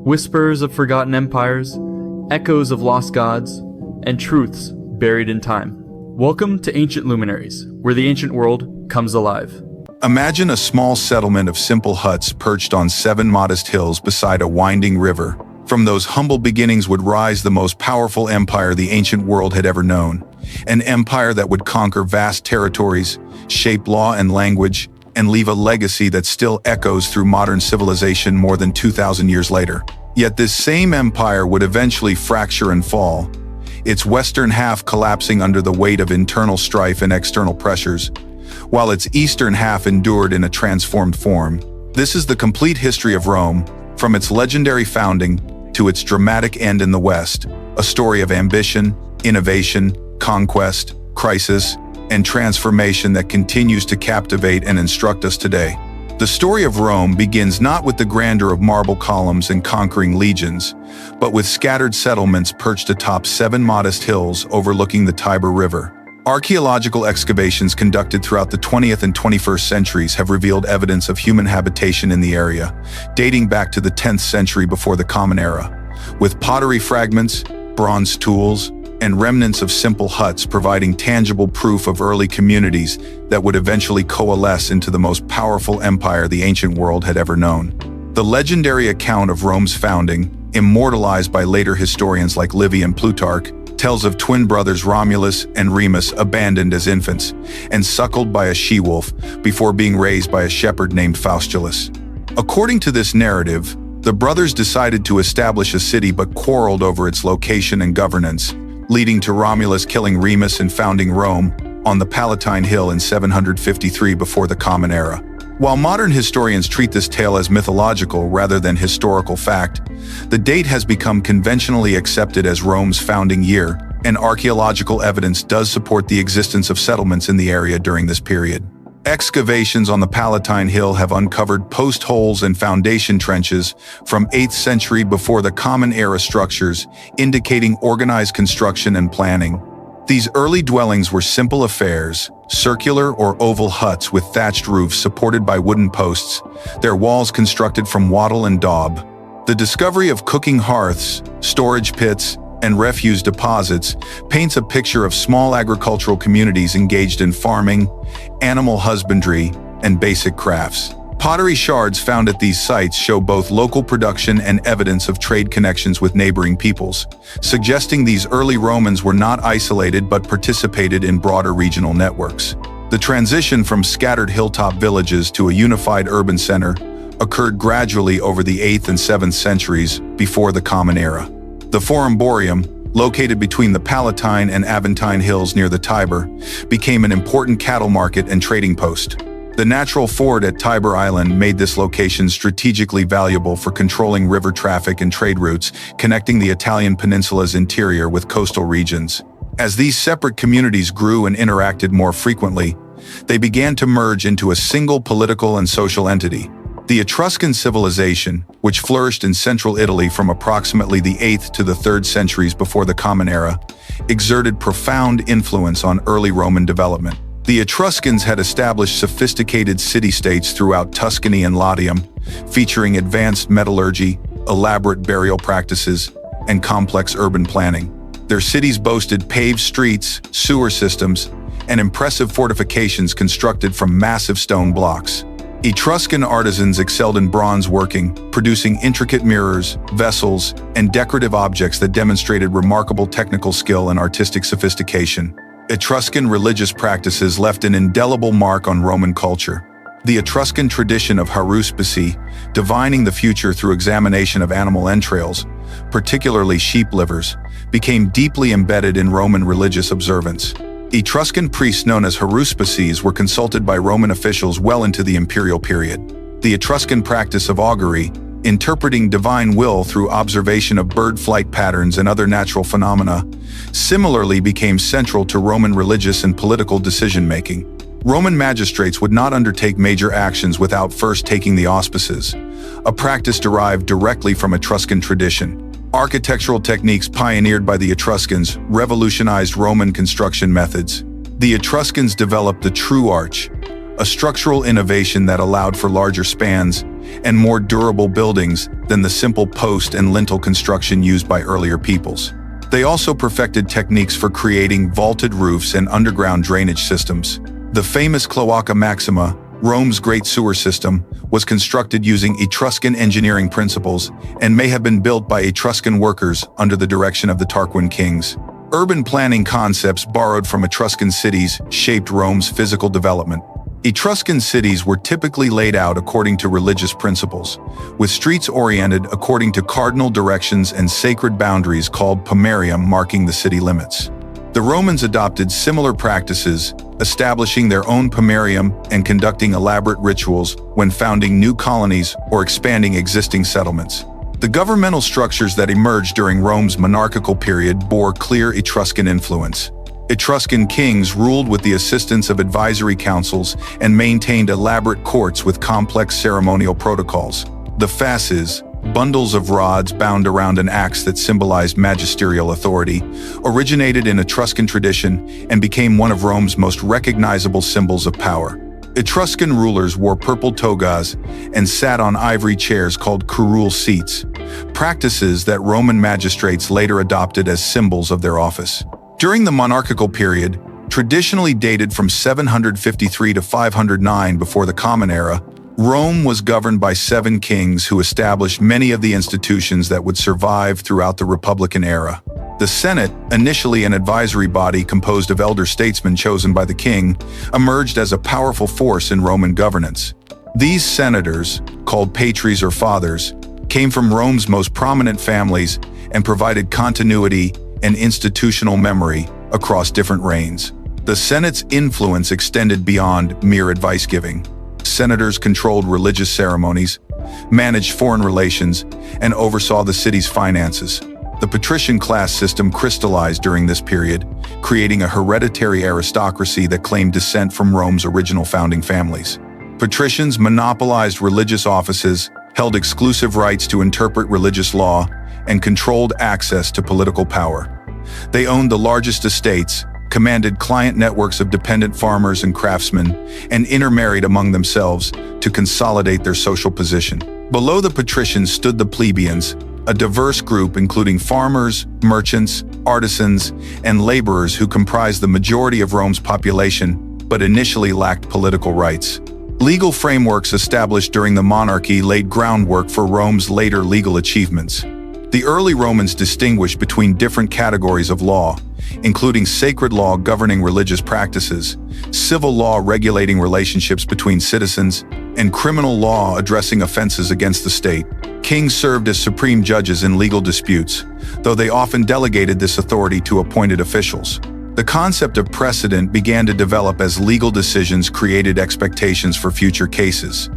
whispers of forgotten empires, echoes of lost gods, and truths buried in time. Welcome to Ancient Luminaries, where the ancient world comes alive. Imagine a small settlement of simple huts perched on 7 modest hills beside a winding river. From those humble beginnings would rise the most powerful empire the ancient world had ever known. An empire that would conquer vast territories, shape law and language, and leave a legacy that still echoes through modern civilization more than 2,000 years later. Yet this same empire would eventually fracture and fall, its western half collapsing under the weight of internal strife and external pressures, while its eastern half endured in a transformed form. This is the complete history of Rome, from its legendary founding to its dramatic end in the West, a story of ambition, innovation, conquest, crisis, and transformation that continues to captivate and instruct us today. The story of Rome begins not with the grandeur of marble columns and conquering legions, but with scattered settlements perched atop 7 modest hills overlooking the Tiber River. Archaeological excavations conducted throughout the 20th and 21st centuries have revealed evidence of human habitation in the area, dating back to the 10th century before the Common Era, with pottery fragments, bronze tools, and remnants of simple huts providing tangible proof of early communities that would eventually coalesce into the most powerful empire the ancient world had ever known. The legendary account of Rome's founding, immortalized by later historians like Livy and Plutarch, tells of twin brothers Romulus and Remus abandoned as infants and suckled by a she-wolf before being raised by a shepherd named Faustulus. According to this narrative, the brothers decided to establish a city but quarreled over its location and governance, leading to Romulus killing Remus and founding Rome on the Palatine Hill in 753 before the Common Era. While modern historians treat this tale as mythological rather than historical fact, the date has become conventionally accepted as Rome's founding year, and archaeological evidence does support the existence of settlements in the area during this period. Excavations on the Palatine Hill have uncovered post holes and foundation trenches from 8th century before the Common Era structures, indicating organized construction and planning. These early dwellings were simple affairs, circular or oval huts with thatched roofs supported by wooden posts, their walls constructed from wattle and daub. The discovery of cooking hearths, storage pits, and refuse deposits paints a picture of small agricultural communities engaged in farming, animal husbandry, and basic crafts. Pottery shards found at these sites show both local production and evidence of trade connections with neighboring peoples, suggesting these early Romans were not isolated but participated in broader regional networks. The transition from scattered hilltop villages to a unified urban center occurred gradually over the 8th and 7th centuries before the Common Era. The Forumborium, located between the Palatine and Aventine hills near the Tiber, became an important cattle market and trading post. The natural ford at Tiber Island made this location strategically valuable for controlling river traffic and trade routes, connecting the Italian peninsula's interior with coastal regions. As these separate communities grew and interacted more frequently, they began to merge into a single political and social entity. The Etruscan civilization, which flourished in central Italy from approximately the 8th to the 3rd centuries before the Common Era, exerted profound influence on early Roman development. The Etruscans had established sophisticated city-states throughout Tuscany and Latium, featuring advanced metallurgy, elaborate burial practices, and complex urban planning. Their cities boasted paved streets, sewer systems, and impressive fortifications constructed from massive stone blocks. Etruscan artisans excelled in bronze working, producing intricate mirrors, vessels, and decorative objects that demonstrated remarkable technical skill and artistic sophistication. Etruscan religious practices left an indelible mark on Roman culture. The Etruscan tradition of haruspicy, divining the future through examination of animal entrails, particularly sheep livers, became deeply embedded in Roman religious observance. Etruscan priests known as haruspices were consulted by Roman officials well into the imperial period. The Etruscan practice of augury, interpreting divine will through observation of bird flight patterns and other natural phenomena, similarly became central to Roman religious and political decision-making. Roman magistrates would not undertake major actions without first taking the auspices, a practice derived directly from Etruscan tradition. Architectural techniques pioneered by the Etruscans revolutionized Roman construction methods. The Etruscans developed the true arch, a structural innovation that allowed for larger spans, and more durable buildings than the simple post and lintel construction used by earlier peoples. They also perfected techniques for creating vaulted roofs and underground drainage systems. The famous Cloaca Maxima, Rome's great sewer system, was constructed using Etruscan engineering principles and may have been built by Etruscan workers under the direction of the Tarquin kings. Urban planning concepts borrowed from Etruscan cities shaped Rome's physical development. Etruscan cities were typically laid out according to religious principles, with streets oriented according to cardinal directions and sacred boundaries called pomerium marking the city limits. The Romans adopted similar practices, establishing their own pomerium and conducting elaborate rituals when founding new colonies or expanding existing settlements. The governmental structures that emerged during Rome's monarchical period bore clear Etruscan influence. Etruscan kings ruled with the assistance of advisory councils and maintained elaborate courts with complex ceremonial protocols. The fasces, bundles of rods bound around an axe that symbolized magisterial authority, originated in Etruscan tradition and became one of Rome's most recognizable symbols of power. Etruscan rulers wore purple togas and sat on ivory chairs called curule seats, practices that Roman magistrates later adopted as symbols of their office. During the monarchical period, traditionally dated from 753 to 509 before the Common Era, Rome was governed by 7 kings who established many of the institutions that would survive throughout the Republican era. The Senate, initially an advisory body composed of elder statesmen chosen by the king, emerged as a powerful force in Roman governance. These senators, called patres or fathers, came from Rome's most prominent families and provided continuity and institutional memory across different reigns. The Senate's influence extended beyond mere advice-giving. Senators controlled religious ceremonies, managed foreign relations, and oversaw the city's finances. The patrician class system crystallized during this period, creating a hereditary aristocracy that claimed descent from Rome's original founding families. Patricians monopolized religious offices, held exclusive rights to interpret religious law, and controlled access to political power. They owned the largest estates, commanded client networks of dependent farmers and craftsmen, and intermarried among themselves to consolidate their social position. Below the patricians stood the plebeians, a diverse group including farmers, merchants, artisans, and laborers who comprised the majority of Rome's population, but initially lacked political rights. Legal frameworks established during the monarchy laid groundwork for Rome's later legal achievements. The early Romans distinguished between different categories of law, including sacred law governing religious practices, civil law regulating relationships between citizens, and criminal law addressing offenses against the state. Kings served as supreme judges in legal disputes, though they often delegated this authority to appointed officials. The concept of precedent began to develop as legal decisions created expectations for future cases,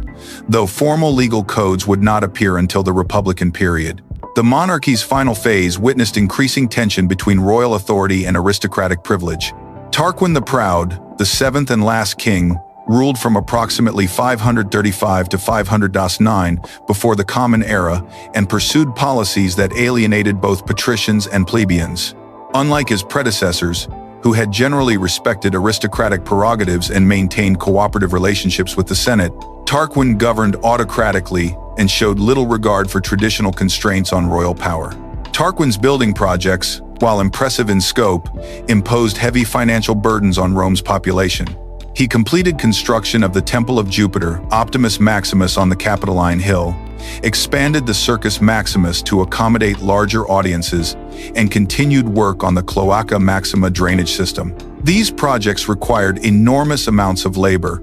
though formal legal codes would not appear until the Republican period. The monarchy's final phase witnessed increasing tension between royal authority and aristocratic privilege. Tarquin the Proud, the 7th and last king, ruled from approximately 535 to 509 before the Common Era and pursued policies that alienated both patricians and plebeians. Unlike his predecessors, who had generally respected aristocratic prerogatives and maintained cooperative relationships with the Senate, Tarquin governed autocratically and showed little regard for traditional constraints on royal power. Tarquin's building projects, while impressive in scope, imposed heavy financial burdens on Rome's population. He completed construction of the Temple of Jupiter, Optimus Maximus on the Capitoline Hill, expanded the Circus Maximus to accommodate larger audiences, and continued work on the Cloaca Maxima drainage system. These projects required enormous amounts of labor,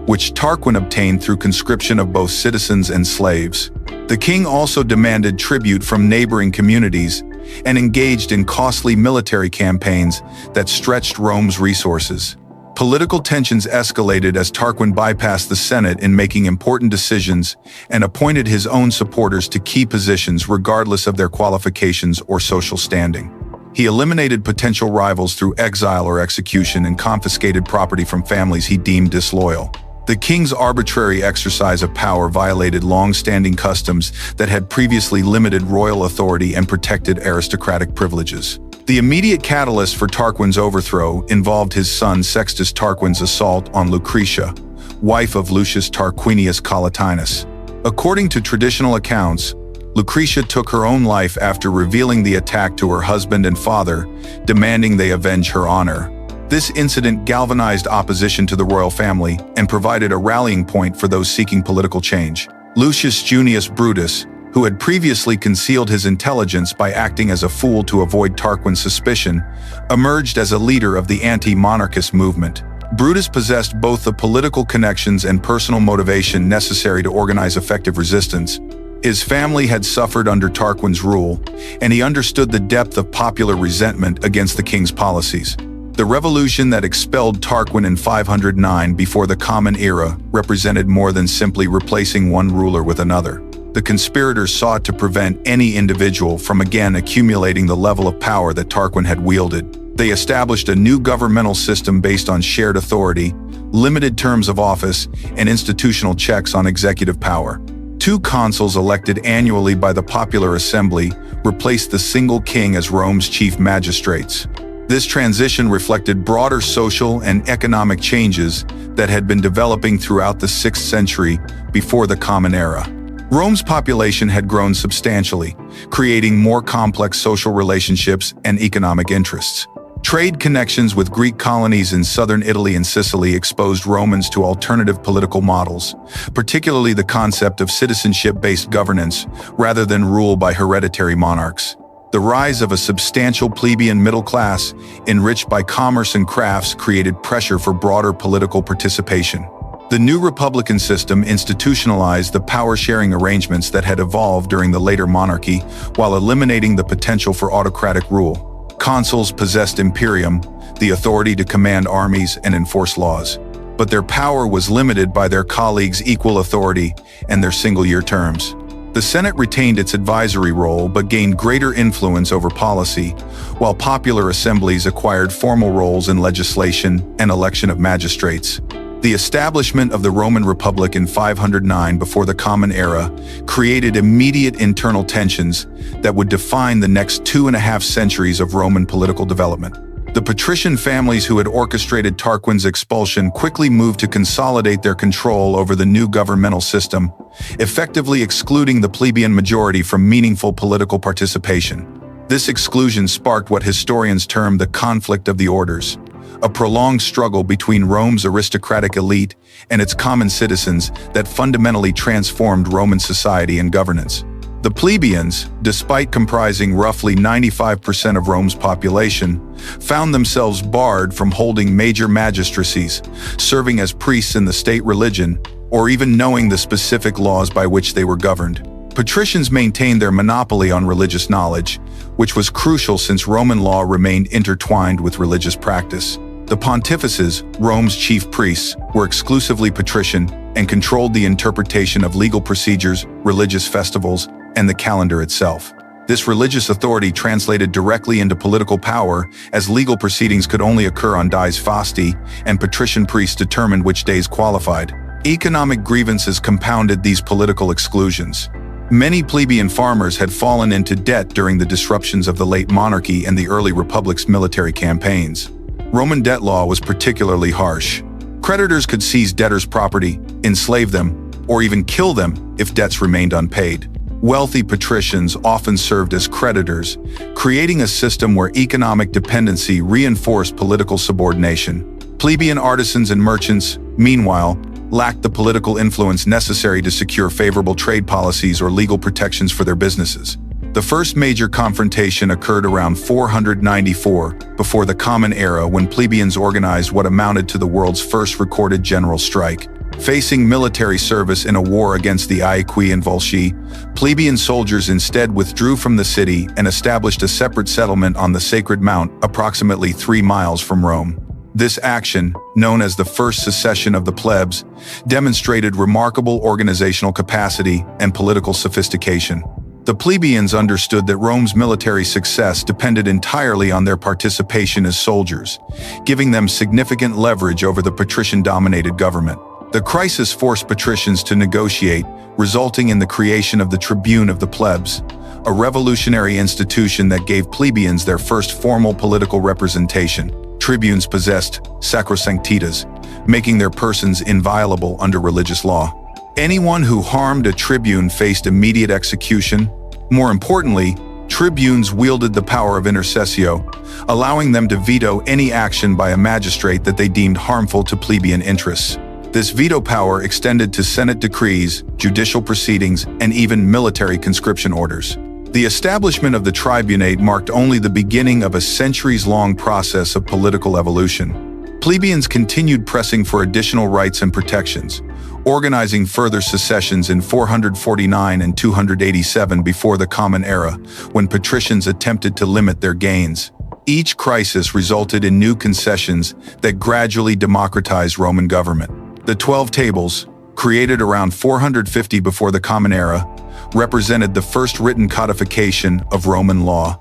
which Tarquin obtained through conscription of both citizens and slaves. The king also demanded tribute from neighboring communities and engaged in costly military campaigns that stretched Rome's resources. Political tensions escalated as Tarquin bypassed the Senate in making important decisions and appointed his own supporters to key positions regardless of their qualifications or social standing. He eliminated potential rivals through exile or execution and confiscated property from families he deemed disloyal. The king's arbitrary exercise of power violated long-standing customs that had previously limited royal authority and protected aristocratic privileges. The immediate catalyst for Tarquin's overthrow involved his son Sextus Tarquin's assault on Lucretia, wife of Lucius Tarquinius Collatinus. According to traditional accounts, Lucretia took her own life after revealing the attack to her husband and father, demanding they avenge her honor. This incident galvanized opposition to the royal family and provided a rallying point for those seeking political change. Lucius Junius Brutus, who had previously concealed his intelligence by acting as a fool to avoid Tarquin's suspicion, emerged as a leader of the anti-monarchist movement. Brutus possessed both the political connections and personal motivation necessary to organize effective resistance. His family had suffered under Tarquin's rule, and he understood the depth of popular resentment against the king's policies. The revolution that expelled Tarquin in 509 before the Common Era represented more than simply replacing one ruler with another. The conspirators sought to prevent any individual from again accumulating the level of power that Tarquin had wielded. They established a new governmental system based on shared authority, limited terms of office, and institutional checks on executive power. 2 consuls elected annually by the popular assembly replaced the single king as Rome's chief magistrates. This transition reflected broader social and economic changes that had been developing throughout the 6th century before the Common Era. Rome's population had grown substantially, creating more complex social relationships and economic interests. Trade connections with Greek colonies in southern Italy and Sicily exposed Romans to alternative political models, particularly the concept of citizenship-based governance rather than rule by hereditary monarchs. The rise of a substantial plebeian middle class, enriched by commerce and crafts, created pressure for broader political participation. The new republican system institutionalized the power-sharing arrangements that had evolved during the later monarchy while eliminating the potential for autocratic rule. Consuls possessed imperium, the authority to command armies and enforce laws. But their power was limited by their colleagues' equal authority and their single-year terms. The Senate retained its advisory role but gained greater influence over policy, while popular assemblies acquired formal roles in legislation and election of magistrates. The establishment of the Roman Republic in 509 before the Common Era created immediate internal tensions that would define the next 2.5 centuries of Roman political development. The patrician families who had orchestrated Tarquin's expulsion quickly moved to consolidate their control over the new governmental system, effectively excluding the plebeian majority from meaningful political participation. This exclusion sparked what historians term the conflict of the orders, a prolonged struggle between Rome's aristocratic elite and its common citizens that fundamentally transformed Roman society and governance. The plebeians, despite comprising roughly 95% of Rome's population, found themselves barred from holding major magistracies, serving as priests in the state religion, or even knowing the specific laws by which they were governed. Patricians maintained their monopoly on religious knowledge, which was crucial since Roman law remained intertwined with religious practice. The pontifices, Rome's chief priests, were exclusively patrician and controlled the interpretation of legal procedures, religious festivals, and the calendar itself. This religious authority translated directly into political power, as legal proceedings could only occur on dies fasti, and patrician priests determined which days qualified. Economic grievances compounded these political exclusions. Many plebeian farmers had fallen into debt during the disruptions of the late monarchy and the early republic's military campaigns. Roman debt law was particularly harsh. Creditors could seize debtors' property, enslave them, or even kill them if debts remained unpaid. Wealthy patricians often served as creditors, creating a system where economic dependency reinforced political subordination. Plebeian artisans and merchants, meanwhile, lacked the political influence necessary to secure favorable trade policies or legal protections for their businesses. The first major confrontation occurred around 494, before the Common Era, when plebeians organized what amounted to the world's first recorded general strike. Facing military service in a war against the Aequi and Volsci, plebeian soldiers instead withdrew from the city and established a separate settlement on the Sacred Mount, approximately 3 miles from Rome. This action, known as the First Secession of the Plebs, demonstrated remarkable organizational capacity and political sophistication. The plebeians understood that Rome's military success depended entirely on their participation as soldiers, giving them significant leverage over the patrician-dominated government. The crisis forced patricians to negotiate, resulting in the creation of the Tribune of the Plebs, a revolutionary institution that gave plebeians their first formal political representation. Tribunes possessed sacrosanctitas, making their persons inviolable under religious law. Anyone who harmed a tribune faced immediate execution. More importantly, tribunes wielded the power of intercessio, allowing them to veto any action by a magistrate that they deemed harmful to plebeian interests. This veto power extended to Senate decrees, judicial proceedings, and even military conscription orders. The establishment of the tribunate marked only the beginning of a centuries-long process of political evolution. Plebeians continued pressing for additional rights and protections, organizing further secessions in 449 and 287 before the Common Era, when patricians attempted to limit their gains. Each crisis resulted in new concessions that gradually democratized Roman government. The 12 Tables, created around 450 before the Common Era, represented the first written codification of Roman law,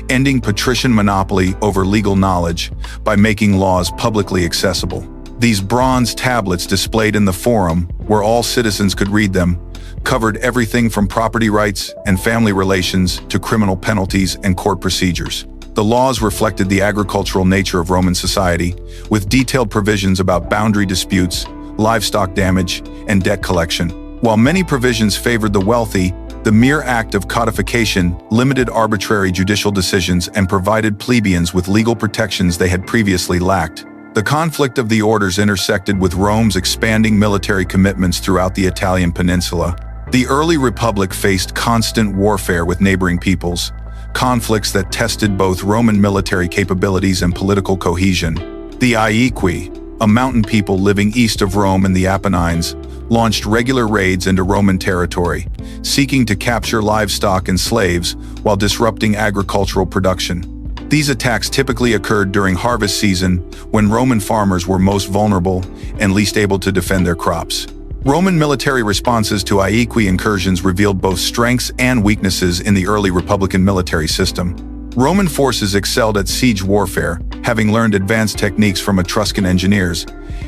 ending patrician monopoly over legal knowledge by making laws publicly accessible. These bronze tablets displayed in the Forum, where all citizens could read them, covered everything from property rights and family relations to criminal penalties and court procedures. The laws reflected the agricultural nature of Roman society, with detailed provisions about boundary disputes, livestock damage, and debt collection. While many provisions favored the wealthy, the mere act of codification limited arbitrary judicial decisions and provided plebeians with legal protections they had previously lacked. The conflict of the orders intersected with Rome's expanding military commitments throughout the Italian peninsula. The early republic faced constant warfare with neighboring peoples, conflicts that tested both Roman military capabilities and political cohesion. The Aequi, a mountain people living east of Rome in the Apennines, launched regular raids into Roman territory, seeking to capture livestock and slaves while disrupting agricultural production. These attacks typically occurred during harvest season, when Roman farmers were most vulnerable and least able to defend their crops. Roman military responses to Aequi incursions revealed both strengths and weaknesses in the early Republican military system. Roman forces excelled at siege warfare, having learned advanced techniques from Etruscan engineers,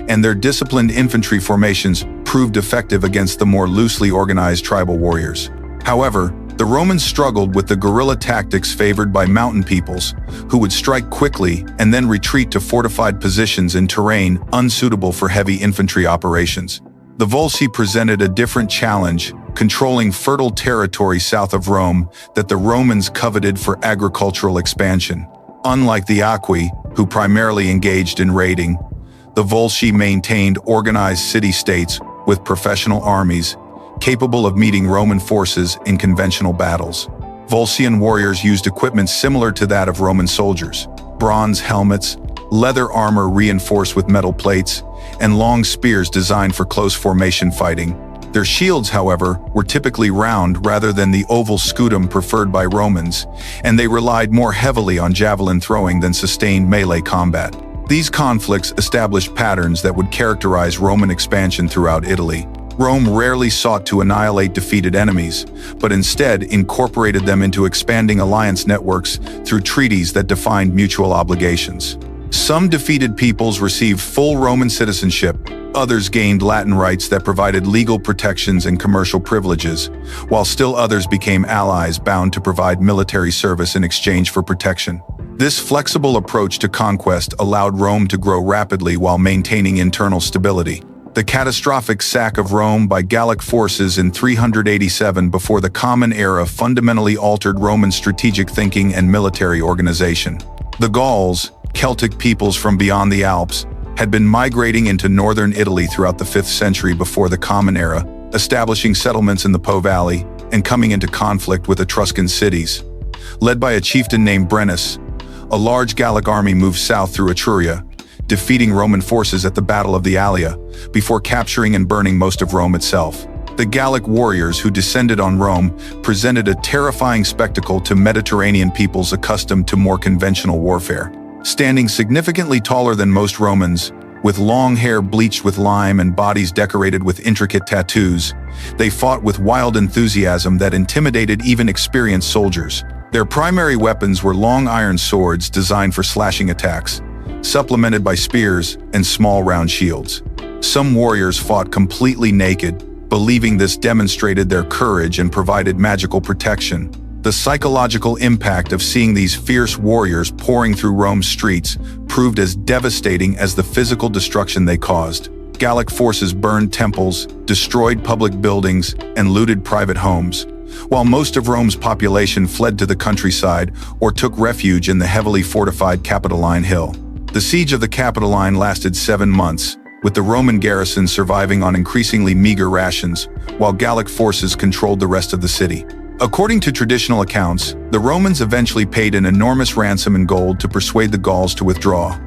and their disciplined infantry formations proved effective against the more loosely organized tribal warriors. However, the Romans struggled with the guerrilla tactics favored by mountain peoples, who would strike quickly and then retreat to fortified positions in terrain unsuitable for heavy infantry operations. The Volsci presented a different challenge, controlling fertile territory south of Rome that the Romans coveted for agricultural expansion. Unlike the Aqui, who primarily engaged in raiding, the Volsci maintained organized city-states with professional armies, capable of meeting Roman forces in conventional battles. Volscian warriors used equipment similar to that of Roman soldiers: bronze helmets, leather armor reinforced with metal plates, and long spears designed for close formation fighting. Their shields, however, were typically round rather than the oval scutum preferred by Romans, and they relied more heavily on javelin throwing than sustained melee combat. These conflicts established patterns that would characterize Roman expansion throughout Italy. Rome rarely sought to annihilate defeated enemies, but instead incorporated them into expanding alliance networks through treaties that defined mutual obligations. Some defeated peoples received full Roman citizenship, others gained Latin rights that provided legal protections and commercial privileges, while still others became allies bound to provide military service in exchange for protection. This flexible approach to conquest allowed Rome to grow rapidly while maintaining internal stability. The catastrophic sack of Rome by Gallic forces in 387 before the Common Era fundamentally altered Roman strategic thinking and military organization. The Gauls, Celtic peoples from beyond the Alps, had been migrating into northern Italy throughout the 5th century before the Common Era, establishing settlements in the Po Valley and coming into conflict with Etruscan cities. Led by a chieftain named Brennus, a large Gallic army moved south through Etruria, defeating Roman forces at the Battle of the Allia, before capturing and burning most of Rome itself. The Gallic warriors who descended on Rome presented a terrifying spectacle to Mediterranean peoples accustomed to more conventional warfare. Standing significantly taller than most Romans, with long hair bleached with lime and bodies decorated with intricate tattoos, they fought with wild enthusiasm that intimidated even experienced soldiers. Their primary weapons were long iron swords designed for slashing attacks, supplemented by spears and small round shields. Some warriors fought completely naked, believing this demonstrated their courage and provided magical protection. The psychological impact of seeing these fierce warriors pouring through Rome's streets proved as devastating as the physical destruction they caused. Gallic forces burned temples, destroyed public buildings, and looted private homes, while most of Rome's population fled to the countryside or took refuge in the heavily fortified Capitoline Hill. The siege of the Capitoline lasted 7 months, with the Roman garrison surviving on increasingly meager rations, while Gallic forces controlled the rest of the city. According to traditional accounts, the Romans eventually paid an enormous ransom in gold to persuade the Gauls to withdraw,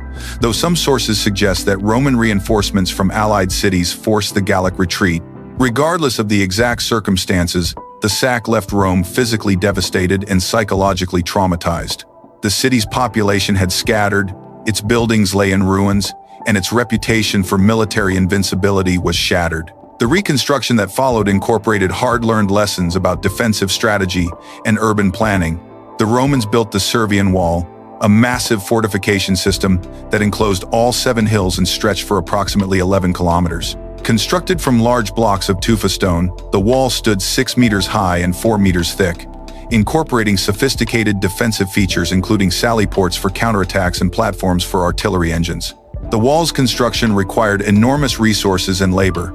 though some sources suggest that Roman reinforcements from allied cities forced the Gallic retreat. Regardless of the exact circumstances, the sack left Rome physically devastated and psychologically traumatized. The city's population had scattered, its buildings lay in ruins, and its reputation for military invincibility was shattered. The reconstruction that followed incorporated hard-learned lessons about defensive strategy and urban planning. The Romans built the Servian Wall, a massive fortification system that enclosed all 7 hills and stretched for approximately 11 kilometers. Constructed from large blocks of tufa stone, the wall stood 6 meters high and 4 meters thick, incorporating sophisticated defensive features including sally ports for counterattacks and platforms for artillery engines. The wall's construction required enormous resources and labor,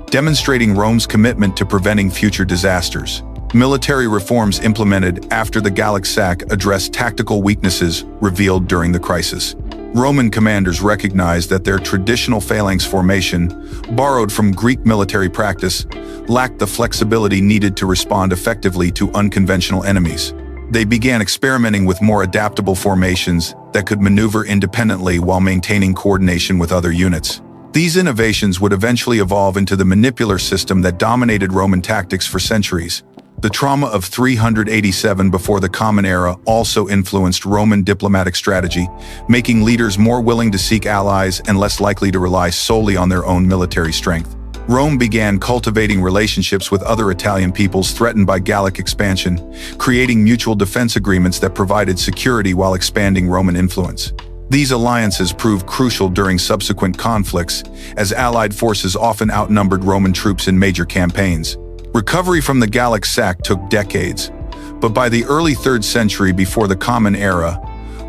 demonstrating Rome's commitment to preventing future disasters. Military reforms implemented after the Gallic sack addressed tactical weaknesses revealed during the crisis. Roman commanders recognized that their traditional phalanx formation, borrowed from Greek military practice, lacked the flexibility needed to respond effectively to unconventional enemies. They began experimenting with more adaptable formations that could maneuver independently while maintaining coordination with other units. These innovations would eventually evolve into the manipular system that dominated Roman tactics for centuries. The trauma of 387 before the Common Era also influenced Roman diplomatic strategy, making leaders more willing to seek allies and less likely to rely solely on their own military strength. Rome began cultivating relationships with other Italian peoples threatened by Gallic expansion, creating mutual defense agreements that provided security while expanding Roman influence. These alliances proved crucial during subsequent conflicts, as Allied forces often outnumbered Roman troops in major campaigns. Recovery from the Gallic sack took decades, but by the early 3rd century before the Common Era,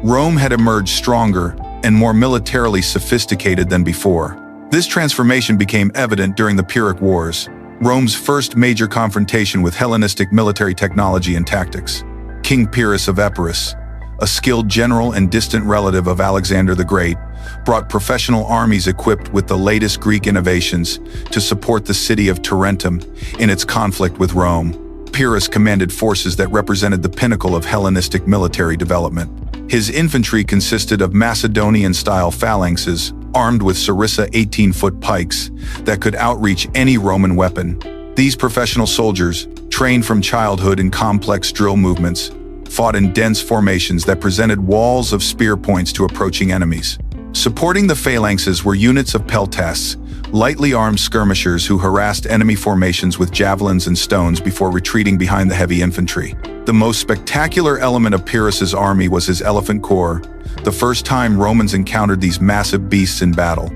Rome had emerged stronger and more militarily sophisticated than before. This transformation became evident during the Pyrrhic Wars, Rome's first major confrontation with Hellenistic military technology and tactics. King Pyrrhus of Epirus, a skilled general and distant relative of Alexander the Great, brought professional armies equipped with the latest Greek innovations to support the city of Tarentum in its conflict with Rome. Pyrrhus commanded forces that represented the pinnacle of Hellenistic military development. His infantry consisted of Macedonian-style phalanxes, armed with Sarissa 18-foot pikes that could outreach any Roman weapon. These professional soldiers, trained from childhood in complex drill movements, fought in dense formations that presented walls of spear points to approaching enemies. Supporting the phalanxes were units of peltasts, lightly armed skirmishers who harassed enemy formations with javelins and stones before retreating behind the heavy infantry. The most spectacular element of Pyrrhus's army was his elephant corps, the first time Romans encountered these massive beasts in battle.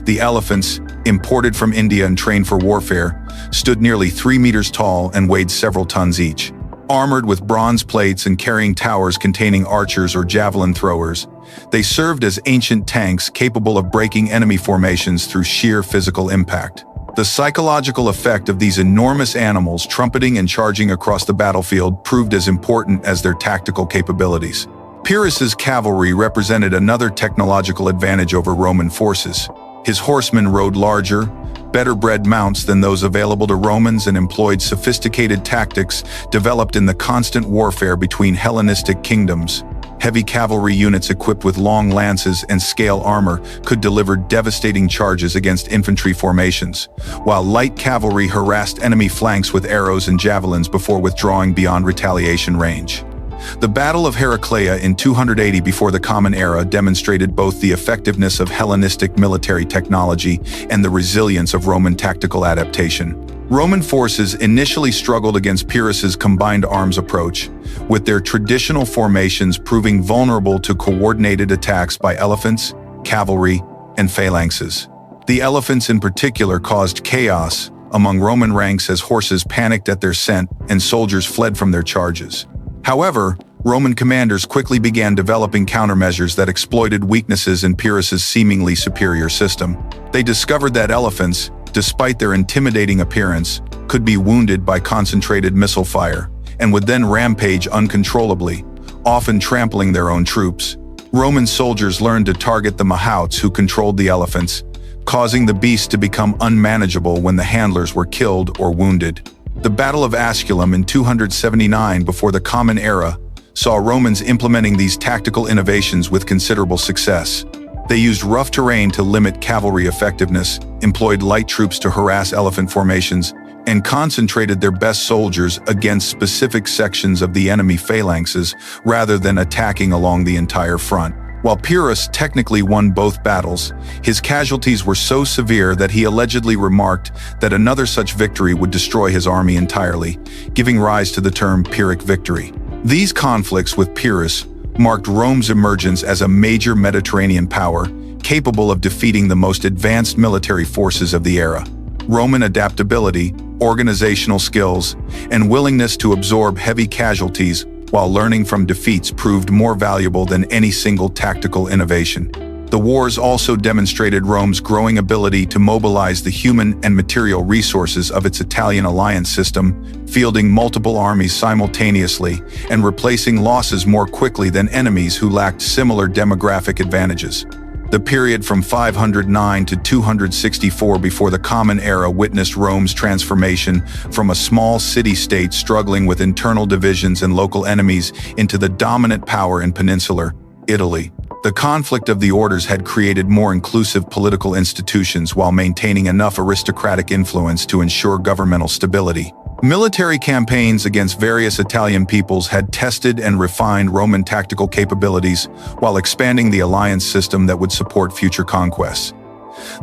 The elephants, imported from India and trained for warfare, stood nearly 3 meters tall and weighed several tons each. Armored with bronze plates and carrying towers containing archers or javelin throwers, they served as ancient tanks capable of breaking enemy formations through sheer physical impact. The psychological effect of these enormous animals trumpeting and charging across the battlefield proved as important as their tactical capabilities. Pyrrhus's cavalry represented another technological advantage over Roman forces. His horsemen rode larger, better-bred mounts than those available to Romans and employed sophisticated tactics developed in the constant warfare between Hellenistic kingdoms. Heavy cavalry units equipped with long lances and scale armor could deliver devastating charges against infantry formations, while light cavalry harassed enemy flanks with arrows and javelins before withdrawing beyond retaliation range. The Battle of Heraclea in 280 before the Common Era demonstrated both the effectiveness of Hellenistic military technology and the resilience of Roman tactical adaptation. Roman forces initially struggled against Pyrrhus's combined arms approach, with their traditional formations proving vulnerable to coordinated attacks by elephants, cavalry, and phalanxes. The elephants in particular caused chaos among Roman ranks as horses panicked at their scent and soldiers fled from their charges. However, Roman commanders quickly began developing countermeasures that exploited weaknesses in Pyrrhus's seemingly superior system. They discovered that elephants, despite their intimidating appearance, could be wounded by concentrated missile fire, and would then rampage uncontrollably, often trampling their own troops. Roman soldiers learned to target the mahouts who controlled the elephants, causing the beasts to become unmanageable when the handlers were killed or wounded. The Battle of Asculum in 279 before the Common Era saw Romans implementing these tactical innovations with considerable success. They used rough terrain to limit cavalry effectiveness, employed light troops to harass elephant formations, and concentrated their best soldiers against specific sections of the enemy phalanxes rather than attacking along the entire front. While Pyrrhus technically won both battles, his casualties were so severe that he allegedly remarked that another such victory would destroy his army entirely, giving rise to the term Pyrrhic victory. These conflicts with Pyrrhus marked Rome's emergence as a major Mediterranean power, capable of defeating the most advanced military forces of the era. Roman adaptability, organizational skills, and willingness to absorb heavy casualties while learning from defeats proved more valuable than any single tactical innovation. The wars also demonstrated Rome's growing ability to mobilize the human and material resources of its Italian alliance system, fielding multiple armies simultaneously and replacing losses more quickly than enemies who lacked similar demographic advantages. The period from 509 to 264 before the Common Era witnessed Rome's transformation from a small city-state struggling with internal divisions and local enemies into the dominant power in peninsular Italy. The conflict of the orders had created more inclusive political institutions while maintaining enough aristocratic influence to ensure governmental stability. Military campaigns against various Italian peoples had tested and refined Roman tactical capabilities while expanding the alliance system that would support future conquests.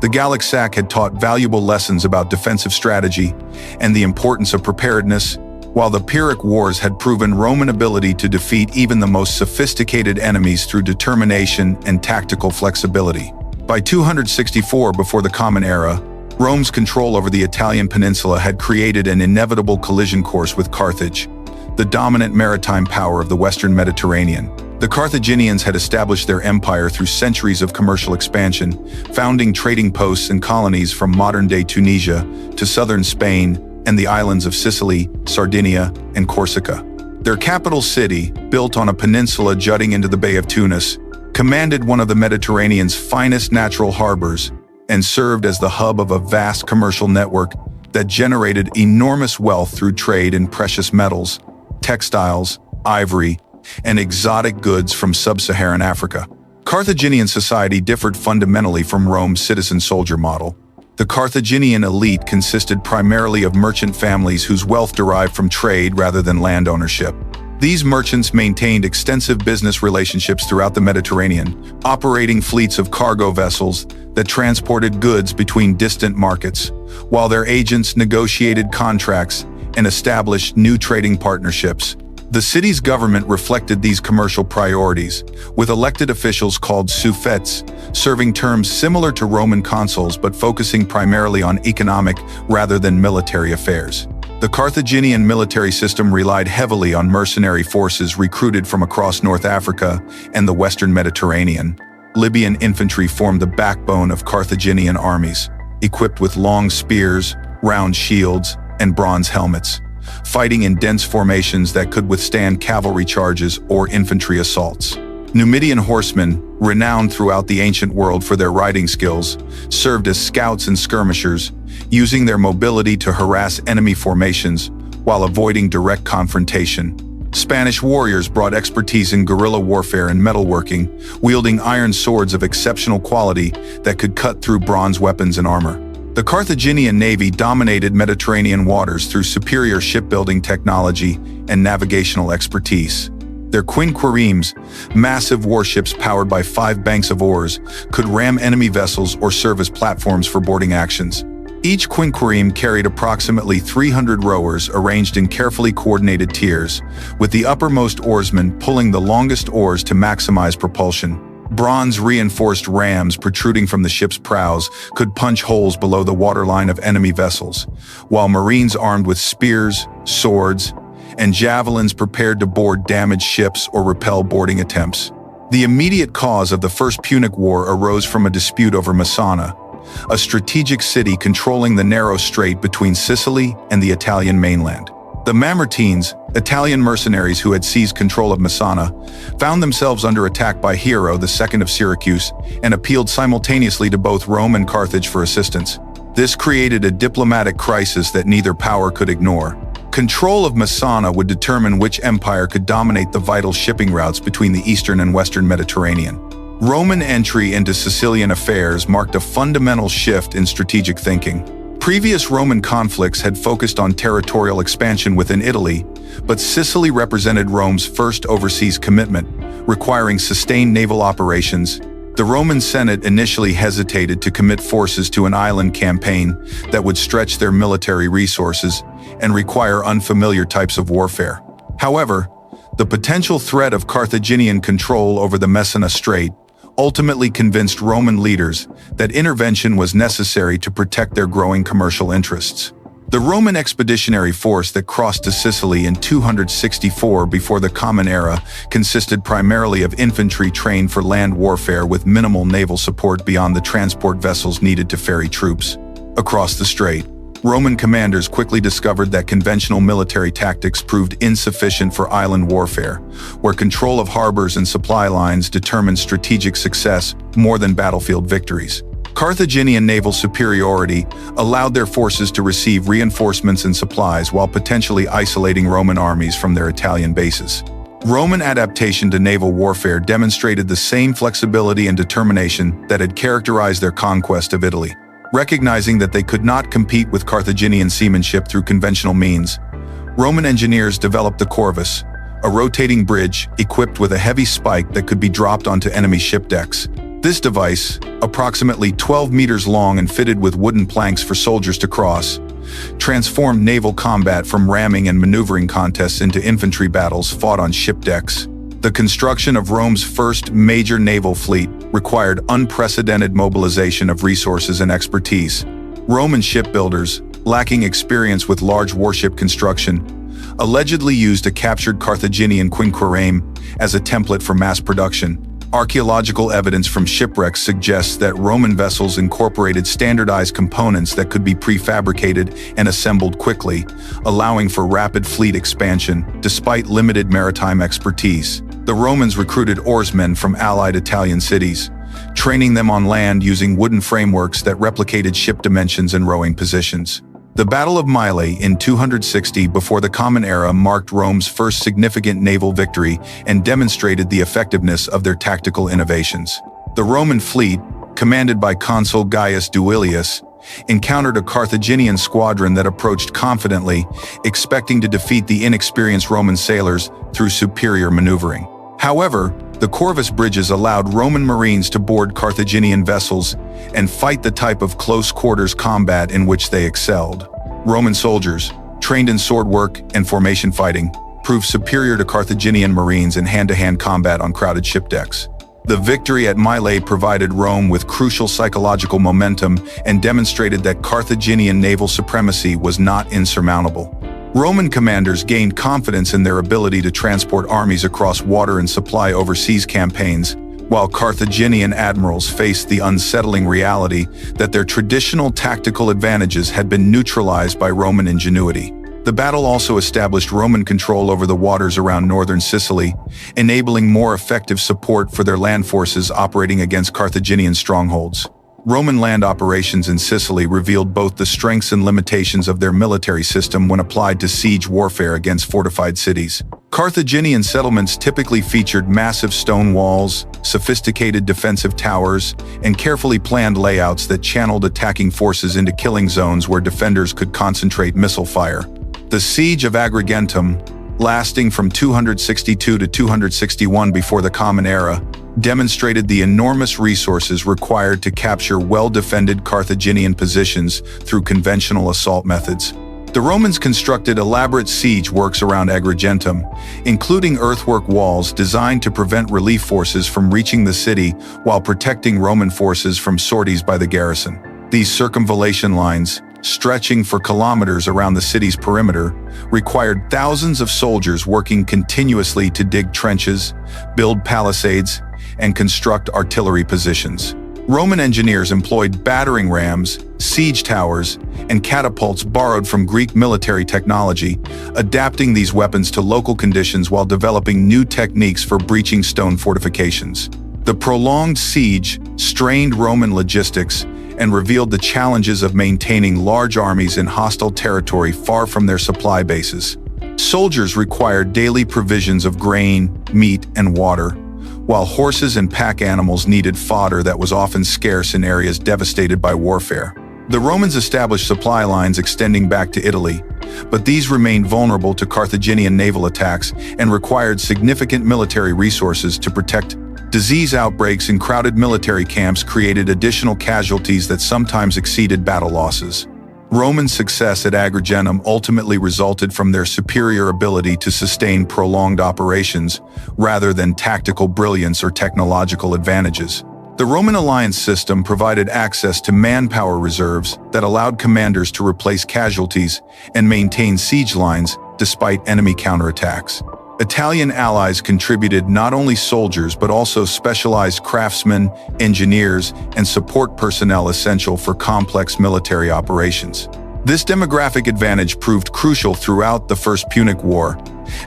The Gallic sack had taught valuable lessons about defensive strategy and the importance of preparedness, while the Pyrrhic Wars had proven Roman ability to defeat even the most sophisticated enemies through determination and tactical flexibility. By 264 before the Common Era, Rome's control over the Italian peninsula had created an inevitable collision course with Carthage, the dominant maritime power of the Western Mediterranean. The Carthaginians had established their empire through centuries of commercial expansion, founding trading posts and colonies from modern-day Tunisia to southern Spain and the islands of Sicily, Sardinia, and Corsica. Their capital city, built on a peninsula jutting into the Bay of Tunis, commanded one of the Mediterranean's finest natural harbors and served as the hub of a vast commercial network that generated enormous wealth through trade in precious metals, textiles, ivory, and exotic goods from sub-Saharan Africa. Carthaginian society differed fundamentally from Rome's citizen-soldier model. The Carthaginian elite consisted primarily of merchant families whose wealth derived from trade rather than land ownership. These merchants maintained extensive business relationships throughout the Mediterranean, operating fleets of cargo vessels that transported goods between distant markets, while their agents negotiated contracts and established new trading partnerships. The city's government reflected these commercial priorities, with elected officials called suffets, serving terms similar to Roman consuls but focusing primarily on economic rather than military affairs. The Carthaginian military system relied heavily on mercenary forces recruited from across North Africa and the Western Mediterranean. Libyan infantry formed the backbone of Carthaginian armies, equipped with long spears, round shields, and bronze helmets, fighting in dense formations that could withstand cavalry charges or infantry assaults. Numidian horsemen, renowned throughout the ancient world for their riding skills, served as scouts and skirmishers, using their mobility to harass enemy formations while avoiding direct confrontation. Spanish warriors brought expertise in guerrilla warfare and metalworking, wielding iron swords of exceptional quality that could cut through bronze weapons and armor. The Carthaginian navy dominated Mediterranean waters through superior shipbuilding technology and navigational expertise. Their quinqueremes, massive warships powered by 5 banks of oars, could ram enemy vessels or serve as platforms for boarding actions. Each quinquereme carried approximately 300 rowers arranged in carefully coordinated tiers, with the uppermost oarsman pulling the longest oars to maximize propulsion. Bronze-reinforced rams protruding from the ship's prows could punch holes below the waterline of enemy vessels, while marines armed with spears, swords, and javelins prepared to board damaged ships or repel boarding attempts. The immediate cause of the First Punic War arose from a dispute over Messana, a strategic city controlling the narrow strait between Sicily and the Italian mainland. The Mamertines, Italian mercenaries who had seized control of Messana, found themselves under attack by Hiero II of Syracuse and appealed simultaneously to both Rome and Carthage for assistance. This created a diplomatic crisis that neither power could ignore. Control of Messana would determine which empire could dominate the vital shipping routes between the eastern and western Mediterranean. Roman entry into Sicilian affairs marked a fundamental shift in strategic thinking. Previous Roman conflicts had focused on territorial expansion within Italy, but Sicily represented Rome's first overseas commitment, requiring sustained naval operations. The Roman Senate initially hesitated to commit forces to an island campaign that would stretch their military resources and require unfamiliar types of warfare. However, the potential threat of Carthaginian control over the Messina Strait ultimately convinced Roman leaders that intervention was necessary to protect their growing commercial interests. The Roman expeditionary force that crossed to Sicily in 264 before the Common Era consisted primarily of infantry trained for land warfare with minimal naval support beyond the transport vessels needed to ferry troops across the strait. Roman commanders quickly discovered that conventional military tactics proved insufficient for island warfare, where control of harbors and supply lines determined strategic success more than battlefield victories. Carthaginian naval superiority allowed their forces to receive reinforcements and supplies while potentially isolating Roman armies from their Italian bases. Roman adaptation to naval warfare demonstrated the same flexibility and determination that had characterized their conquest of Italy. Recognizing that they could not compete with Carthaginian seamanship through conventional means, Roman engineers developed the corvus, a rotating bridge equipped with a heavy spike that could be dropped onto enemy ship decks. This device, approximately 12 meters long and fitted with wooden planks for soldiers to cross, transformed naval combat from ramming and maneuvering contests into infantry battles fought on ship decks. The construction of Rome's first major naval fleet required unprecedented mobilization of resources and expertise. Roman shipbuilders, lacking experience with large warship construction, allegedly used a captured Carthaginian quinquereme as a template for mass production. Archaeological evidence from shipwrecks suggests that Roman vessels incorporated standardized components that could be prefabricated and assembled quickly, allowing for rapid fleet expansion despite limited maritime expertise. The Romans recruited oarsmen from allied Italian cities, training them on land using wooden frameworks that replicated ship dimensions and rowing positions. The Battle of Mylae in 260 before the Common Era marked Rome's first significant naval victory and demonstrated the effectiveness of their tactical innovations. The Roman fleet, commanded by Consul Gaius Duilius, encountered a Carthaginian squadron that approached confidently, expecting to defeat the inexperienced Roman sailors through superior maneuvering. However, the Corvus bridges allowed Roman marines to board Carthaginian vessels and fight the type of close-quarters combat in which they excelled. Roman soldiers, trained in sword work and formation fighting, proved superior to Carthaginian marines in hand-to-hand combat on crowded ship decks. The victory at Mylae provided Rome with crucial psychological momentum and demonstrated that Carthaginian naval supremacy was not insurmountable. Roman commanders gained confidence in their ability to transport armies across water and supply overseas campaigns, while Carthaginian admirals faced the unsettling reality that their traditional tactical advantages had been neutralized by Roman ingenuity. The battle also established Roman control over the waters around northern Sicily, enabling more effective support for their land forces operating against Carthaginian strongholds. Roman land operations in Sicily revealed both the strengths and limitations of their military system when applied to siege warfare against fortified cities. Carthaginian settlements typically featured massive stone walls, sophisticated defensive towers, and carefully planned layouts that channeled attacking forces into killing zones where defenders could concentrate missile fire. The Siege of Agrigentum, lasting from 262 to 261 before the Common Era, demonstrated the enormous resources required to capture well-defended Carthaginian positions through conventional assault methods. The Romans constructed elaborate siege works around Agrigentum, including earthwork walls designed to prevent relief forces from reaching the city while protecting Roman forces from sorties by the garrison. These circumvallation lines, stretching for kilometers around the city's perimeter, required thousands of soldiers working continuously to dig trenches, build palisades, and construct artillery positions. Roman engineers employed battering rams, siege towers, and catapults borrowed from Greek military technology, adapting these weapons to local conditions while developing new techniques for breaching stone fortifications. The prolonged siege strained Roman logistics and revealed the challenges of maintaining large armies in hostile territory far from their supply bases. Soldiers required daily provisions of grain, meat, and water, while horses and pack animals needed fodder that was often scarce in areas devastated by warfare. The Romans established supply lines extending back to Italy, but these remained vulnerable to Carthaginian naval attacks and required significant military resources to protect. Disease outbreaks in crowded military camps created additional casualties that sometimes exceeded battle losses. Roman success at Agrigentum ultimately resulted from their superior ability to sustain prolonged operations, rather than tactical brilliance or technological advantages. The Roman alliance system provided access to manpower reserves that allowed commanders to replace casualties and maintain siege lines despite enemy counterattacks. Italian allies contributed not only soldiers but also specialized craftsmen, engineers, and support personnel essential for complex military operations. This demographic advantage proved crucial throughout the First Punic War,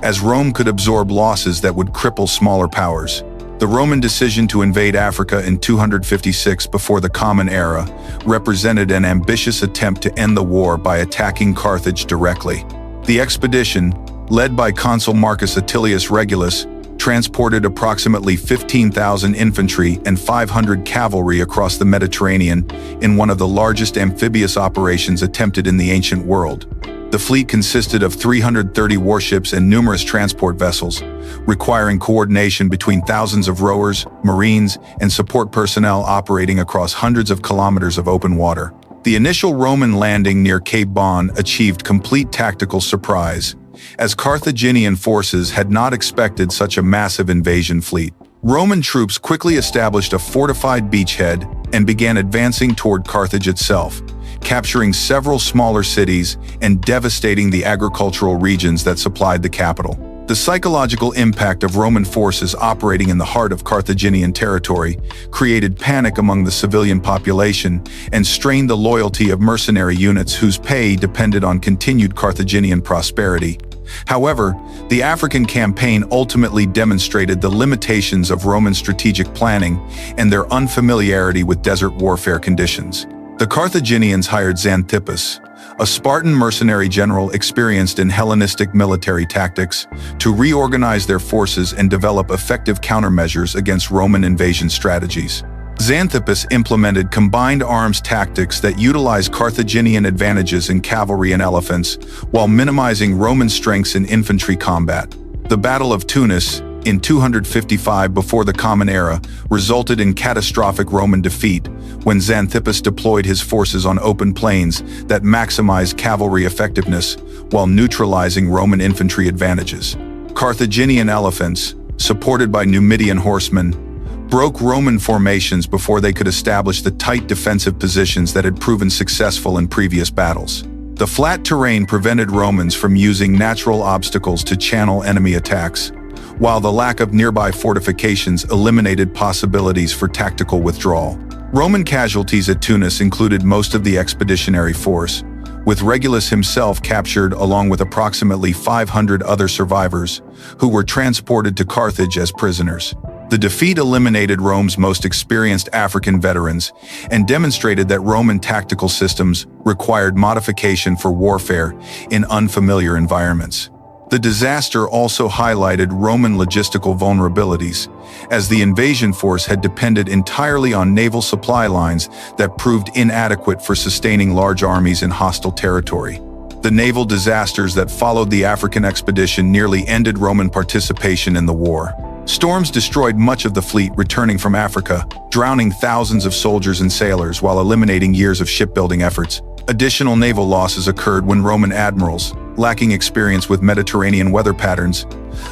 as Rome could absorb losses that would cripple smaller powers. The Roman decision to invade Africa in 256 before the Common Era represented an ambitious attempt to end the war by attacking Carthage directly. The expedition, led by Consul Marcus Atilius Regulus, transported approximately 15,000 infantry and 500 cavalry across the Mediterranean in one of the largest amphibious operations attempted in the ancient world. The fleet consisted of 330 warships and numerous transport vessels, requiring coordination between thousands of rowers, marines, and support personnel operating across hundreds of kilometers of open water. The initial Roman landing near Cape Bon achieved complete tactical surprise, as Carthaginian forces had not expected such a massive invasion fleet. Roman troops quickly established a fortified beachhead and began advancing toward Carthage itself, capturing several smaller cities and devastating the agricultural regions that supplied the capital. The psychological impact of Roman forces operating in the heart of Carthaginian territory created panic among the civilian population and strained the loyalty of mercenary units whose pay depended on continued Carthaginian prosperity. However, the African campaign ultimately demonstrated the limitations of Roman strategic planning and their unfamiliarity with desert warfare conditions. The Carthaginians hired Xanthippus, a Spartan mercenary general experienced in Hellenistic military tactics, to reorganize their forces and develop effective countermeasures against Roman invasion strategies. Xanthippus implemented combined arms tactics that utilized Carthaginian advantages in cavalry and elephants, while minimizing Roman strengths in infantry combat. The Battle of Tunis, in 255 before the Common Era, resulted in catastrophic Roman defeat when Xanthippus deployed his forces on open plains that maximized cavalry effectiveness while neutralizing Roman infantry advantages. Carthaginian elephants, supported by Numidian horsemen, broke Roman formations before they could establish the tight defensive positions that had proven successful in previous battles. The flat terrain prevented Romans from using natural obstacles to channel enemy attacks, while the lack of nearby fortifications eliminated possibilities for tactical withdrawal. Roman casualties at Tunis included most of the expeditionary force, with Regulus himself captured along with approximately 500 other survivors, who were transported to Carthage as prisoners. The defeat eliminated Rome's most experienced African veterans and demonstrated that Roman tactical systems required modification for warfare in unfamiliar environments. The disaster also highlighted Roman logistical vulnerabilities, as the invasion force had depended entirely on naval supply lines that proved inadequate for sustaining large armies in hostile territory. The naval disasters that followed the African expedition nearly ended Roman participation in the war. Storms destroyed much of the fleet returning from Africa, drowning thousands of soldiers and sailors while eliminating years of shipbuilding efforts. Additional naval losses occurred when Roman admirals, lacking experience with Mediterranean weather patterns,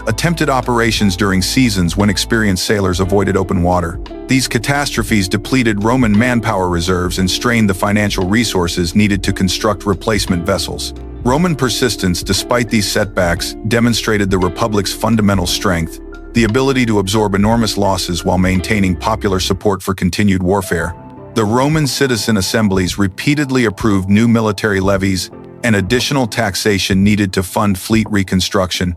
attempted operations during seasons when experienced sailors avoided open water. These catastrophes depleted Roman manpower reserves and strained the financial resources needed to construct replacement vessels. Roman persistence, despite these setbacks, demonstrated the Republic's fundamental strength, the ability to absorb enormous losses while maintaining popular support for continued warfare. The Roman citizen assemblies repeatedly approved new military levies and additional taxation needed to fund fleet reconstruction,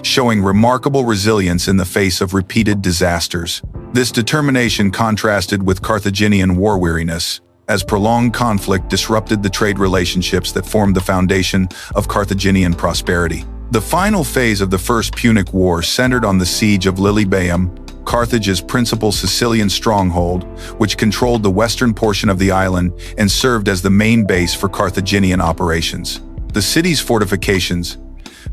showing remarkable resilience in the face of repeated disasters. This determination contrasted with Carthaginian war weariness, as prolonged conflict disrupted the trade relationships that formed the foundation of Carthaginian prosperity. The final phase of the First Punic War centered on the siege of Lilybaeum, Carthage's principal Sicilian stronghold, which controlled the western portion of the island and served as the main base for Carthaginian operations. The city's fortifications,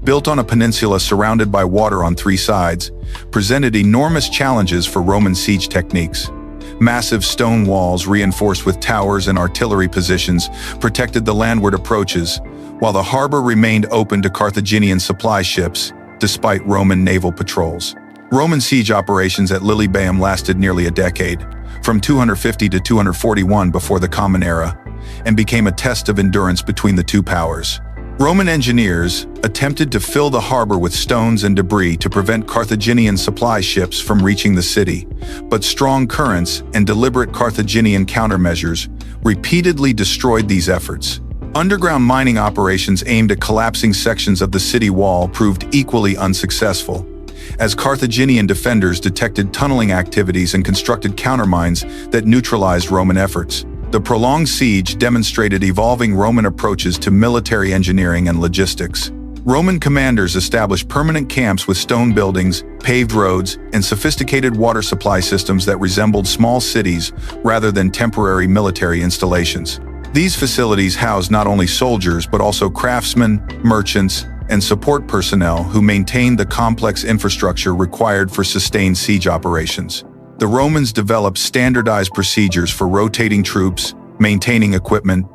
built on a peninsula surrounded by water on three sides, presented enormous challenges for Roman siege techniques. Massive stone walls reinforced with towers and artillery positions protected the landward approaches, while the harbor remained open to Carthaginian supply ships, despite Roman naval patrols. Roman siege operations at Lilybaeum lasted nearly a decade, from 250 to 241 before the Common Era, and became a test of endurance between the two powers. Roman engineers attempted to fill the harbor with stones and debris to prevent Carthaginian supply ships from reaching the city, but strong currents and deliberate Carthaginian countermeasures repeatedly destroyed these efforts. Underground mining operations aimed at collapsing sections of the city wall proved equally unsuccessful, as Carthaginian defenders detected tunneling activities and constructed countermines that neutralized Roman efforts. The prolonged siege demonstrated evolving Roman approaches to military engineering and logistics. Roman commanders established permanent camps with stone buildings, paved roads, and sophisticated water supply systems that resembled small cities rather than temporary military installations. These facilities housed not only soldiers but also craftsmen, merchants, and support personnel who maintained the complex infrastructure required for sustained siege operations. The Romans developed standardized procedures for rotating troops, maintaining equipment,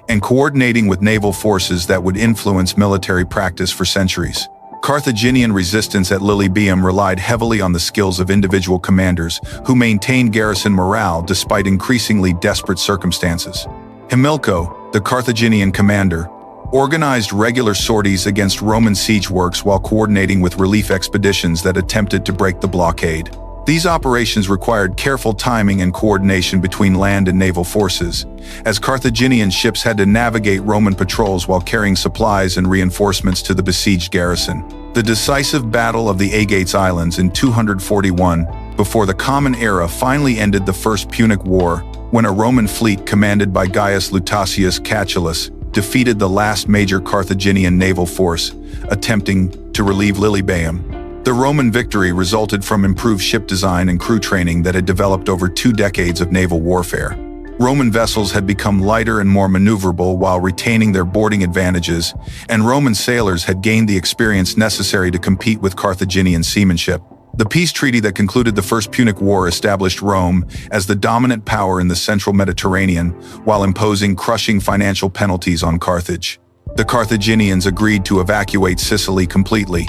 and coordinating with naval forces that would influence military practice for centuries. Carthaginian resistance at Lilybaeum relied heavily on the skills of individual commanders who maintained garrison morale despite increasingly desperate circumstances. Hamilco, the Carthaginian commander, organized regular sorties against Roman siege works while coordinating with relief expeditions that attempted to break the blockade. These operations required careful timing and coordination between land and naval forces, as Carthaginian ships had to navigate Roman patrols while carrying supplies and reinforcements to the besieged garrison. The decisive Battle of the Agates Islands in 241, before the Common Era, finally ended the First Punic War, when a Roman fleet commanded by Gaius Lutatius Catulus defeated the last major Carthaginian naval force, attempting to relieve Lilybaeum. The Roman victory resulted from improved ship design and crew training that had developed over 2 decades of naval warfare. Roman vessels had become lighter and more maneuverable while retaining their boarding advantages, and Roman sailors had gained the experience necessary to compete with Carthaginian seamanship. The peace treaty that concluded the First Punic War established Rome as the dominant power in the central Mediterranean while imposing crushing financial penalties on Carthage. The Carthaginians agreed to evacuate Sicily completely,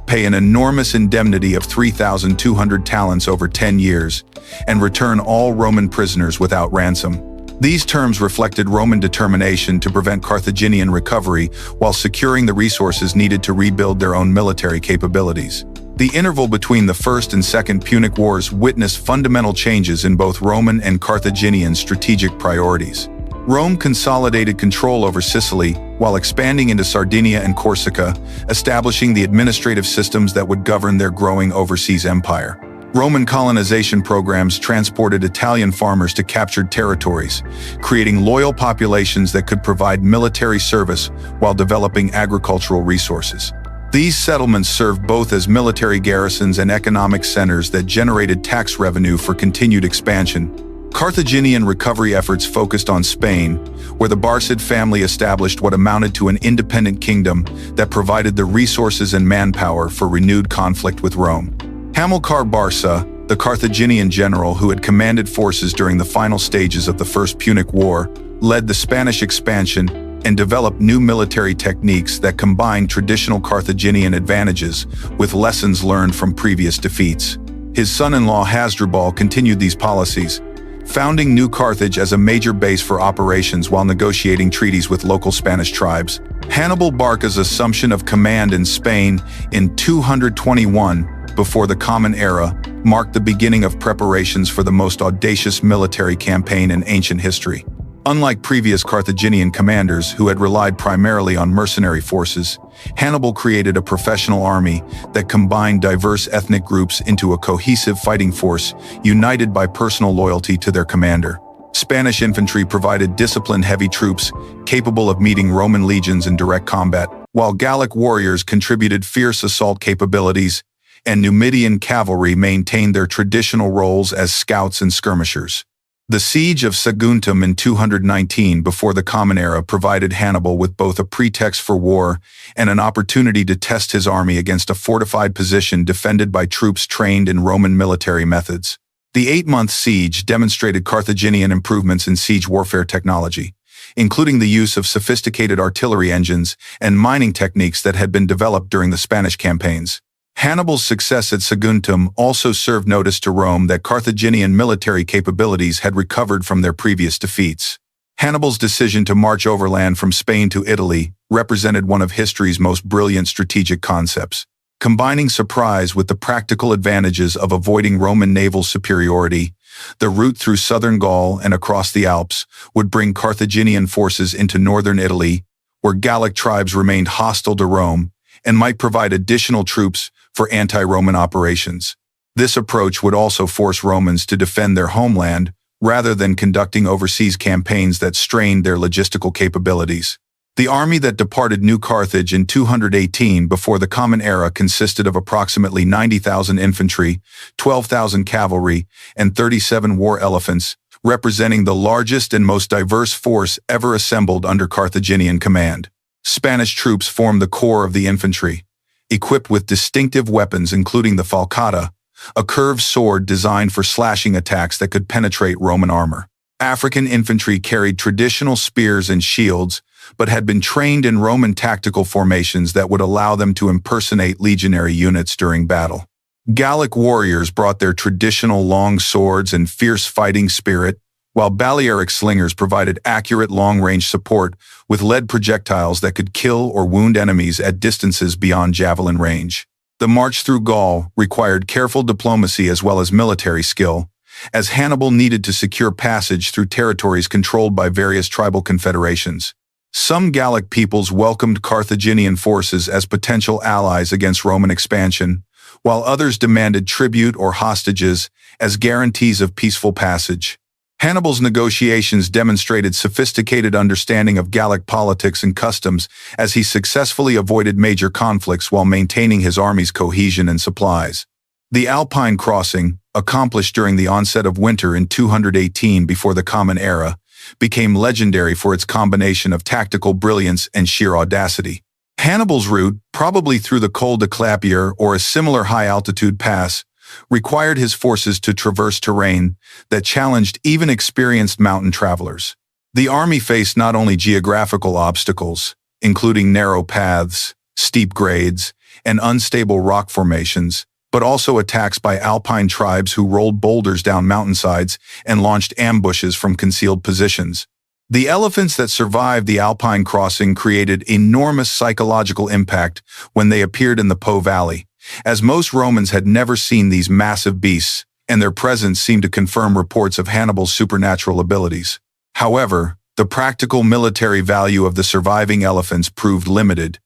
pay an enormous indemnity of 3,200 talents over 10 years, and return all Roman prisoners without ransom. These terms reflected Roman determination to prevent Carthaginian recovery while securing the resources needed to rebuild their own military capabilities. The interval between the First and Second Punic Wars witnessed fundamental changes in both Roman and Carthaginian strategic priorities. Rome consolidated control over Sicily while expanding into Sardinia and Corsica, establishing the administrative systems that would govern their growing overseas empire. Roman colonization programs transported Italian farmers to captured territories, creating loyal populations that could provide military service while developing agricultural resources. These settlements served both as military garrisons and economic centers that generated tax revenue for continued expansion. Carthaginian recovery efforts focused on Spain, where the Barcid family established what amounted to an independent kingdom that provided the resources and manpower for renewed conflict with Rome. Hamilcar Barca, the Carthaginian general who had commanded forces during the final stages of the First Punic War, led the Spanish expansion and developed new military techniques that combined traditional Carthaginian advantages with lessons learned from previous defeats. His son-in-law Hasdrubal continued these policies, founding New Carthage as a major base for operations while negotiating treaties with local Spanish tribes. Hannibal Barca's assumption of command in Spain in 221 before the Common Era marked the beginning of preparations for the most audacious military campaign in ancient history. Unlike previous Carthaginian commanders who had relied primarily on mercenary forces, Hannibal created a professional army that combined diverse ethnic groups into a cohesive fighting force united by personal loyalty to their commander. Spanish infantry provided disciplined heavy troops capable of meeting Roman legions in direct combat, while Gallic warriors contributed fierce assault capabilities, and Numidian cavalry maintained their traditional roles as scouts and skirmishers. The siege of Saguntum in 219 before the Common Era provided Hannibal with both a pretext for war and an opportunity to test his army against a fortified position defended by troops trained in Roman military methods. The 8-month siege demonstrated Carthaginian improvements in siege warfare technology, including the use of sophisticated artillery engines and mining techniques that had been developed during the Spanish campaigns. Hannibal's success at Saguntum also served notice to Rome that Carthaginian military capabilities had recovered from their previous defeats. Hannibal's decision to march overland from Spain to Italy represented one of history's most brilliant strategic concepts. Combining surprise with the practical advantages of avoiding Roman naval superiority, the route through southern Gaul and across the Alps would bring Carthaginian forces into northern Italy, where Gallic tribes remained hostile to Rome, and might provide additional troops for anti-Roman operations. This approach would also force Romans to defend their homeland rather than conducting overseas campaigns that strained their logistical capabilities. The army that departed New Carthage in 218 before the Common Era consisted of approximately 90,000 infantry, 12,000 cavalry, and 37 war elephants, representing the largest and most diverse force ever assembled under Carthaginian command. Spanish troops formed the core of the infantry, equipped with distinctive weapons including the falcata, a curved sword designed for slashing attacks that could penetrate Roman armor. African infantry carried traditional spears and shields, but had been trained in Roman tactical formations that would allow them to impersonate legionary units during battle. Gallic warriors brought their traditional long swords and fierce fighting spirit, while Balearic slingers provided accurate long-range support with lead projectiles that could kill or wound enemies at distances beyond javelin range. The march through Gaul required careful diplomacy as well as military skill, as Hannibal needed to secure passage through territories controlled by various tribal confederations. Some Gallic peoples welcomed Carthaginian forces as potential allies against Roman expansion, while others demanded tribute or hostages as guarantees of peaceful passage. Hannibal's negotiations demonstrated sophisticated understanding of Gallic politics and customs as he successfully avoided major conflicts while maintaining his army's cohesion and supplies. The Alpine crossing, accomplished during the onset of winter in 218 before the Common Era, became legendary for its combination of tactical brilliance and sheer audacity. Hannibal's route, probably through the Col de Clapier or a similar high-altitude pass, required his forces to traverse terrain that challenged even experienced mountain travelers. The army faced not only geographical obstacles, including narrow paths, steep grades, and unstable rock formations, but also attacks by alpine tribes who rolled boulders down mountainsides and launched ambushes from concealed positions. The elephants that survived the Alpine crossing created enormous psychological impact when they appeared in the Po Valley, as most Romans had never seen these massive beasts, and their presence seemed to confirm reports of Hannibal's supernatural abilities. However, the practical military value of the surviving elephants proved limited,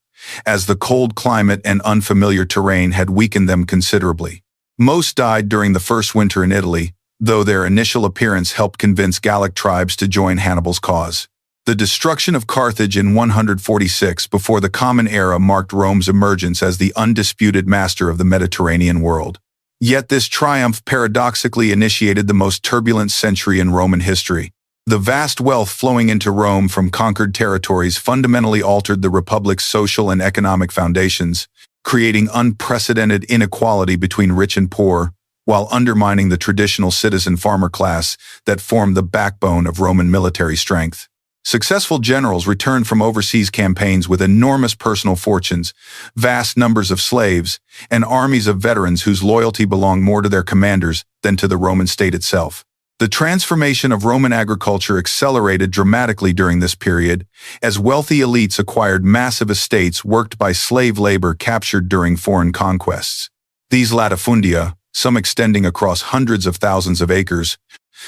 as the cold climate and unfamiliar terrain had weakened them considerably. Most died during the first winter in Italy, though their initial appearance helped convince Gallic tribes to join Hannibal's cause. The destruction of Carthage in 146 before the Common Era marked Rome's emergence as the undisputed master of the Mediterranean world. Yet this triumph paradoxically initiated the most turbulent century in Roman history. The vast wealth flowing into Rome from conquered territories fundamentally altered the republic's social and economic foundations, creating unprecedented inequality between rich and poor, while undermining the traditional citizen farmer class that formed the backbone of Roman military strength. Successful generals returned from overseas campaigns with enormous personal fortunes, vast numbers of slaves, and armies of veterans whose loyalty belonged more to their commanders than to the Roman state itself. The transformation of Roman agriculture accelerated dramatically during this period, as wealthy elites acquired massive estates worked by slave labor captured during foreign conquests. These latifundia, some extending across hundreds of thousands of acres,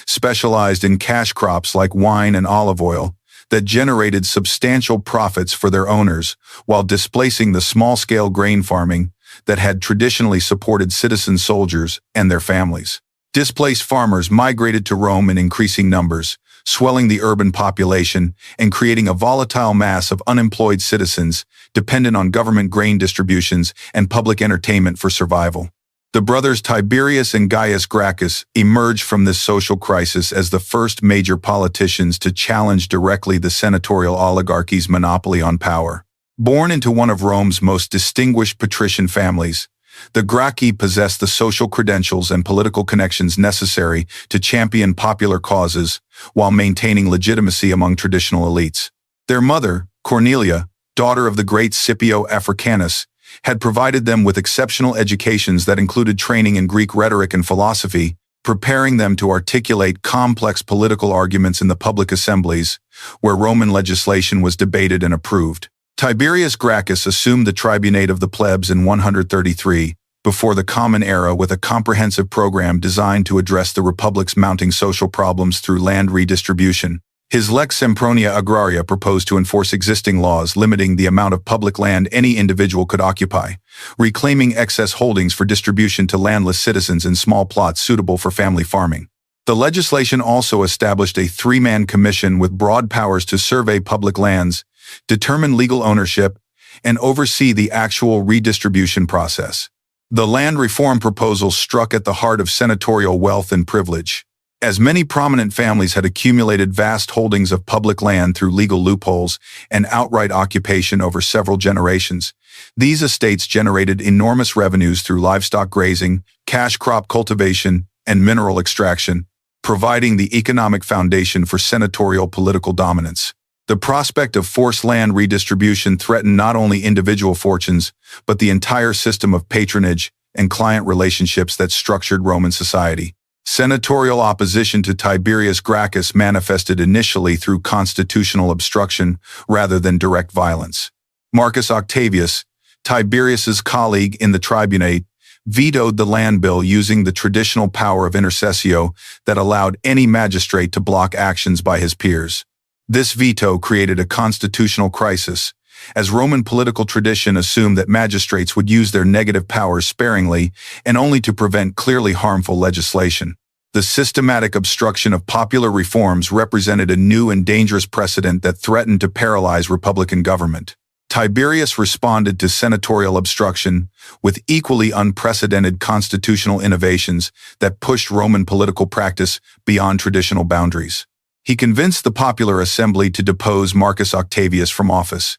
specialized in cash crops like wine and olive oil that generated substantial profits for their owners while displacing the small-scale grain farming that had traditionally supported citizen soldiers and their families. Displaced farmers migrated to Rome in increasing numbers, swelling the urban population and creating a volatile mass of unemployed citizens dependent on government grain distributions and public entertainment for survival. The brothers Tiberius and Gaius Gracchus emerged from this social crisis as the first major politicians to challenge directly the senatorial oligarchy's monopoly on power. Born into one of Rome's most distinguished patrician families, the Gracchi possessed the social credentials and political connections necessary to champion popular causes while maintaining legitimacy among traditional elites. Their mother, Cornelia, daughter of the great Scipio Africanus, had provided them with exceptional educations that included training in Greek rhetoric and philosophy, preparing them to articulate complex political arguments in the public assemblies, where Roman legislation was debated and approved. Tiberius Gracchus assumed the tribunate of the plebs in 133, before the Common Era, with a comprehensive program designed to address the republic's mounting social problems through land redistribution. His Lex Sempronia Agraria proposed to enforce existing laws limiting the amount of public land any individual could occupy, reclaiming excess holdings for distribution to landless citizens in small plots suitable for family farming. The legislation also established a three-man commission with broad powers to survey public lands, determine legal ownership, and oversee the actual redistribution process. The land reform proposal struck at the heart of senatorial wealth and privilege. As many prominent families had accumulated vast holdings of public land through legal loopholes and outright occupation over several generations, these estates generated enormous revenues through livestock grazing, cash crop cultivation, and mineral extraction, providing the economic foundation for senatorial political dominance. The prospect of forced land redistribution threatened not only individual fortunes, but the entire system of patronage and client relationships that structured Roman society. Senatorial opposition to Tiberius Gracchus manifested initially through constitutional obstruction rather than direct violence. Marcus Octavius, Tiberius's colleague in the tribunate, vetoed the land bill using the traditional power of intercessio that allowed any magistrate to block actions by his peers. This veto created a constitutional crisis, as Roman political tradition assumed that magistrates would use their negative powers sparingly and only to prevent clearly harmful legislation. The systematic obstruction of popular reforms represented a new and dangerous precedent that threatened to paralyze republican government. Tiberius responded to senatorial obstruction with equally unprecedented constitutional innovations that pushed Roman political practice beyond traditional boundaries. He convinced the popular assembly to depose Marcus Octavius from office,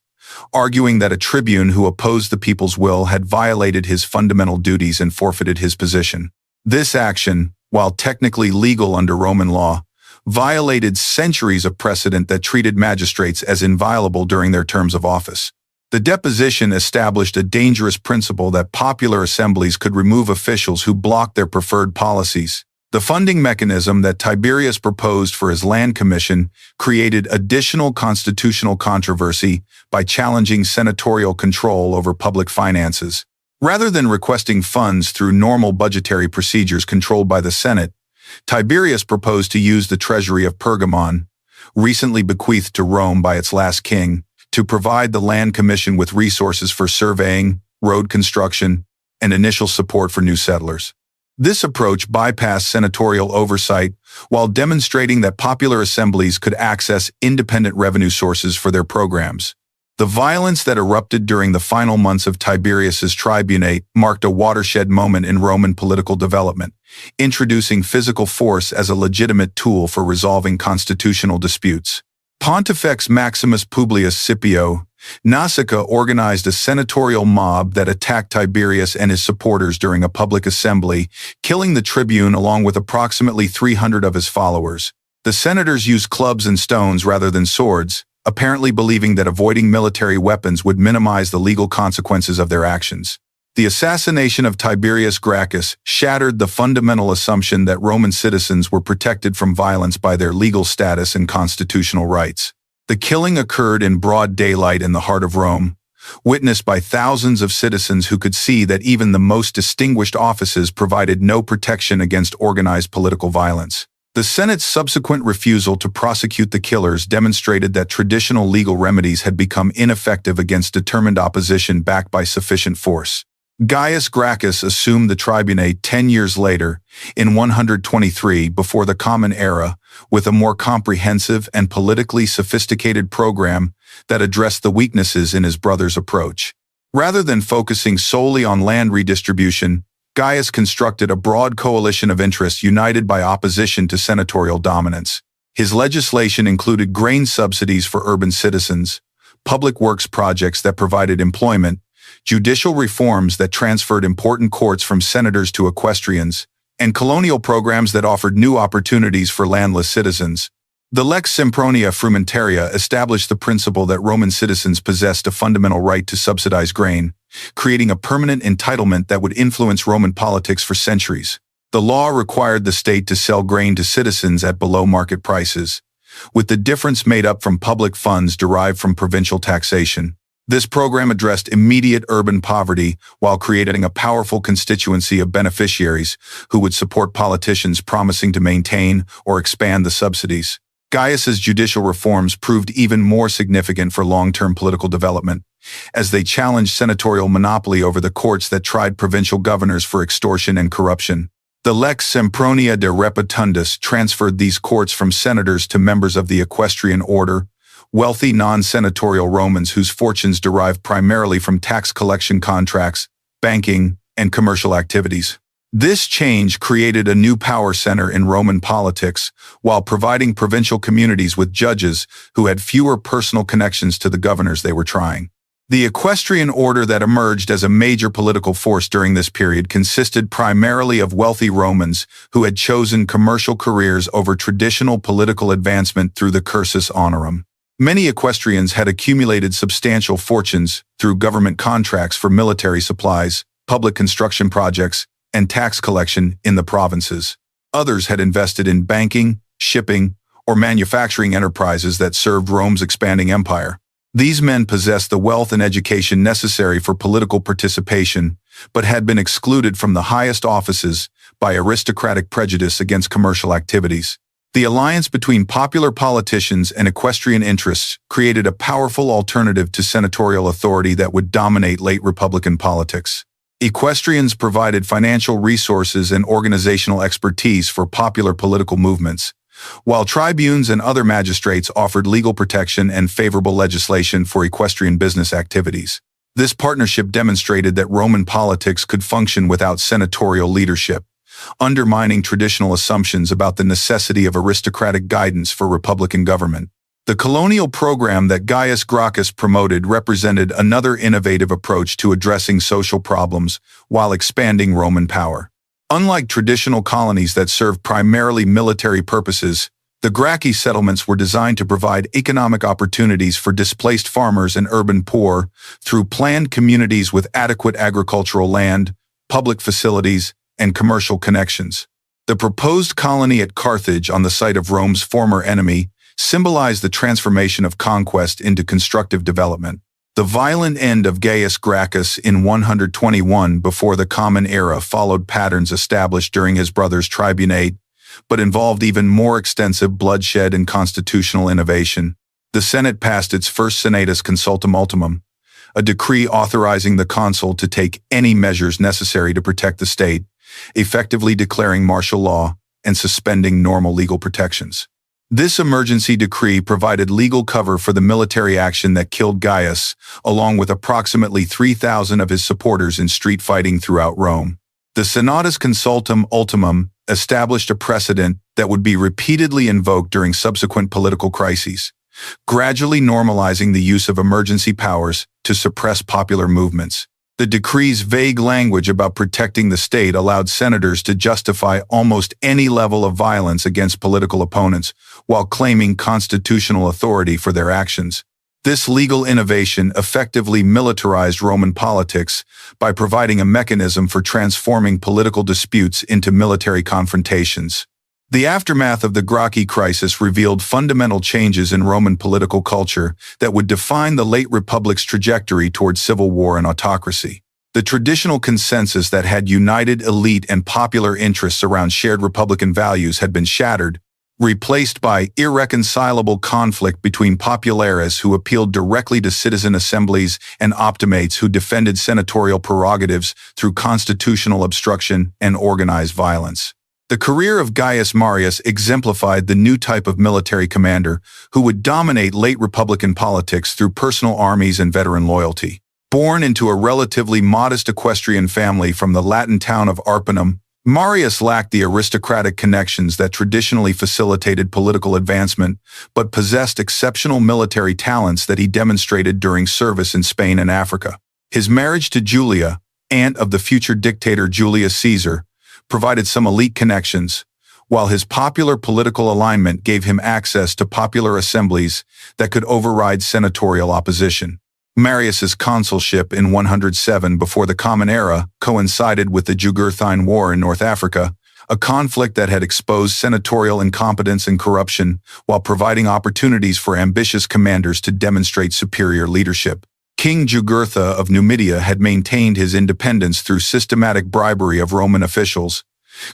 arguing that a tribune who opposed the people's will had violated his fundamental duties and forfeited his position. This action, while technically legal under Roman law, violated centuries of precedent that treated magistrates as inviolable during their terms of office. The deposition established a dangerous principle that popular assemblies could remove officials who blocked their preferred policies. The funding mechanism that Tiberius proposed for his land commission created additional constitutional controversy by challenging senatorial control over public finances. Rather than requesting funds through normal budgetary procedures controlled by the Senate, Tiberius proposed to use the treasury of Pergamon, recently bequeathed to Rome by its last king, to provide the land commission with resources for surveying, road construction, and initial support for new settlers. This approach bypassed senatorial oversight while demonstrating that popular assemblies could access independent revenue sources for their programs. The violence that erupted during the final months of Tiberius's tribunate marked a watershed moment in Roman political development, introducing physical force as a legitimate tool for resolving constitutional disputes. Pontifex Maximus Publius Scipio Nasica organized a senatorial mob that attacked Tiberius and his supporters during a public assembly, killing the tribune along with approximately 300 of his followers. The senators used clubs and stones rather than swords, apparently believing that avoiding military weapons would minimize the legal consequences of their actions. The assassination of Tiberius Gracchus shattered the fundamental assumption that Roman citizens were protected from violence by their legal status and constitutional rights. The killing occurred in broad daylight in the heart of Rome, witnessed by thousands of citizens who could see that even the most distinguished offices provided no protection against organized political violence. The Senate's subsequent refusal to prosecute the killers demonstrated that traditional legal remedies had become ineffective against determined opposition backed by sufficient force. Gaius Gracchus assumed the tribunate 10 years later, in 123 before the Common Era, with a more comprehensive and politically sophisticated program that addressed the weaknesses in his brother's approach. Rather than focusing solely on land redistribution, Gaius constructed a broad coalition of interests united by opposition to senatorial dominance. His legislation included grain subsidies for urban citizens, public works projects that provided employment, judicial reforms that transferred important courts from senators to equestrians, and colonial programs that offered new opportunities for landless citizens. The Lex Sempronia Frumentaria established the principle that Roman citizens possessed a fundamental right to subsidize grain, creating a permanent entitlement that would influence Roman politics for centuries. The law required the state to sell grain to citizens at below-market prices, with the difference made up from public funds derived from provincial taxation. This program addressed immediate urban poverty while creating a powerful constituency of beneficiaries who would support politicians promising to maintain or expand the subsidies. Gaius's judicial reforms proved even more significant for long-term political development, as they challenged senatorial monopoly over the courts that tried provincial governors for extortion and corruption. The Lex Sempronia de Repetundus transferred these courts from senators to members of the equestrian order, wealthy non-senatorial Romans whose fortunes derived primarily from tax collection contracts, banking, and commercial activities. This change created a new power center in Roman politics, while providing provincial communities with judges who had fewer personal connections to the governors they were trying. The equestrian order that emerged as a major political force during this period consisted primarily of wealthy Romans who had chosen commercial careers over traditional political advancement through the cursus honorum. Many equestrians had accumulated substantial fortunes through government contracts for military supplies, public construction projects, and tax collection in the provinces. Others had invested in banking, shipping, or manufacturing enterprises that served Rome's expanding empire. These men possessed the wealth and education necessary for political participation, but had been excluded from the highest offices by aristocratic prejudice against commercial activities. The alliance between popular politicians and equestrian interests created a powerful alternative to senatorial authority that would dominate late Republican politics. Equestrians provided financial resources and organizational expertise for popular political movements, while tribunes and other magistrates offered legal protection and favorable legislation for equestrian business activities. This partnership demonstrated that Roman politics could function without senatorial leadership, undermining traditional assumptions about the necessity of aristocratic guidance for republican government. The colonial program that Gaius Gracchus promoted represented another innovative approach to addressing social problems while expanding Roman power. Unlike traditional colonies that served primarily military purposes, the Gracchi settlements were designed to provide economic opportunities for displaced farmers and urban poor through planned communities with adequate agricultural land, public facilities, and commercial connections. The proposed colony at Carthage on the site of Rome's former enemy symbolized the transformation of conquest into constructive development. The violent end of Gaius Gracchus in 121 before the Common Era followed patterns established during his brother's tribunate, but involved even more extensive bloodshed and constitutional innovation. The Senate passed its first Senatus Consultum Ultimum, a decree authorizing the consul to take any measures necessary to protect the state, effectively declaring martial law and suspending normal legal protections. This emergency decree provided legal cover for the military action that killed Gaius, along with approximately 3,000 of his supporters in street fighting throughout Rome. The Senatus Consultum Ultimum established a precedent that would be repeatedly invoked during subsequent political crises, gradually normalizing the use of emergency powers to suppress popular movements. The decree's vague language about protecting the state allowed senators to justify almost any level of violence against political opponents while claiming constitutional authority for their actions. This legal innovation effectively militarized Roman politics by providing a mechanism for transforming political disputes into military confrontations. The aftermath of the Gracchi crisis revealed fundamental changes in Roman political culture that would define the late Republic's trajectory toward civil war and autocracy. The traditional consensus that had united elite and popular interests around shared Republican values had been shattered, replaced by irreconcilable conflict between populares who appealed directly to citizen assemblies and optimates who defended senatorial prerogatives through constitutional obstruction and organized violence. The career of Gaius Marius exemplified the new type of military commander who would dominate late Republican politics through personal armies and veteran loyalty. Born into a relatively modest equestrian family from the Latin town of Arpinum, Marius lacked the aristocratic connections that traditionally facilitated political advancement, but possessed exceptional military talents that he demonstrated during service in Spain and Africa. His marriage to Julia, aunt of the future dictator Julius Caesar, provided some elite connections, while his popular political alignment gave him access to popular assemblies that could override senatorial opposition. Marius's consulship in 107 before the Common Era coincided with the Jugurthine War in North Africa, a conflict that had exposed senatorial incompetence and corruption while providing opportunities for ambitious commanders to demonstrate superior leadership. King Jugurtha of Numidia had maintained his independence through systematic bribery of Roman officials,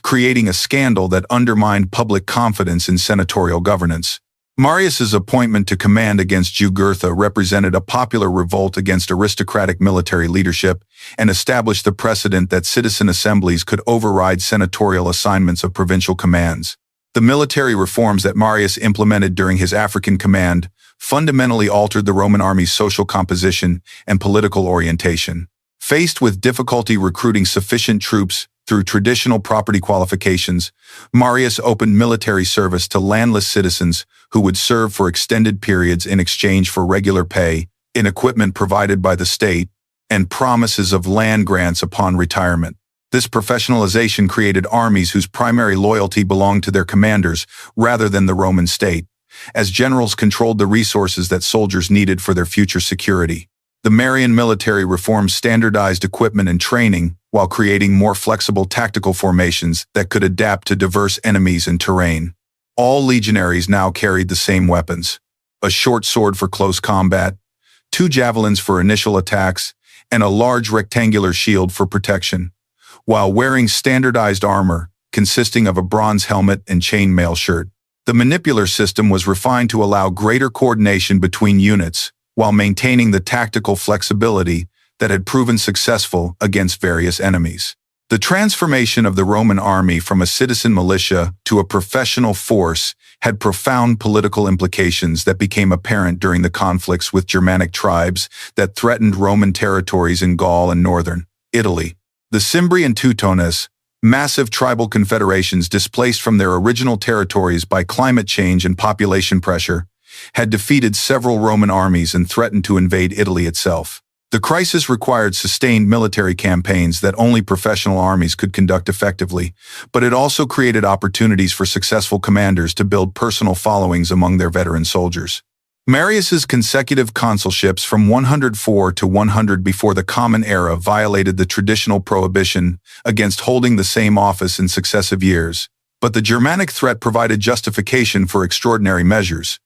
creating a scandal that undermined public confidence in senatorial governance. Marius's appointment to command against Jugurtha represented a popular revolt against aristocratic military leadership and established the precedent that citizen assemblies could override senatorial assignments of provincial commands. The military reforms that Marius implemented during his African command fundamentally altered the Roman army's social composition and political orientation. Faced with difficulty recruiting sufficient troops through traditional property qualifications, Marius opened military service to landless citizens who would serve for extended periods in exchange for regular pay, in equipment provided by the state, and promises of land grants upon retirement. This professionalization created armies whose primary loyalty belonged to their commanders rather than the Roman state, as generals controlled the resources that soldiers needed for their future security. The Marian military reforms standardized equipment and training while creating more flexible tactical formations that could adapt to diverse enemies and terrain. All legionaries now carried the same weapons: a short sword for close combat, 2 javelins for initial attacks, and a large rectangular shield for protection, while wearing standardized armor consisting of a bronze helmet and chainmail shirt. The manipular system was refined to allow greater coordination between units while maintaining the tactical flexibility that had proven successful against various enemies. The transformation of the Roman army from a citizen militia to a professional force had profound political implications that became apparent during the conflicts with Germanic tribes that threatened Roman territories in Gaul and northern Italy. The Cimbri and Teutones, massive tribal confederations displaced from their original territories by climate change and population pressure, had defeated several Roman armies and threatened to invade Italy itself. The crisis required sustained military campaigns that only professional armies could conduct effectively, but it also created opportunities for successful commanders to build personal followings among their veteran soldiers. Marius's consecutive consulships from 104 to 100 before the Common Era violated the traditional prohibition against holding the same office in successive years, but the Germanic threat provided justification for extraordinary measures.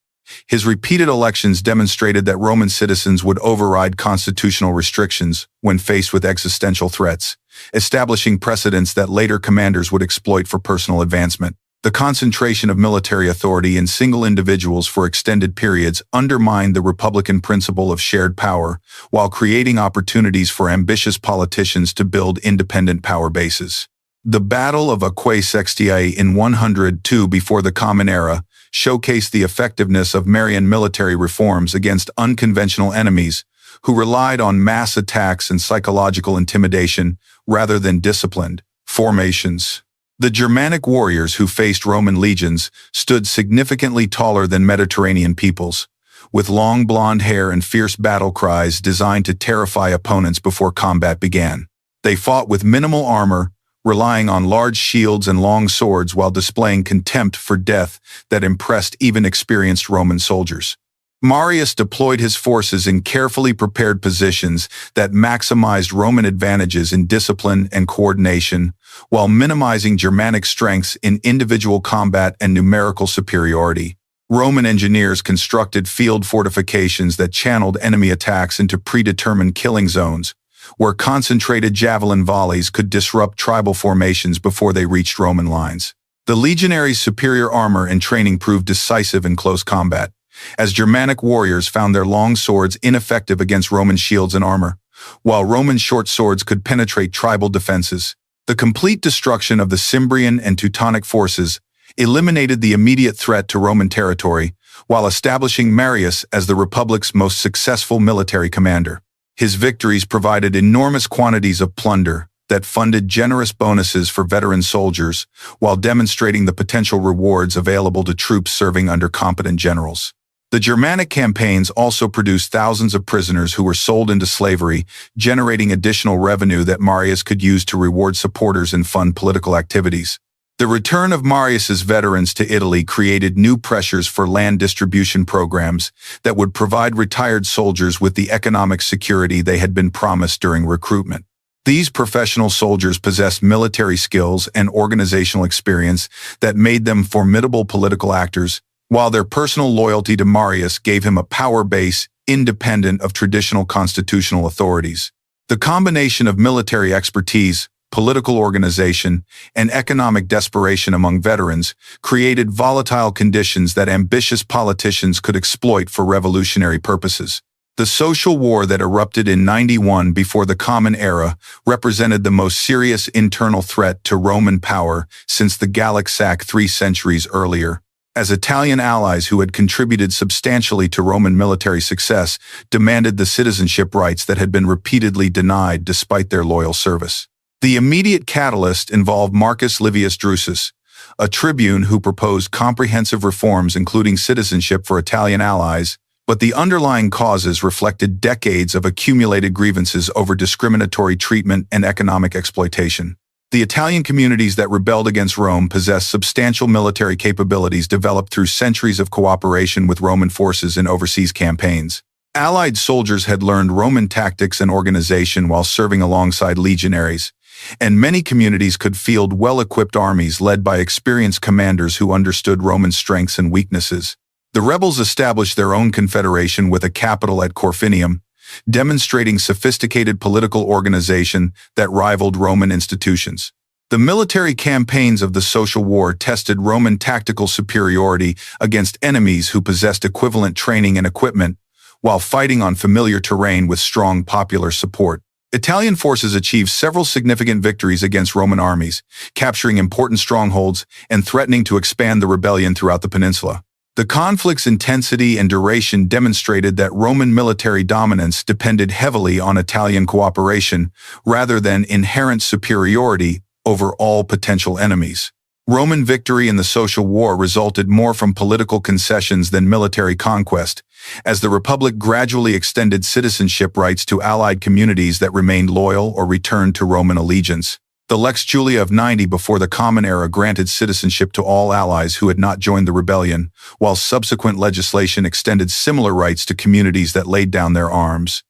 His repeated elections demonstrated that Roman citizens would override constitutional restrictions when faced with existential threats, establishing precedents that later commanders would exploit for personal advancement. The concentration of military authority in single individuals for extended periods undermined the Republican principle of shared power, while creating opportunities for ambitious politicians to build independent power bases. The Battle of Aquae Sextiae in 102 before the Common Era showcased the effectiveness of Marian military reforms against unconventional enemies who relied on mass attacks and psychological intimidation rather than disciplined formations. The Germanic warriors who faced Roman legions stood significantly taller than Mediterranean peoples, with long blonde hair and fierce battle cries designed to terrify opponents before combat began. They fought with minimal armor, relying on large shields and long swords while displaying contempt for death that impressed even experienced Roman soldiers. Marius deployed his forces in carefully prepared positions that maximized Roman advantages in discipline and coordination, while minimizing Germanic strengths in individual combat and numerical superiority. Roman engineers constructed field fortifications that channeled enemy attacks into predetermined killing zones, where concentrated javelin volleys could disrupt tribal formations before they reached Roman lines. The legionaries' superior armor and training proved decisive in close combat, as Germanic warriors found their long swords ineffective against Roman shields and armor, while Roman short swords could penetrate tribal defenses. The complete destruction of the Cimbrian and Teutonic forces eliminated the immediate threat to Roman territory, while establishing Marius as the Republic's most successful military commander. His victories provided enormous quantities of plunder that funded generous bonuses for veteran soldiers, while demonstrating the potential rewards available to troops serving under competent generals. The Germanic campaigns also produced thousands of prisoners who were sold into slavery, generating additional revenue that Marius could use to reward supporters and fund political activities. The return of Marius's veterans to Italy created new pressures for land distribution programs that would provide retired soldiers with the economic security they had been promised during recruitment. These professional soldiers possessed military skills and organizational experience that made them formidable political actors, while their personal loyalty to Marius gave him a power base independent of traditional constitutional authorities. The combination of military expertise, political organization, and economic desperation among veterans created volatile conditions that ambitious politicians could exploit for revolutionary purposes. The social war that erupted in 91 before the Common Era represented the most serious internal threat to Roman power since the Gallic sack 3 centuries earlier, as Italian allies who had contributed substantially to Roman military success demanded the citizenship rights that had been repeatedly denied despite their loyal service. The immediate catalyst involved Marcus Livius Drusus, a tribune who proposed comprehensive reforms including citizenship for Italian allies, but the underlying causes reflected decades of accumulated grievances over discriminatory treatment and economic exploitation. The Italian communities that rebelled against Rome possessed substantial military capabilities developed through centuries of cooperation with Roman forces in overseas campaigns. Allied soldiers had learned Roman tactics and organization while serving alongside legionaries, and many communities could field well-equipped armies led by experienced commanders who understood Roman strengths and weaknesses. The rebels established their own confederation with a capital at Corfinium, demonstrating sophisticated political organization that rivaled Roman institutions. The military campaigns of the Social War tested Roman tactical superiority against enemies who possessed equivalent training and equipment, while fighting on familiar terrain with strong popular support. Italian forces achieved several significant victories against Roman armies, capturing important strongholds and threatening to expand the rebellion throughout the peninsula. The conflict's intensity and duration demonstrated that Roman military dominance depended heavily on Italian cooperation rather than inherent superiority over all potential enemies. Roman victory in the Social War resulted more from political concessions than military conquest, as the Republic gradually extended citizenship rights to allied communities that remained loyal or returned to Roman allegiance. The Lex Julia of 90 before the Common Era granted citizenship to all allies who had not joined the rebellion, while subsequent legislation extended similar rights to communities that laid down their arms.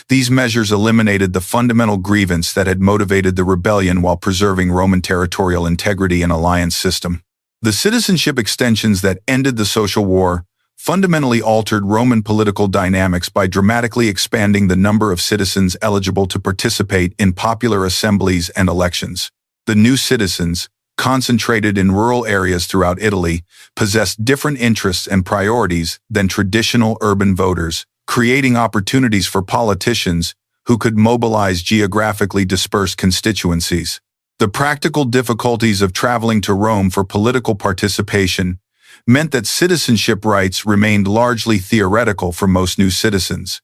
These measures eliminated the fundamental grievance that had motivated the rebellion while preserving Roman territorial integrity and alliance system. The citizenship extensions that ended the Social War fundamentally altered Roman political dynamics by dramatically expanding the number of citizens eligible to participate in popular assemblies and elections. The new citizens, concentrated in rural areas throughout Italy, possessed different interests and priorities than traditional urban voters, creating opportunities for politicians who could mobilize geographically dispersed constituencies. The practical difficulties of traveling to Rome for political participation meant that citizenship rights remained largely theoretical for most new citizens,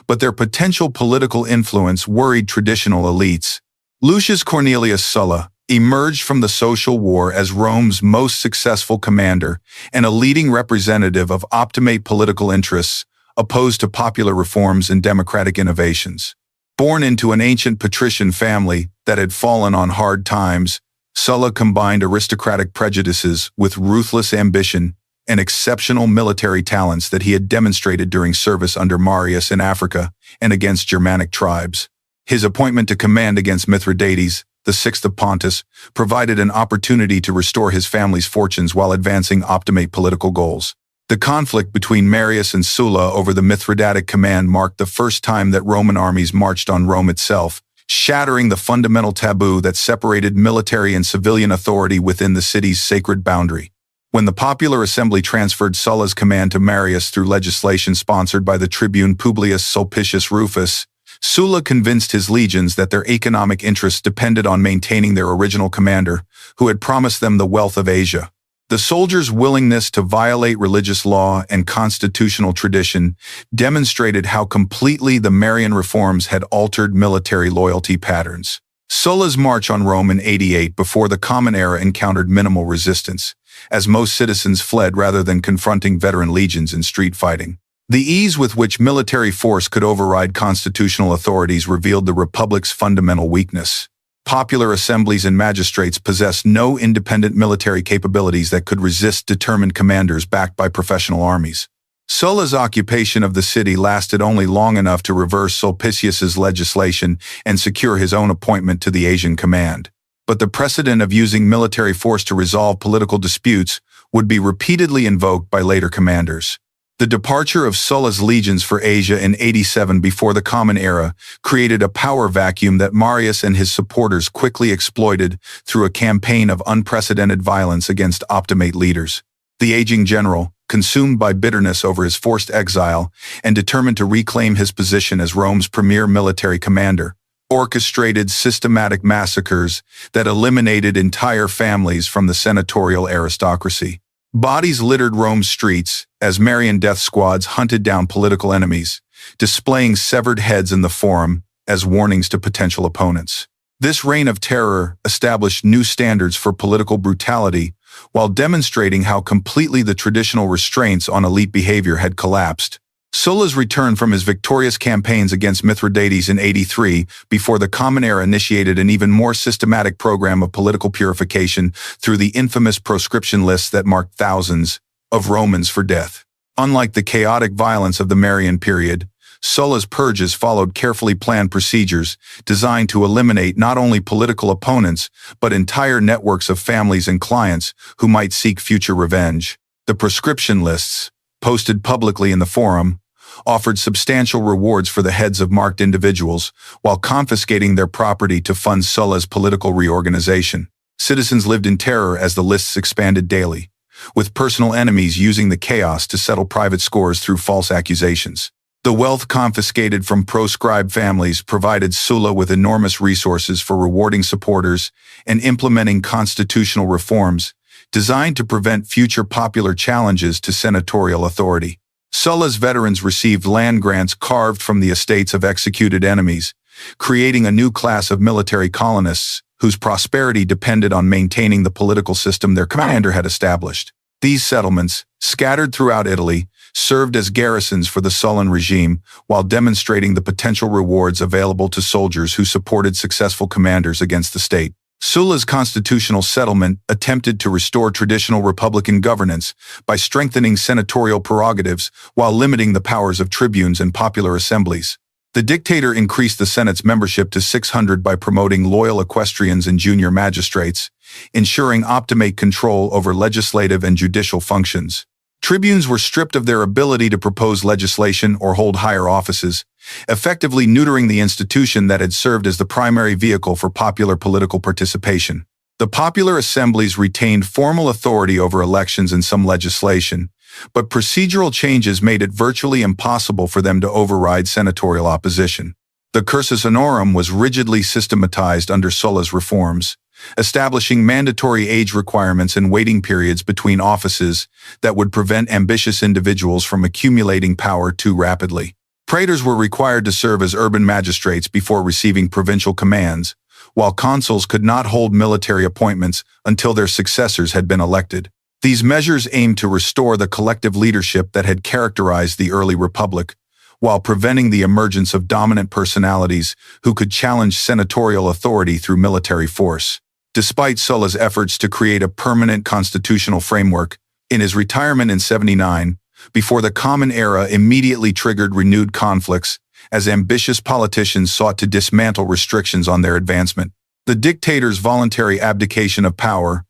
but their potential political influence worried traditional elites. Lucius Cornelius Sulla emerged from the Social War as Rome's most successful commander and a leading representative of optimate political interests opposed to popular reforms and democratic innovations. Born into an ancient patrician family that had fallen on hard times, Sulla combined aristocratic prejudices with ruthless ambition and exceptional military talents that he had demonstrated during service under Marius in Africa and against Germanic tribes. His appointment to command against Mithridates, the sixth of Pontus, provided an opportunity to restore his family's fortunes while advancing optimate political goals. The conflict between Marius and Sulla over the Mithridatic command marked the first time that Roman armies marched on Rome itself, shattering the fundamental taboo that separated military and civilian authority within the city's sacred boundary. When the popular assembly transferred Sulla's command to Marius through legislation sponsored by the tribune Publius Sulpicius Rufus, Sulla convinced his legions that their economic interests depended on maintaining their original commander, who had promised them the wealth of Asia. The soldiers' willingness to violate religious law and constitutional tradition demonstrated how completely the Marian reforms had altered military loyalty patterns. Sulla's march on Rome in 88 before the Common Era encountered minimal resistance, as most citizens fled rather than confronting veteran legions in street fighting. The ease with which military force could override constitutional authorities revealed the Republic's fundamental weakness. Popular assemblies and magistrates possessed no independent military capabilities that could resist determined commanders backed by professional armies. Sulla's occupation of the city lasted only long enough to reverse Sulpicius's legislation and secure his own appointment to the Asian command. But the precedent of using military force to resolve political disputes would be repeatedly invoked by later commanders. The departure of Sulla's legions for Asia in 87 before the Common Era created a power vacuum that Marius and his supporters quickly exploited through a campaign of unprecedented violence against optimate leaders. The aging general, consumed by bitterness over his forced exile and determined to reclaim his position as Rome's premier military commander, orchestrated systematic massacres that eliminated entire families from the senatorial aristocracy. Bodies littered Rome's streets as Marian death squads hunted down political enemies, displaying severed heads in the Forum as warnings to potential opponents. This reign of terror established new standards for political brutality while demonstrating how completely the traditional restraints on elite behavior had collapsed. Sulla's return from his victorious campaigns against Mithridates in 83 before the Common Era initiated an even more systematic program of political purification through the infamous proscription lists that marked thousands of Romans for death. Unlike the chaotic violence of the Marian period, Sulla's purges followed carefully planned procedures designed to eliminate not only political opponents but entire networks of families and clients who might seek future revenge. The proscription lists, posted publicly in the Forum, offered substantial rewards for the heads of marked individuals while confiscating their property to fund Sulla's political reorganization. Citizens lived in terror as the lists expanded daily, with personal enemies using the chaos to settle private scores through false accusations. The wealth confiscated from proscribed families provided Sulla with enormous resources for rewarding supporters and implementing constitutional reforms designed to prevent future popular challenges to senatorial authority. Sulla's veterans received land grants carved from the estates of executed enemies, creating a new class of military colonists whose prosperity depended on maintaining the political system their commander had established. These settlements, scattered throughout Italy, served as garrisons for the Sullan regime while demonstrating the potential rewards available to soldiers who supported successful commanders against the state. Sulla's constitutional settlement attempted to restore traditional republican governance by strengthening senatorial prerogatives while limiting the powers of tribunes and popular assemblies. The dictator increased the Senate's membership to 600 by promoting loyal equestrians and junior magistrates, ensuring optimate control over legislative and judicial functions. Tribunes were stripped of their ability to propose legislation or hold higher offices, effectively neutering the institution that had served as the primary vehicle for popular political participation. The popular assemblies retained formal authority over elections and some legislation, but procedural changes made it virtually impossible for them to override senatorial opposition. The cursus honorum was rigidly systematized under Sulla's reforms, establishing mandatory age requirements and waiting periods between offices that would prevent ambitious individuals from accumulating power too rapidly. Praetors were required to serve as urban magistrates before receiving provincial commands, while consuls could not hold military appointments until their successors had been elected. These measures aimed to restore the collective leadership that had characterized the early republic, while preventing the emergence of dominant personalities who could challenge senatorial authority through military force. Despite Sulla's efforts to create a permanent constitutional framework, In his retirement in 79, before the Common Era immediately triggered renewed conflicts, as ambitious politicians sought to dismantle restrictions on their advancement. The dictator's voluntary abdication of power,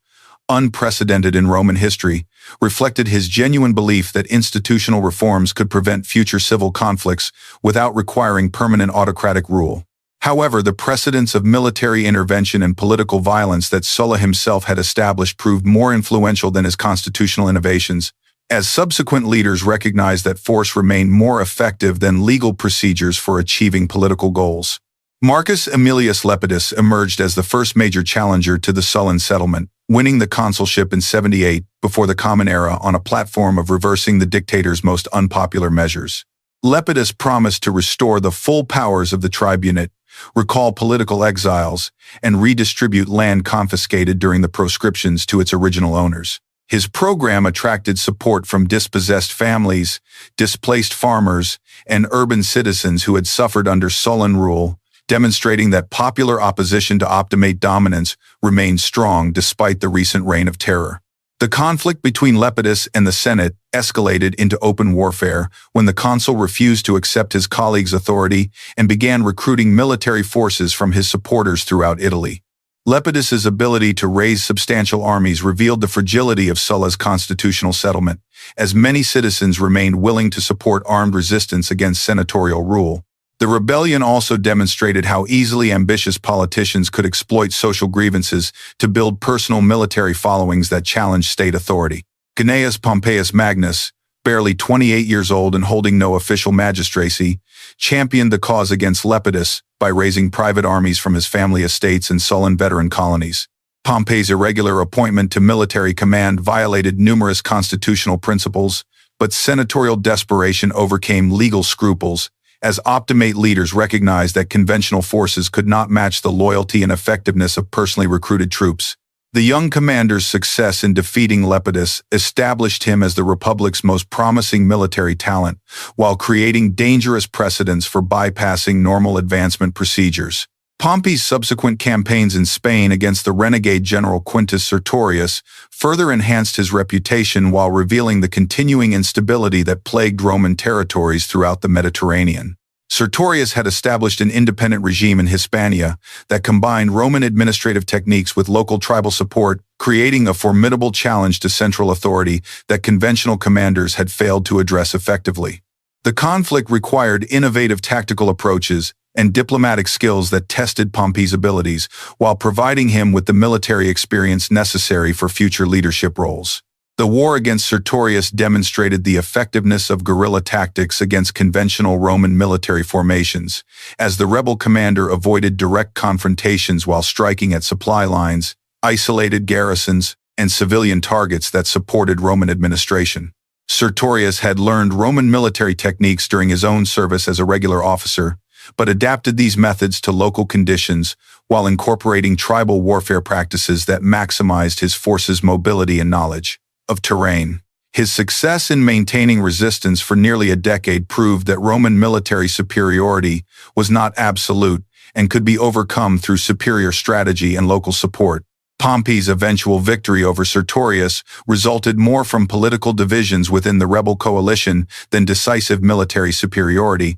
unprecedented in Roman history, reflected his genuine belief that institutional reforms could prevent future civil conflicts without requiring permanent autocratic rule. However, the precedents of military intervention and political violence that Sulla himself had established proved more influential than his constitutional innovations, as subsequent leaders recognized that force remained more effective than legal procedures for achieving political goals. Marcus Aemilius Lepidus emerged as the first major challenger to the Sullan settlement, winning the consulship in 78 before the Common Era on a platform of reversing the dictator's most unpopular measures. Lepidus promised to restore the full powers of the tribunate, recall political exiles, and redistribute land confiscated during the proscriptions to its original owners. His program attracted support from dispossessed families, displaced farmers, and urban citizens who had suffered under Sullan rule, demonstrating that popular opposition to Optimate dominance remained strong despite the recent reign of terror. The conflict between Lepidus and the Senate escalated into open warfare when the consul refused to accept his colleague's authority and began recruiting military forces from his supporters throughout Italy. Lepidus's ability to raise substantial armies revealed the fragility of Sulla's constitutional settlement, as many citizens remained willing to support armed resistance against senatorial rule. The rebellion also demonstrated how easily ambitious politicians could exploit social grievances to build personal military followings that challenged state authority. Gnaeus Pompeius Magnus, barely 28 years old and holding no official magistracy, championed the cause against Lepidus by raising private armies from his family estates and Sullan veteran colonies. Pompey's irregular appointment to military command violated numerous constitutional principles, but senatorial desperation overcame legal scruples, as Optimate leaders recognized that conventional forces could not match the loyalty and effectiveness of personally recruited troops. The young commander's success in defeating Lepidus established him as the Republic's most promising military talent, while creating dangerous precedents for bypassing normal advancement procedures. Pompey's subsequent campaigns in Spain against the renegade general Quintus Sertorius further enhanced his reputation while revealing the continuing instability that plagued Roman territories throughout the Mediterranean. Sertorius had established an independent regime in Hispania that combined Roman administrative techniques with local tribal support, creating a formidable challenge to central authority that conventional commanders had failed to address effectively. The conflict required innovative tactical approaches and diplomatic skills that tested Pompey's abilities, while providing him with the military experience necessary for future leadership roles. The war against Sertorius demonstrated the effectiveness of guerrilla tactics against conventional Roman military formations, as the rebel commander avoided direct confrontations while striking at supply lines, isolated garrisons, and civilian targets that supported Roman administration. Sertorius had learned Roman military techniques during his own service as a regular officer, but adapted these methods to local conditions while incorporating tribal warfare practices that maximized his forces' mobility and knowledge of terrain. His success in maintaining resistance for nearly a decade proved that Roman military superiority was not absolute and could be overcome through superior strategy and local support. Pompey's eventual victory over Sertorius resulted more from political divisions within the rebel coalition than decisive military superiority,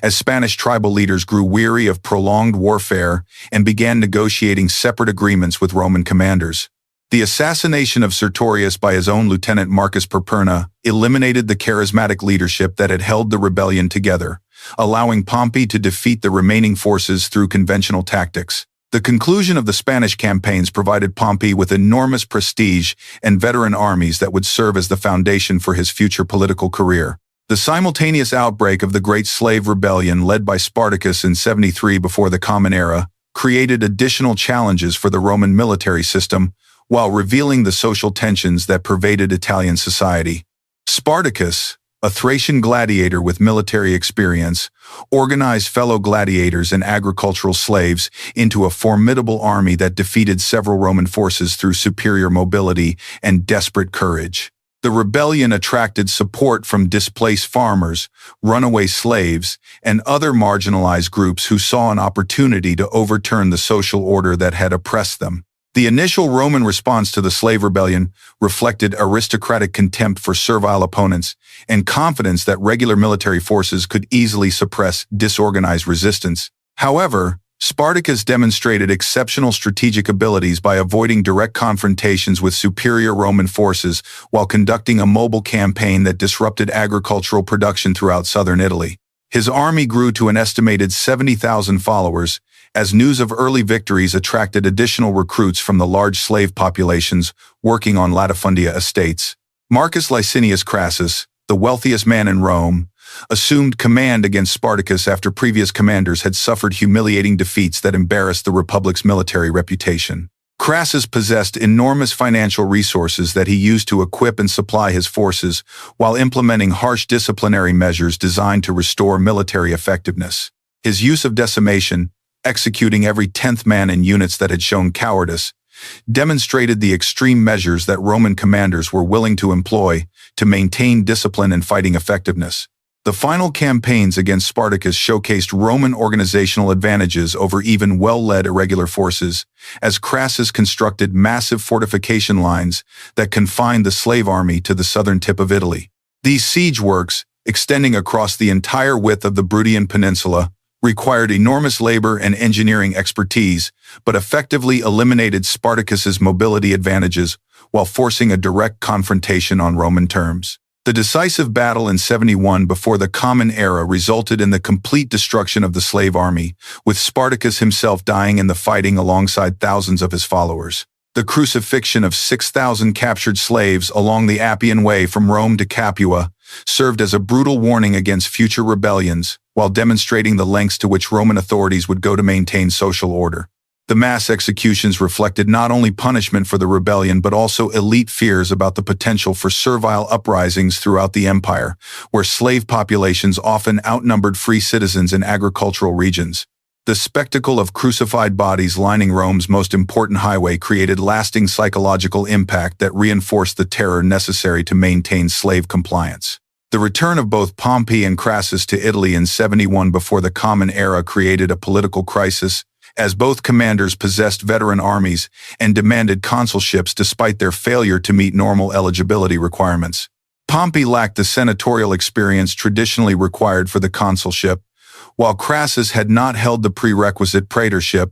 as Spanish tribal leaders grew weary of prolonged warfare and began negotiating separate agreements with Roman commanders. The assassination of Sertorius by his own lieutenant Marcus Perperna eliminated the charismatic leadership that had held the rebellion together, allowing Pompey to defeat the remaining forces through conventional tactics. The conclusion of the Spanish campaigns provided Pompey with enormous prestige and veteran armies that would serve as the foundation for his future political career. The simultaneous outbreak of the Great Slave Rebellion led by Spartacus in 73 before the Common Era created additional challenges for the Roman military system, while revealing the social tensions that pervaded Italian society. Spartacus, a Thracian gladiator with military experience, organized fellow gladiators and agricultural slaves into a formidable army that defeated several Roman forces through superior mobility and desperate courage. The rebellion attracted support from displaced farmers, runaway slaves, and other marginalized groups who saw an opportunity to overturn the social order that had oppressed them. The initial Roman response to the slave rebellion reflected aristocratic contempt for servile opponents and confidence that regular military forces could easily suppress disorganized resistance. However, Spartacus demonstrated exceptional strategic abilities by avoiding direct confrontations with superior Roman forces while conducting a mobile campaign that disrupted agricultural production throughout southern Italy. His army grew to an estimated 70,000 followers, as news of early victories attracted additional recruits from the large slave populations working on latifundia estates. Marcus Licinius Crassus, the wealthiest man in Rome, assumed command against Spartacus after previous commanders had suffered humiliating defeats that embarrassed the Republic's military reputation. Crassus possessed enormous financial resources that he used to equip and supply his forces while implementing harsh disciplinary measures designed to restore military effectiveness. His use of decimation, executing every 10th man in units that had shown cowardice, demonstrated the extreme measures that Roman commanders were willing to employ to maintain discipline and fighting effectiveness. The final campaigns against Spartacus showcased Roman organizational advantages over even well-led irregular forces, as Crassus constructed massive fortification lines that confined the slave army to the southern tip of Italy. These siege works, extending across the entire width of the Bruttian Peninsula, required enormous labor and engineering expertise, but effectively eliminated Spartacus's mobility advantages while forcing a direct confrontation on Roman terms. The decisive battle in 71 before the Common Era resulted in the complete destruction of the slave army, with Spartacus himself dying in the fighting alongside thousands of his followers. The crucifixion of 6,000 captured slaves along the Appian Way from Rome to Capua served as a brutal warning against future rebellions, while demonstrating the lengths to which Roman authorities would go to maintain social order. The mass executions reflected not only punishment for the rebellion but also elite fears about the potential for servile uprisings throughout the empire, where slave populations often outnumbered free citizens in agricultural regions. The spectacle of crucified bodies lining Rome's most important highway created lasting psychological impact that reinforced the terror necessary to maintain slave compliance. The return of both Pompey and Crassus to Italy in 71 before the Common Era created a political crisis, as both commanders possessed veteran armies and demanded consulships despite their failure to meet normal eligibility requirements. Pompey lacked the senatorial experience traditionally required for the consulship, while Crassus had not held the prerequisite praetorship,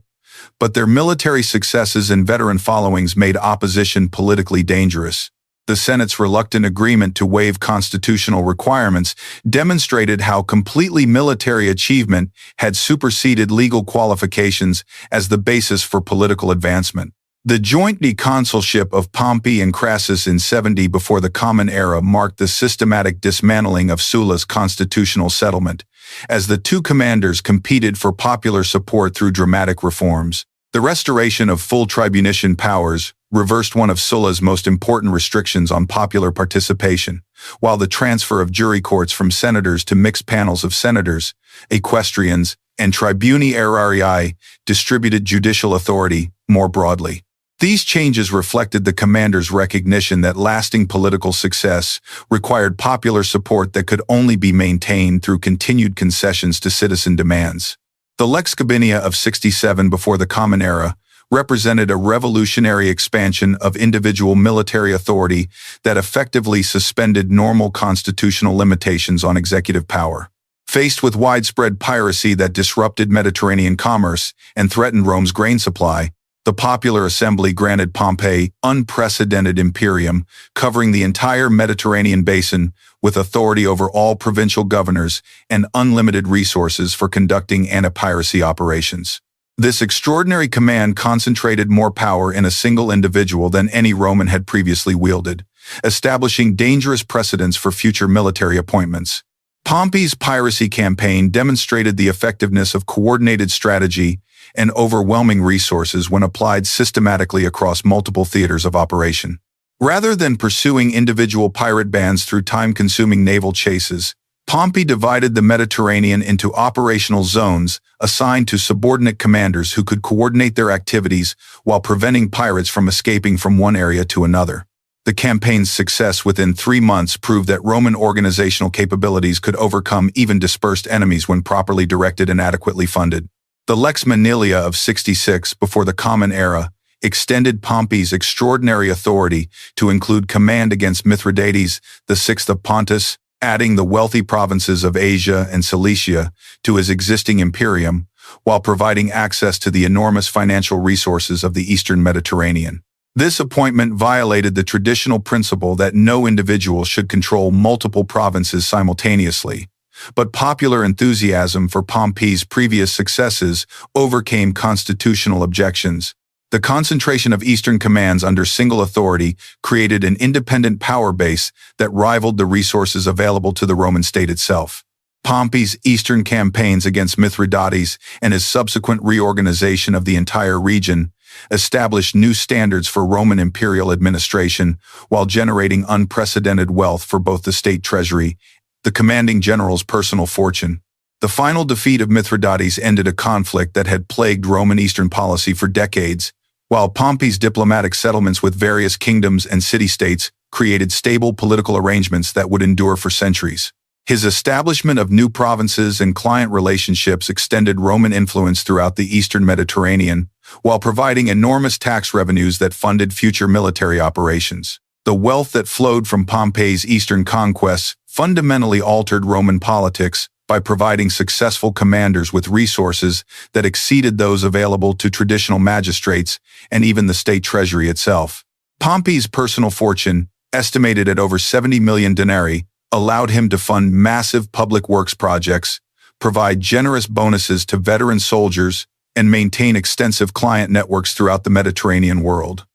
but their military successes and veteran followings made opposition politically dangerous. The Senate's reluctant agreement to waive constitutional requirements demonstrated how completely military achievement had superseded legal qualifications as the basis for political advancement. The joint consulship of Pompey and Crassus in 70 before the Common Era marked the systematic dismantling of Sulla's constitutional settlement, as the two commanders competed for popular support through dramatic reforms. The restoration of full tribunician powers reversed one of Sulla's most important restrictions on popular participation, while the transfer of jury courts from senators to mixed panels of senators, equestrians, and tribuni aerarii distributed judicial authority more broadly. These changes reflected the commander's recognition that lasting political success required popular support that could only be maintained through continued concessions to citizen demands. The Lex Gabinia of 67 before the Common Era represented a revolutionary expansion of individual military authority that effectively suspended normal constitutional limitations on executive power. Faced with widespread piracy that disrupted Mediterranean commerce and threatened Rome's grain supply, the Popular Assembly granted Pompey unprecedented imperium, covering the entire Mediterranean basin with authority over all provincial governors and unlimited resources for conducting anti-piracy operations. This extraordinary command concentrated more power in a single individual than any Roman had previously wielded, establishing dangerous precedents for future military appointments. Pompey's piracy campaign demonstrated the effectiveness of coordinated strategy and overwhelming resources when applied systematically across multiple theaters of operation. Rather than pursuing individual pirate bands through time-consuming naval chases, Pompey divided the Mediterranean into operational zones assigned to subordinate commanders who could coordinate their activities while preventing pirates from escaping from one area to another. The campaign's success within 3 months proved that Roman organizational capabilities could overcome even dispersed enemies when properly directed and adequately funded. The Lex Manilia of 66 before the Common Era extended Pompey's extraordinary authority to include command against Mithridates VI of Pontus, adding the wealthy provinces of Asia and Cilicia to his existing imperium, while providing access to the enormous financial resources of the Eastern Mediterranean. This appointment violated the traditional principle that no individual should control multiple provinces simultaneously, but popular enthusiasm for Pompey's previous successes overcame constitutional objections. The concentration of Eastern commands under single authority created an independent power base that rivaled the resources available to the Roman state itself. Pompey's Eastern campaigns against Mithridates and his subsequent reorganization of the entire region established new standards for Roman imperial administration while generating unprecedented wealth for both the state treasury, the commanding general's personal fortune. The final defeat of Mithridates ended a conflict that had plagued Roman Eastern policy for decades, while Pompey's diplomatic settlements with various kingdoms and city-states created stable political arrangements that would endure for centuries. His establishment of new provinces and client relationships extended Roman influence throughout the Eastern Mediterranean, while providing enormous tax revenues that funded future military operations. The wealth that flowed from Pompey's Eastern conquests fundamentally altered Roman politics by providing successful commanders with resources that exceeded those available to traditional magistrates and even the state treasury itself. Pompey's personal fortune, estimated at over 70 million denarii, allowed him to fund massive public works projects, provide generous bonuses to veteran soldiers, and maintain extensive client networks throughout the Mediterranean world.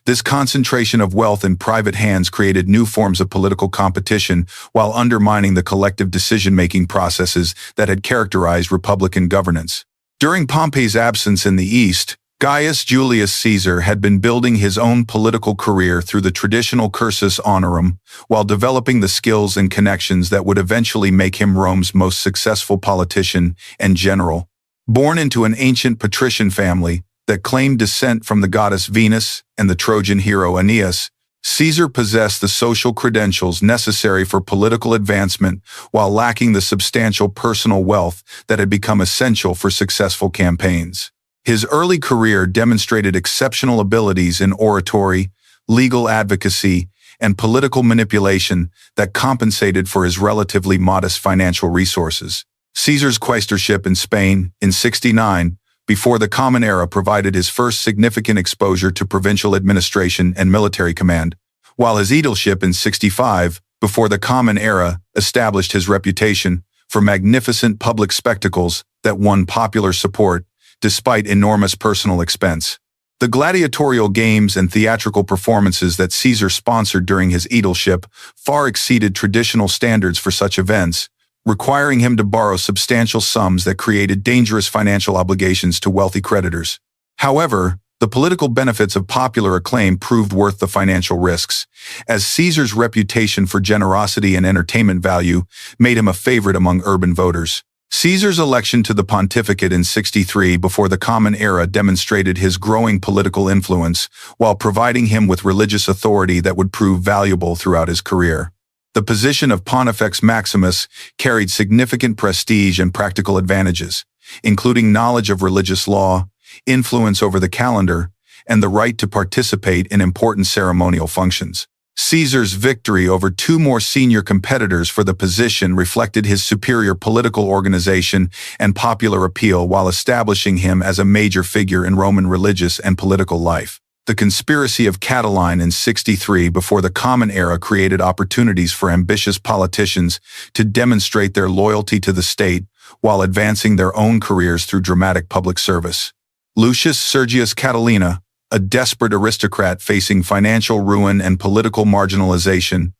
This concentration of wealth in private hands created new forms of political competition while undermining the collective decision-making processes that had characterized republican governance. During Pompey's absence in the East, Gaius Julius Caesar had been building his own political career through the traditional cursus honorum, while developing the skills and connections that would eventually make him Rome's most successful politician and general. Born into an ancient patrician family that claimed descent from the goddess Venus and the Trojan hero Aeneas, Caesar possessed the social credentials necessary for political advancement while lacking the substantial personal wealth that had become essential for successful campaigns. His early career demonstrated exceptional abilities in oratory, legal advocacy, and political manipulation that compensated for his relatively modest financial resources. Caesar's quaestorship in Spain in 69, before the Common Era, provided his first significant exposure to provincial administration and military command, while his aedileship in 65, before the Common Era, established his reputation for magnificent public spectacles that won popular support despite enormous personal expense. The gladiatorial games and theatrical performances that Caesar sponsored during his aedileship far exceeded traditional standards for such events, requiring him to borrow substantial sums that created dangerous financial obligations to wealthy creditors. However, the political benefits of popular acclaim proved worth the financial risks, as Caesar's reputation for generosity and entertainment value made him a favorite among urban voters. Caesar's election to the pontificate in 63 before the Common Era demonstrated his growing political influence while providing him with religious authority that would prove valuable throughout his career. The position of Pontifex Maximus carried significant prestige and practical advantages, including knowledge of religious law, influence over the calendar, and the right to participate in important ceremonial functions. Caesar's victory over two more senior competitors for the position reflected his superior political organization and popular appeal while establishing him as a major figure in Roman religious and political life. The conspiracy of Catiline in 63 before the Common Era created opportunities for ambitious politicians to demonstrate their loyalty to the state while advancing their own careers through dramatic public service. Lucius Sergius Catilina, a desperate aristocrat facing financial ruin and political marginalization,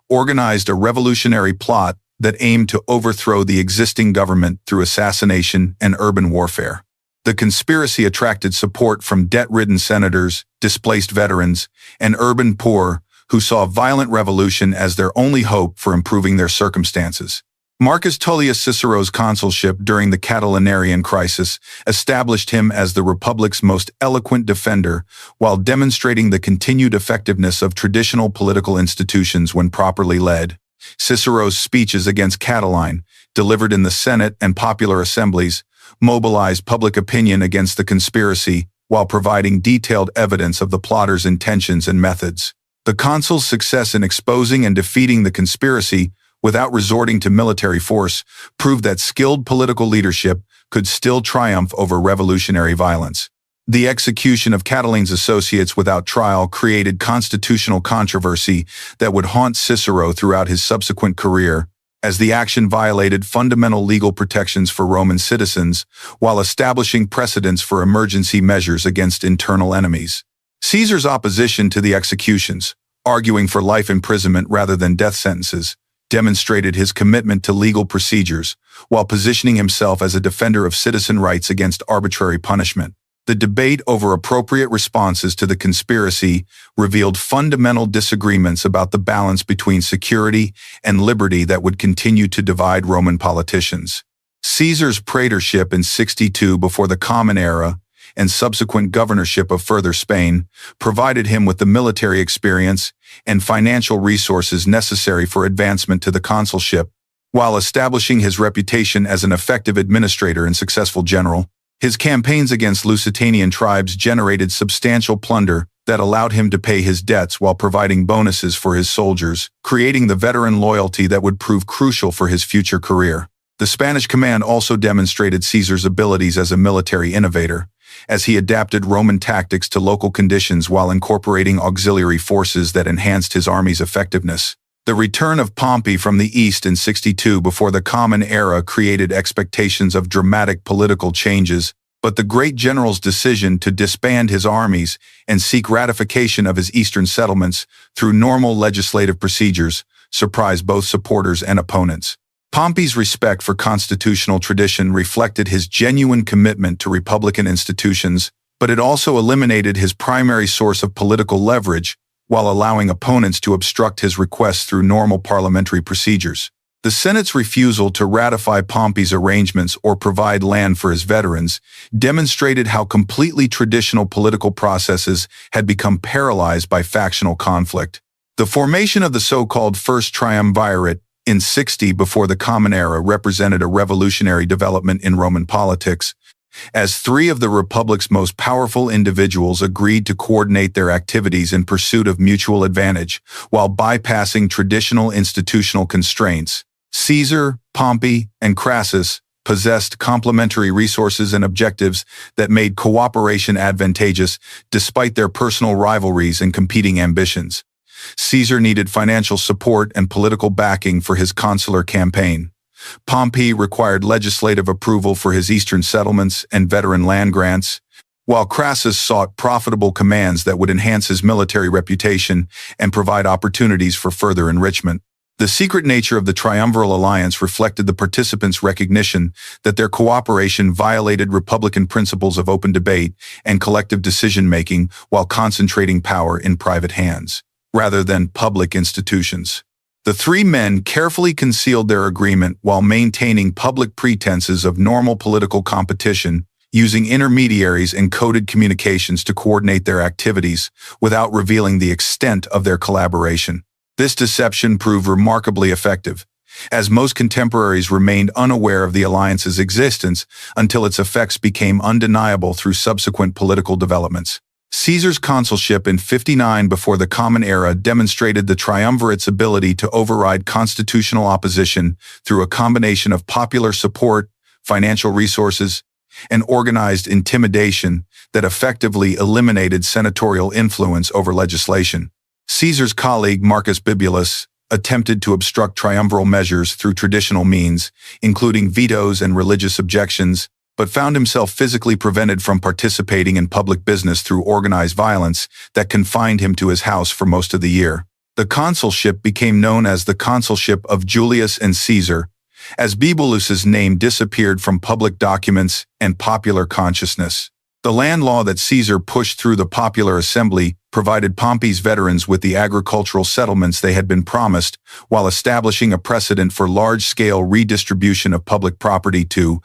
organized a revolutionary plot that aimed to overthrow the existing government through assassination and urban warfare. The conspiracy attracted support from debt-ridden senators, displaced veterans, and urban poor who saw violent revolution as their only hope for improving their circumstances. Marcus Tullius Cicero's consulship during the Catilinarian crisis established him as the Republic's most eloquent defender while demonstrating the continued effectiveness of traditional political institutions when properly led. Cicero's speeches against Catiline, delivered in the Senate and popular assemblies, mobilized public opinion against the conspiracy, while providing detailed evidence of the plotters' intentions and methods. The consul's success in exposing and defeating the conspiracy without resorting to military force proved that skilled political leadership could still triumph over revolutionary violence. The execution of Catiline's associates without trial created constitutional controversy that would haunt Cicero throughout his subsequent career, as the action violated fundamental legal protections for Roman citizens while establishing precedents for emergency measures against internal enemies. Caesar's opposition to the executions, arguing for life imprisonment rather than death sentences, demonstrated his commitment to legal procedures while positioning himself as a defender of citizen rights against arbitrary punishment. The debate over appropriate responses to the conspiracy revealed fundamental disagreements about the balance between security and liberty that would continue to divide Roman politicians. Caesar's praetorship in 62 before the Common Era and subsequent governorship of further Spain provided him with the military experience and financial resources necessary for advancement to the consulship, while establishing his reputation as an effective administrator and successful general. His campaigns against Lusitanian tribes generated substantial plunder that allowed him to pay his debts while providing bonuses for his soldiers, creating the veteran loyalty that would prove crucial for his future career. The Spanish command also demonstrated Caesar's abilities as a military innovator, as he adapted Roman tactics to local conditions while incorporating auxiliary forces that enhanced his army's effectiveness. The return of Pompey from the east in 62 before the Common Era created expectations of dramatic political changes, but the great general's decision to disband his armies and seek ratification of his eastern settlements through normal legislative procedures surprised both supporters and opponents. Pompey's respect for constitutional tradition reflected his genuine commitment to republican institutions, but it also eliminated his primary source of political leverage, while allowing opponents to obstruct his requests through normal parliamentary procedures. The Senate's refusal to ratify Pompey's arrangements or provide land for his veterans demonstrated how completely traditional political processes had become paralyzed by factional conflict. The formation of the so-called First Triumvirate in 60 before the Common Era represented a revolutionary development in Roman politics, as three of the Republic's most powerful individuals agreed to coordinate their activities in pursuit of mutual advantage, while bypassing traditional institutional constraints. Caesar, Pompey, and Crassus possessed complementary resources and objectives that made cooperation advantageous despite their personal rivalries and competing ambitions. Caesar needed financial support and political backing for his consular campaign. Pompey required legislative approval for his eastern settlements and veteran land grants, while Crassus sought profitable commands that would enhance his military reputation and provide opportunities for further enrichment. The secret nature of the triumviral alliance reflected the participants' recognition that their cooperation violated republican principles of open debate and collective decision-making while concentrating power in private hands, rather than public institutions. The three men carefully concealed their agreement while maintaining public pretenses of normal political competition, using intermediaries and coded communications to coordinate their activities without revealing the extent of their collaboration. This deception proved remarkably effective, as most contemporaries remained unaware of the alliance's existence until its effects became undeniable through subsequent political developments. Caesar's consulship in 59 before the Common Era demonstrated the triumvirate's ability to override constitutional opposition through a combination of popular support, financial resources, and organized intimidation that effectively eliminated senatorial influence over legislation. Caesar's colleague Marcus Bibulus attempted to obstruct triumviral measures through traditional means, including vetoes and religious objections, but found himself physically prevented from participating in public business through organized violence that confined him to his house for most of the year. The consulship became known as the consulship of Julius and Caesar, as Bibulus's name disappeared from public documents and popular consciousness. The land law that Caesar pushed through the popular assembly provided Pompey's veterans with the agricultural settlements they had been promised, while establishing a precedent for large-scale redistribution of public property to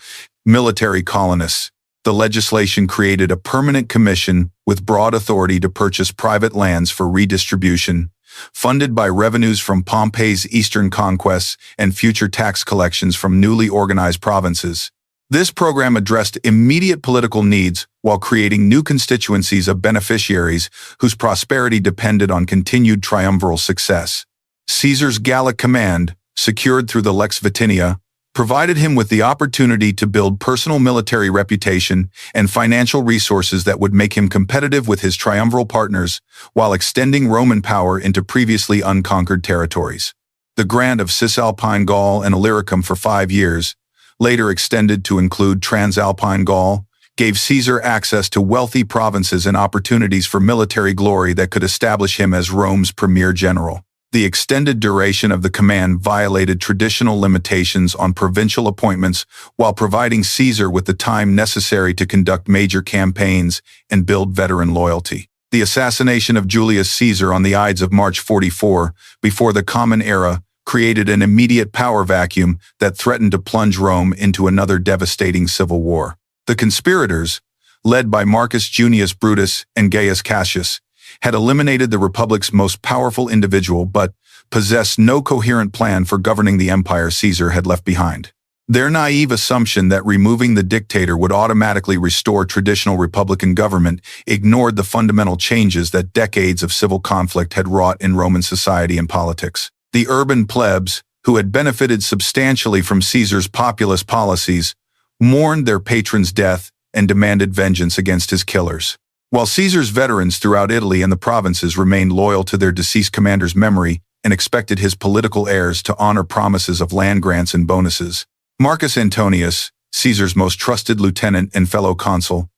military colonists. The legislation created a permanent commission with broad authority to purchase private lands for redistribution, funded by revenues from Pompey's eastern conquests and future tax collections from newly organized provinces. This program addressed immediate political needs while creating new constituencies of beneficiaries whose prosperity depended on continued triumviral success. Caesar's Gallic command, secured through the Lex Vitinia, provided him with the opportunity to build personal military reputation and financial resources that would make him competitive with his triumviral partners while extending Roman power into previously unconquered territories. The grant of Cisalpine Gaul and Illyricum for 5 years, later extended to include Transalpine Gaul, gave Caesar access to wealthy provinces and opportunities for military glory that could establish him as Rome's premier general. The extended duration of the command violated traditional limitations on provincial appointments while providing Caesar with the time necessary to conduct major campaigns and build veteran loyalty. The assassination of Julius Caesar on the Ides of March 44, before the Common Era, created an immediate power vacuum that threatened to plunge Rome into another devastating civil war. The conspirators, led by Marcus Junius Brutus and Gaius Cassius, had eliminated the Republic's most powerful individual but possessed no coherent plan for governing the empire Caesar had left behind. Their naive assumption that removing the dictator would automatically restore traditional republican government ignored the fundamental changes that decades of civil conflict had wrought in Roman society and politics. The urban plebs, who had benefited substantially from Caesar's populist policies, mourned their patron's death and demanded vengeance against his killers. While Caesar's veterans throughout Italy and the provinces remained loyal to their deceased commander's memory and expected his political heirs to honor promises of land grants and bonuses, Marcus Antonius, Caesar's most trusted lieutenant and fellow consul,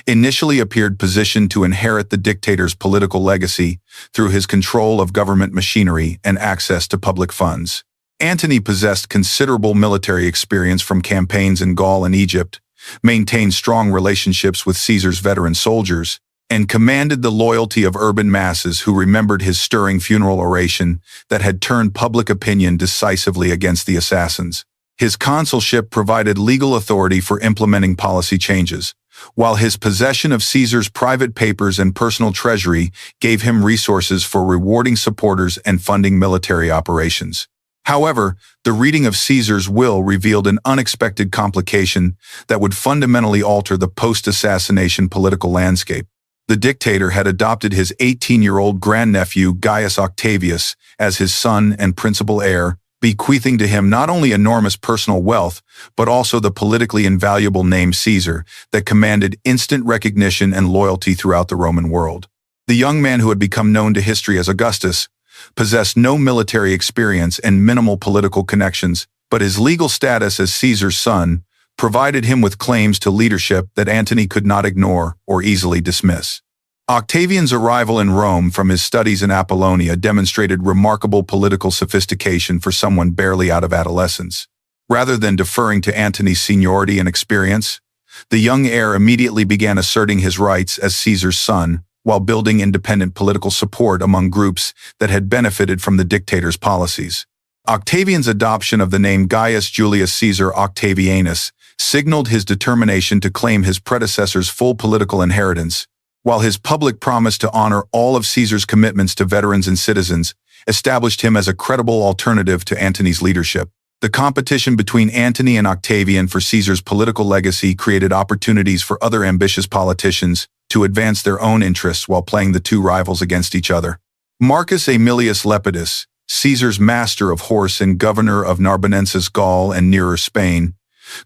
initially appeared positioned to inherit the dictator's political legacy through his control of government machinery and access to public funds. Antony possessed considerable military experience from campaigns in Gaul and Egypt, maintained strong relationships with Caesar's veteran soldiers, and commanded the loyalty of urban masses who remembered his stirring funeral oration that had turned public opinion decisively against the assassins. His consulship provided legal authority for implementing policy changes, while his possession of Caesar's private papers and personal treasury gave him resources for rewarding supporters and funding military operations. However, the reading of Caesar's will revealed an unexpected complication that would fundamentally alter the post-assassination political landscape. The dictator had adopted his 18-year-old grandnephew Gaius Octavius as his son and principal heir, bequeathing to him not only enormous personal wealth, but also the politically invaluable name Caesar that commanded instant recognition and loyalty throughout the Roman world. The young man who had become known to history as Augustus possessed no military experience and minimal political connections, but his legal status as Caesar's son provided him with claims to leadership that Antony could not ignore or easily dismiss. Octavian's arrival in Rome from his studies in Apollonia demonstrated remarkable political sophistication for someone barely out of adolescence. Rather than deferring to Antony's seniority and experience, the young heir immediately began asserting his rights as Caesar's son while building independent political support among groups that had benefited from the dictator's policies. Octavian's adoption of the name Gaius Julius Caesar Octavianus signaled his determination to claim his predecessor's full political inheritance, while his public promise to honor all of Caesar's commitments to veterans and citizens established him as a credible alternative to Antony's leadership. The competition between Antony and Octavian for Caesar's political legacy created opportunities for other ambitious politicians to advance their own interests while playing the two rivals against each other. Marcus Aemilius Lepidus, Caesar's master of horse and governor of Narbonensis Gaul and nearer Spain,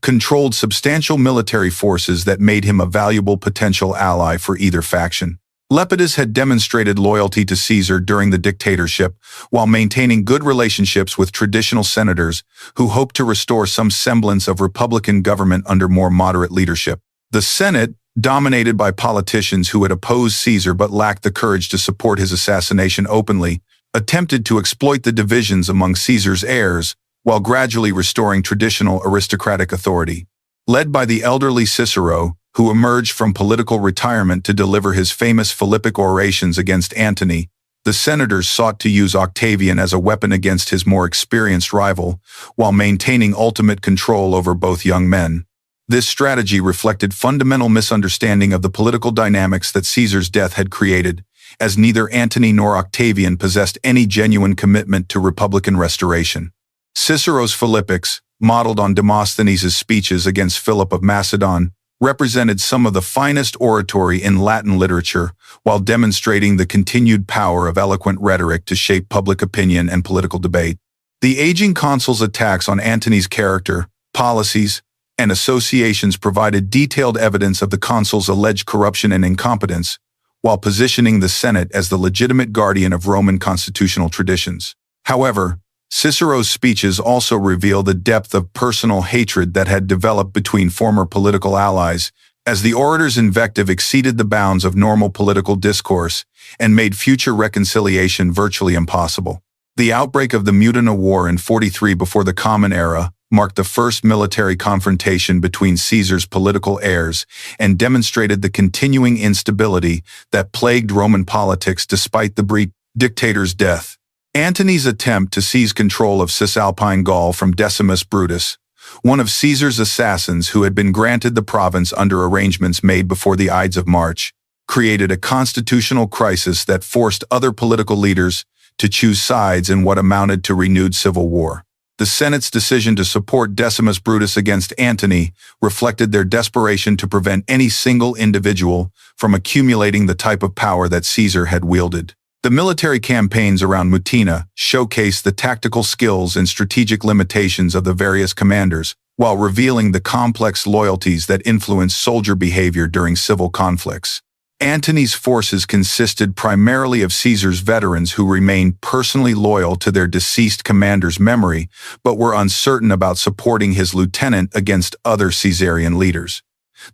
controlled substantial military forces that made him a valuable potential ally for either faction. Lepidus had demonstrated loyalty to Caesar during the dictatorship while maintaining good relationships with traditional senators who hoped to restore some semblance of republican government under more moderate leadership. The Senate, dominated by politicians who had opposed Caesar but lacked the courage to support his assassination openly, attempted to exploit the divisions among Caesar's heirs while gradually restoring traditional aristocratic authority. Led by the elderly Cicero, who emerged from political retirement to deliver his famous Philippic orations against Antony, the senators sought to use Octavian as a weapon against his more experienced rival, while maintaining ultimate control over both young men. This strategy reflected fundamental misunderstanding of the political dynamics that Caesar's death had created, as neither Antony nor Octavian possessed any genuine commitment to republican restoration. Cicero's Philippics, modeled on Demosthenes' speeches against Philip of Macedon, represented some of the finest oratory in Latin literature, while demonstrating the continued power of eloquent rhetoric to shape public opinion and political debate. The aging consul's attacks on Antony's character, policies, and associations provided detailed evidence of the consul's alleged corruption and incompetence, while positioning the Senate as the legitimate guardian of Roman constitutional traditions. However, Cicero's speeches also reveal the depth of personal hatred that had developed between former political allies, as the orator's invective exceeded the bounds of normal political discourse and made future reconciliation virtually impossible. The outbreak of the Mutina War in 43 before the Common Era marked the first military confrontation between Caesar's political heirs and demonstrated the continuing instability that plagued Roman politics despite the Greek dictator's death. Antony's attempt to seize control of Cisalpine Gaul from Decimus Brutus, one of Caesar's assassins who had been granted the province under arrangements made before the Ides of March, created a constitutional crisis that forced other political leaders to choose sides in what amounted to renewed civil war. The Senate's decision to support Decimus Brutus against Antony reflected their desperation to prevent any single individual from accumulating the type of power that Caesar had wielded. The military campaigns around Mutina showcased the tactical skills and strategic limitations of the various commanders, while revealing the complex loyalties that influenced soldier behavior during civil conflicts. Antony's forces consisted primarily of Caesar's veterans who remained personally loyal to their deceased commander's memory, but were uncertain about supporting his lieutenant against other Caesarian leaders.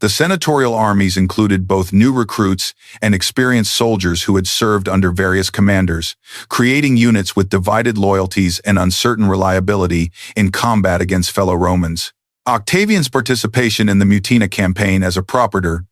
The senatorial armies included both new recruits and experienced soldiers who had served under various commanders, creating units with divided loyalties and uncertain reliability in combat against fellow Romans. Octavian's participation in the Mutina campaign as a properator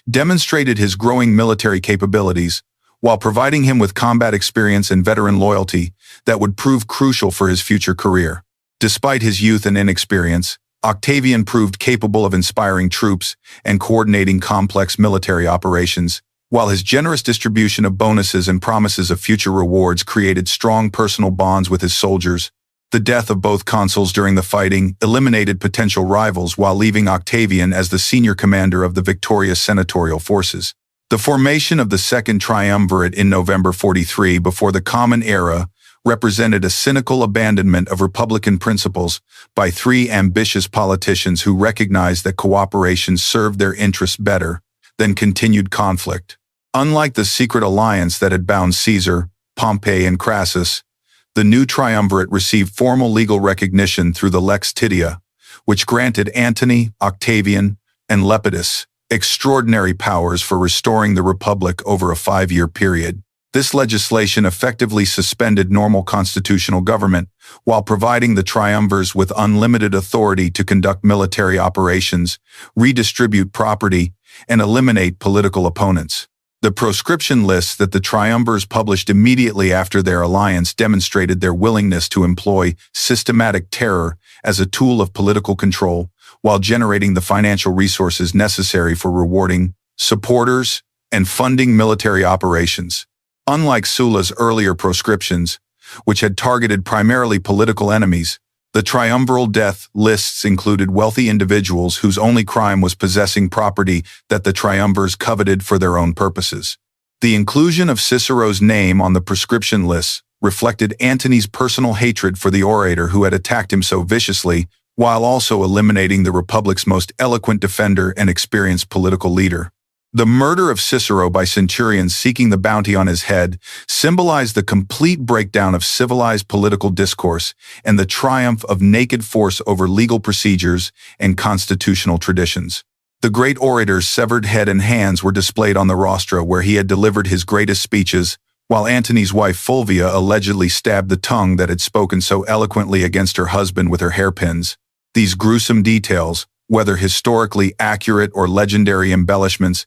demonstrated his growing military capabilities, while providing him with combat experience and veteran loyalty that would prove crucial for his future career. Despite his youth and inexperience, Octavian proved capable of inspiring troops and coordinating complex military operations, while his generous distribution of bonuses and promises of future rewards created strong personal bonds with his soldiers. The death of both consuls during the fighting eliminated potential rivals while leaving Octavian as the senior commander of the victorious senatorial forces. The formation of the Second Triumvirate in November 43 before the Common Era represented a cynical abandonment of republican principles by three ambitious politicians who recognized that cooperation served their interests better than continued conflict. Unlike the secret alliance that had bound Caesar, Pompey, and Crassus, the new triumvirate received formal legal recognition through the Lex Titia, which granted Antony, Octavian, and Lepidus extraordinary powers for restoring the Republic over a 5-year period. This legislation effectively suspended normal constitutional government, while providing the triumvirs with unlimited authority to conduct military operations, redistribute property, and eliminate political opponents. The proscription lists that the triumvirs published immediately after their alliance demonstrated their willingness to employ systematic terror as a tool of political control, while generating the financial resources necessary for rewarding supporters and funding military operations. Unlike Sulla's earlier proscriptions, which had targeted primarily political enemies, the triumviral death lists included wealthy individuals whose only crime was possessing property that the triumvirs coveted for their own purposes. The inclusion of Cicero's name on the proscription lists reflected Antony's personal hatred for the orator who had attacked him so viciously, while also eliminating the Republic's most eloquent defender and experienced political leader. The murder of Cicero by centurions seeking the bounty on his head symbolized the complete breakdown of civilized political discourse and the triumph of naked force over legal procedures and constitutional traditions. The great orator's severed head and hands were displayed on the rostra where he had delivered his greatest speeches, while Antony's wife Fulvia allegedly stabbed the tongue that had spoken so eloquently against her husband with her hairpins. These gruesome details, whether historically accurate or legendary embellishments,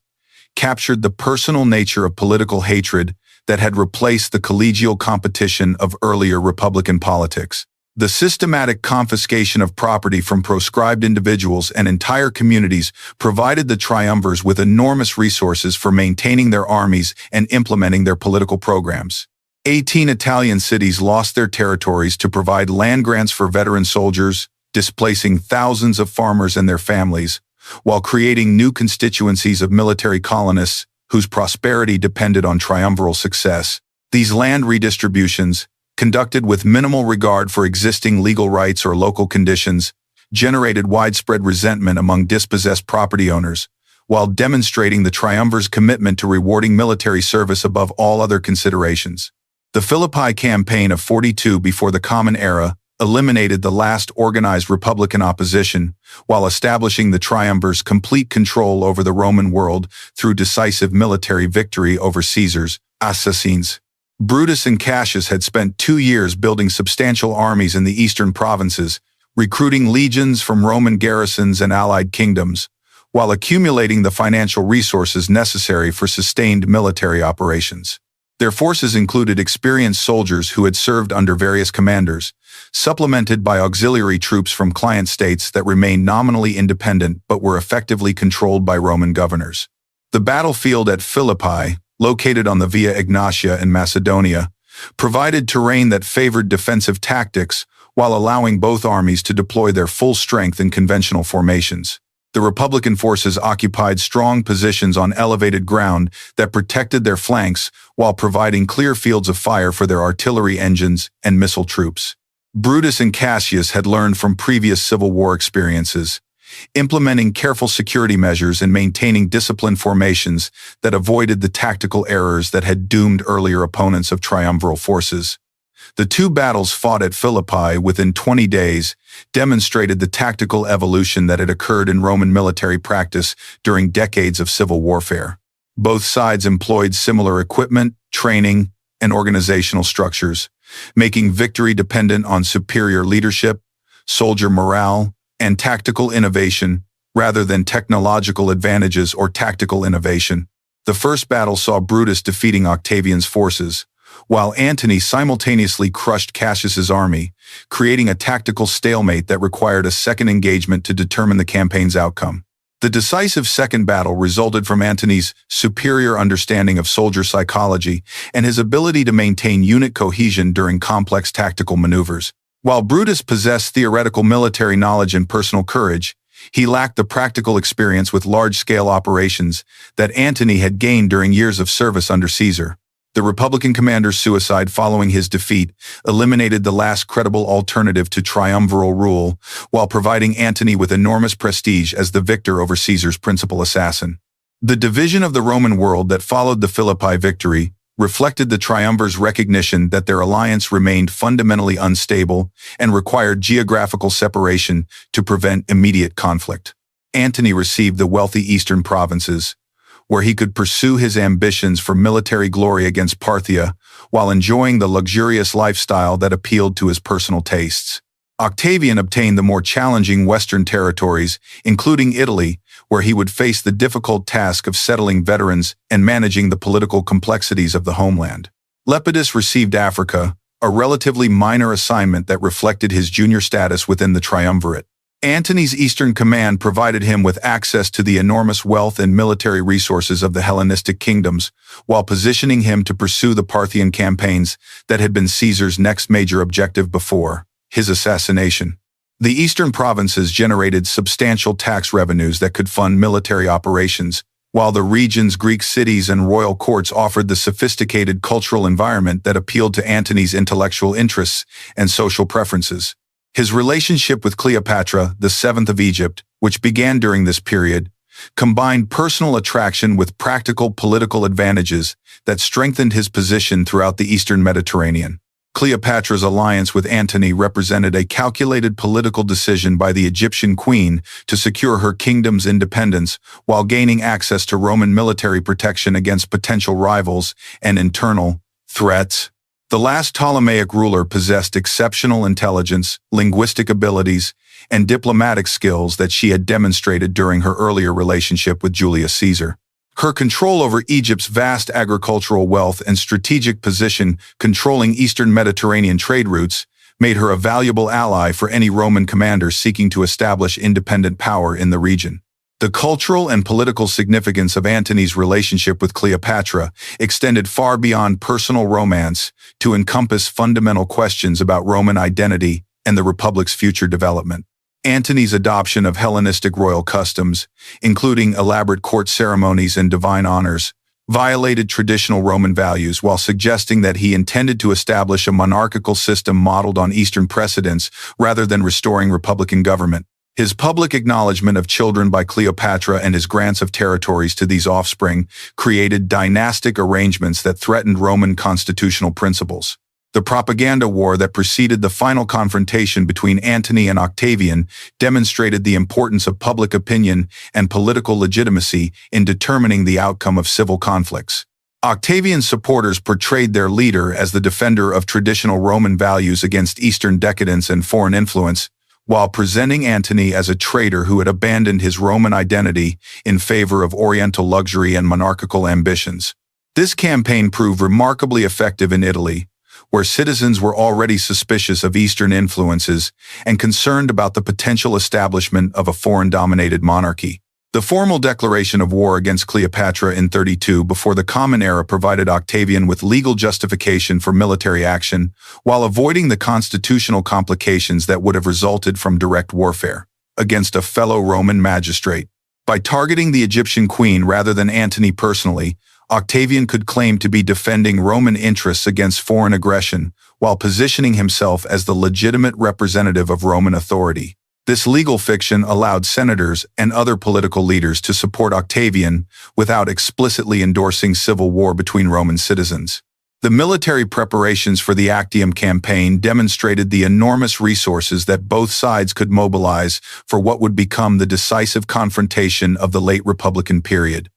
captured the personal nature of political hatred that had replaced the collegial competition of earlier Republican politics. The systematic confiscation of property from proscribed individuals and entire communities provided the triumvirs with enormous resources for maintaining their armies and implementing their political programs. 18 Italian cities lost their territories to provide land grants for veteran soldiers, displacing thousands of farmers and their families, while creating new constituencies of military colonists whose prosperity depended on triumviral success. These land redistributions, conducted with minimal regard for existing legal rights or local conditions, generated widespread resentment among dispossessed property owners, while demonstrating the triumvir's commitment to rewarding military service above all other considerations. The Philippi Campaign of 42 before the Common Era eliminated the last organized republican opposition, while establishing the triumvir's complete control over the Roman world through decisive military victory over Caesar's assassins. Brutus and Cassius had spent 2 years building substantial armies in the eastern provinces, recruiting legions from Roman garrisons and allied kingdoms, while accumulating the financial resources necessary for sustained military operations. Their forces included experienced soldiers who had served under various commanders, supplemented by auxiliary troops from client states that remained nominally independent but were effectively controlled by Roman governors. The battlefield at Philippi, located on the Via Egnatia in Macedonia, provided terrain that favored defensive tactics while allowing both armies to deploy their full strength in conventional formations. The Republican forces occupied strong positions on elevated ground that protected their flanks while providing clear fields of fire for their artillery engines and missile troops. Brutus and Cassius had learned from previous Civil War experiences, implementing careful security measures and maintaining disciplined formations that avoided the tactical errors that had doomed earlier opponents of triumviral forces. The two battles fought at Philippi within 20 days demonstrated the tactical evolution that had occurred in Roman military practice during decades of civil warfare. Both sides employed similar equipment, training, and organizational structures, making victory dependent on superior leadership, soldier morale, and tactical innovation rather than technological advantages or tactical innovation. The first battle saw Brutus defeating Octavian's forces, while Antony simultaneously crushed Cassius's army, creating a tactical stalemate that required a second engagement to determine the campaign's outcome. The decisive second battle resulted from Antony's superior understanding of soldier psychology and his ability to maintain unit cohesion during complex tactical maneuvers. While Brutus possessed theoretical military knowledge and personal courage, he lacked the practical experience with large-scale operations that Antony had gained during years of service under Caesar. The Republican commander's suicide following his defeat eliminated the last credible alternative to triumviral rule, while providing Antony with enormous prestige as the victor over Caesar's principal assassin. The division of the Roman world that followed the Philippi victory reflected the triumvir's recognition that their alliance remained fundamentally unstable and required geographical separation to prevent immediate conflict. Antony received the wealthy eastern provinces, where he could pursue his ambitions for military glory against Parthia while enjoying the luxurious lifestyle that appealed to his personal tastes. Octavian obtained the more challenging western territories, including Italy, where he would face the difficult task of settling veterans and managing the political complexities of the homeland. Lepidus received Africa, a relatively minor assignment that reflected his junior status within the triumvirate. Antony's Eastern Command provided him with access to the enormous wealth and military resources of the Hellenistic kingdoms, while positioning him to pursue the Parthian campaigns that had been Caesar's next major objective before his assassination. The eastern provinces generated substantial tax revenues that could fund military operations, while the region's Greek cities and royal courts offered the sophisticated cultural environment that appealed to Antony's intellectual interests and social preferences. His relationship with Cleopatra, the seventh of Egypt, which began during this period, combined personal attraction with practical political advantages that strengthened his position throughout the eastern Mediterranean. Cleopatra's alliance with Antony represented a calculated political decision by the Egyptian queen to secure her kingdom's independence while gaining access to Roman military protection against potential rivals and internal threats. The last Ptolemaic ruler possessed exceptional intelligence, linguistic abilities, and diplomatic skills that she had demonstrated during her earlier relationship with Julius Caesar. Her control over Egypt's vast agricultural wealth and strategic position controlling eastern Mediterranean trade routes made her a valuable ally for any Roman commander seeking to establish independent power in the region. The cultural and political significance of Antony's relationship with Cleopatra extended far beyond personal romance to encompass fundamental questions about Roman identity and the Republic's future development. Antony's adoption of Hellenistic royal customs, including elaborate court ceremonies and divine honors, violated traditional Roman values while suggesting that he intended to establish a monarchical system modeled on Eastern precedents rather than restoring republican government. His public acknowledgement of children by Cleopatra and his grants of territories to these offspring created dynastic arrangements that threatened Roman constitutional principles. The propaganda war that preceded the final confrontation between Antony and Octavian demonstrated the importance of public opinion and political legitimacy in determining the outcome of civil conflicts. Octavian's supporters portrayed their leader as the defender of traditional Roman values against Eastern decadence and foreign influence, while presenting Antony as a traitor who had abandoned his Roman identity in favor of Oriental luxury and monarchical ambitions. This campaign proved remarkably effective in Italy, where citizens were already suspicious of Eastern influences and concerned about the potential establishment of a foreign-dominated monarchy. The formal declaration of war against Cleopatra in 32 before the Common Era provided Octavian with legal justification for military action, while avoiding the constitutional complications that would have resulted from direct warfare against a fellow Roman magistrate. By targeting the Egyptian queen rather than Antony personally, Octavian could claim to be defending Roman interests against foreign aggression, while positioning himself as the legitimate representative of Roman authority. This legal fiction allowed senators and other political leaders to support Octavian without explicitly endorsing civil war between Roman citizens. The military preparations for the Actium campaign demonstrated the enormous resources that both sides could mobilize for what would become the decisive confrontation of the late Republican period.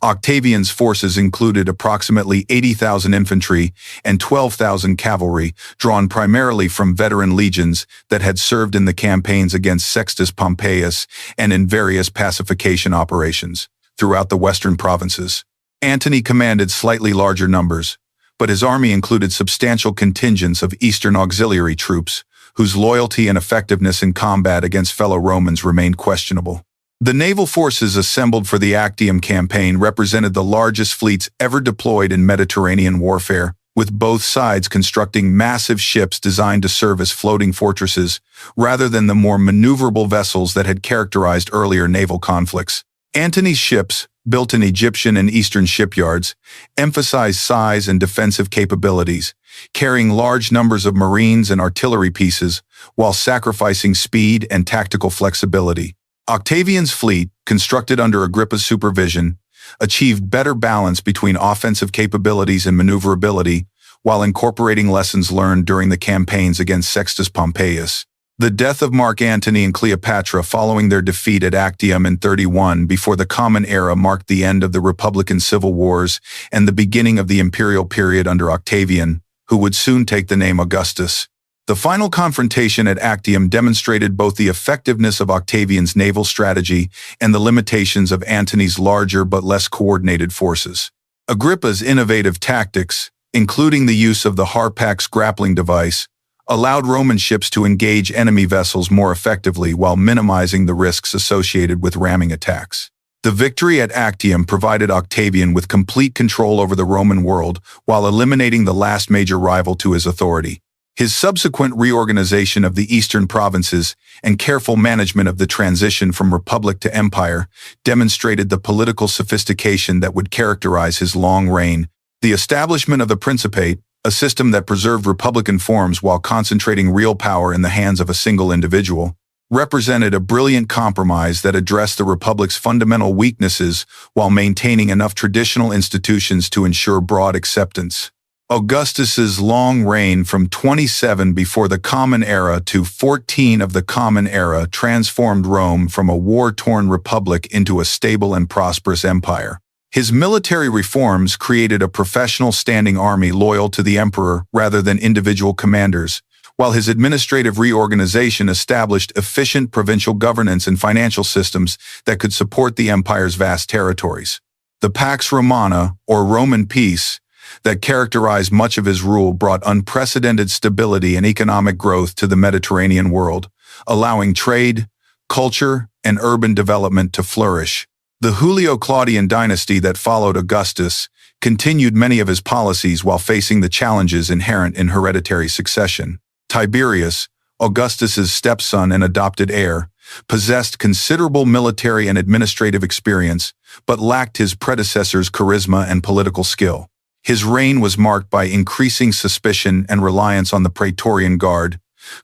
Octavian's forces included approximately 80,000 infantry and 12,000 cavalry, drawn primarily from veteran legions that had served in the campaigns against Sextus Pompeius and in various pacification operations throughout the western provinces. Antony commanded slightly larger numbers, but his army included substantial contingents of Eastern auxiliary troops, whose loyalty and effectiveness in combat against fellow Romans remained questionable. The naval forces assembled for the Actium campaign represented the largest fleets ever deployed in Mediterranean warfare, with both sides constructing massive ships designed to serve as floating fortresses, rather than the more maneuverable vessels that had characterized earlier naval conflicts. Antony's ships, built in Egyptian and Eastern shipyards, emphasized size and defensive capabilities, carrying large numbers of marines and artillery pieces, while sacrificing speed and tactical flexibility. Octavian's fleet, constructed under Agrippa's supervision, achieved better balance between offensive capabilities and maneuverability, while incorporating lessons learned during the campaigns against Sextus Pompeius. The death of Mark Antony and Cleopatra following their defeat at Actium in 31 before the Common Era marked the end of the Republican civil wars and the beginning of the imperial period under Octavian, who would soon take the name Augustus. The final confrontation at Actium demonstrated both the effectiveness of Octavian's naval strategy and the limitations of Antony's larger but less coordinated forces. Agrippa's innovative tactics, including the use of the Harpax grappling device, allowed Roman ships to engage enemy vessels more effectively while minimizing the risks associated with ramming attacks. The victory at Actium provided Octavian with complete control over the Roman world while eliminating the last major rival to his authority. His subsequent reorganization of the eastern provinces and careful management of the transition from republic to empire demonstrated the political sophistication that would characterize his long reign. The establishment of the Principate, a system that preserved republican forms while concentrating real power in the hands of a single individual, represented a brilliant compromise that addressed the republic's fundamental weaknesses while maintaining enough traditional institutions to ensure broad acceptance. Augustus's long reign from 27 before the Common Era to 14 of the Common Era transformed Rome from a war-torn republic into a stable and prosperous empire. His military reforms created a professional standing army loyal to the emperor rather than individual commanders, while his administrative reorganization established efficient provincial governance and financial systems that could support the empire's vast territories. The Pax Romana, or Roman peace, that characterized much of his rule brought unprecedented stability and economic growth to the Mediterranean world, allowing trade, culture, and urban development to flourish. The Julio-Claudian dynasty that followed Augustus continued many of his policies while facing the challenges inherent in hereditary succession. Tiberius, Augustus's stepson and adopted heir, possessed considerable military and administrative experience, but lacked his predecessor's charisma and political skill. His reign was marked by increasing suspicion and reliance on the Praetorian Guard,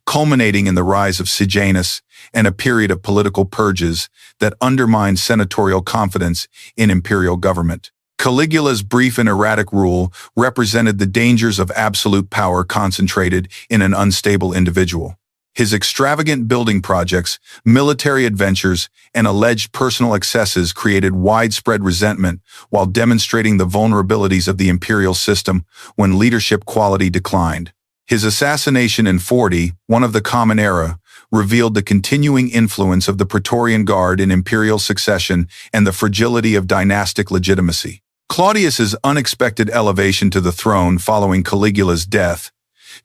culminating in the rise of Sejanus and a period of political purges that undermined senatorial confidence in imperial government. Caligula's brief and erratic rule represented the dangers of absolute power concentrated in an unstable individual. His extravagant building projects, military adventures, and alleged personal excesses created widespread resentment while demonstrating the vulnerabilities of the imperial system when leadership quality declined. His assassination in 40, one of the Common Era, revealed the continuing influence of the Praetorian Guard in imperial succession and the fragility of dynastic legitimacy. Claudius's unexpected elevation to the throne following Caligula's death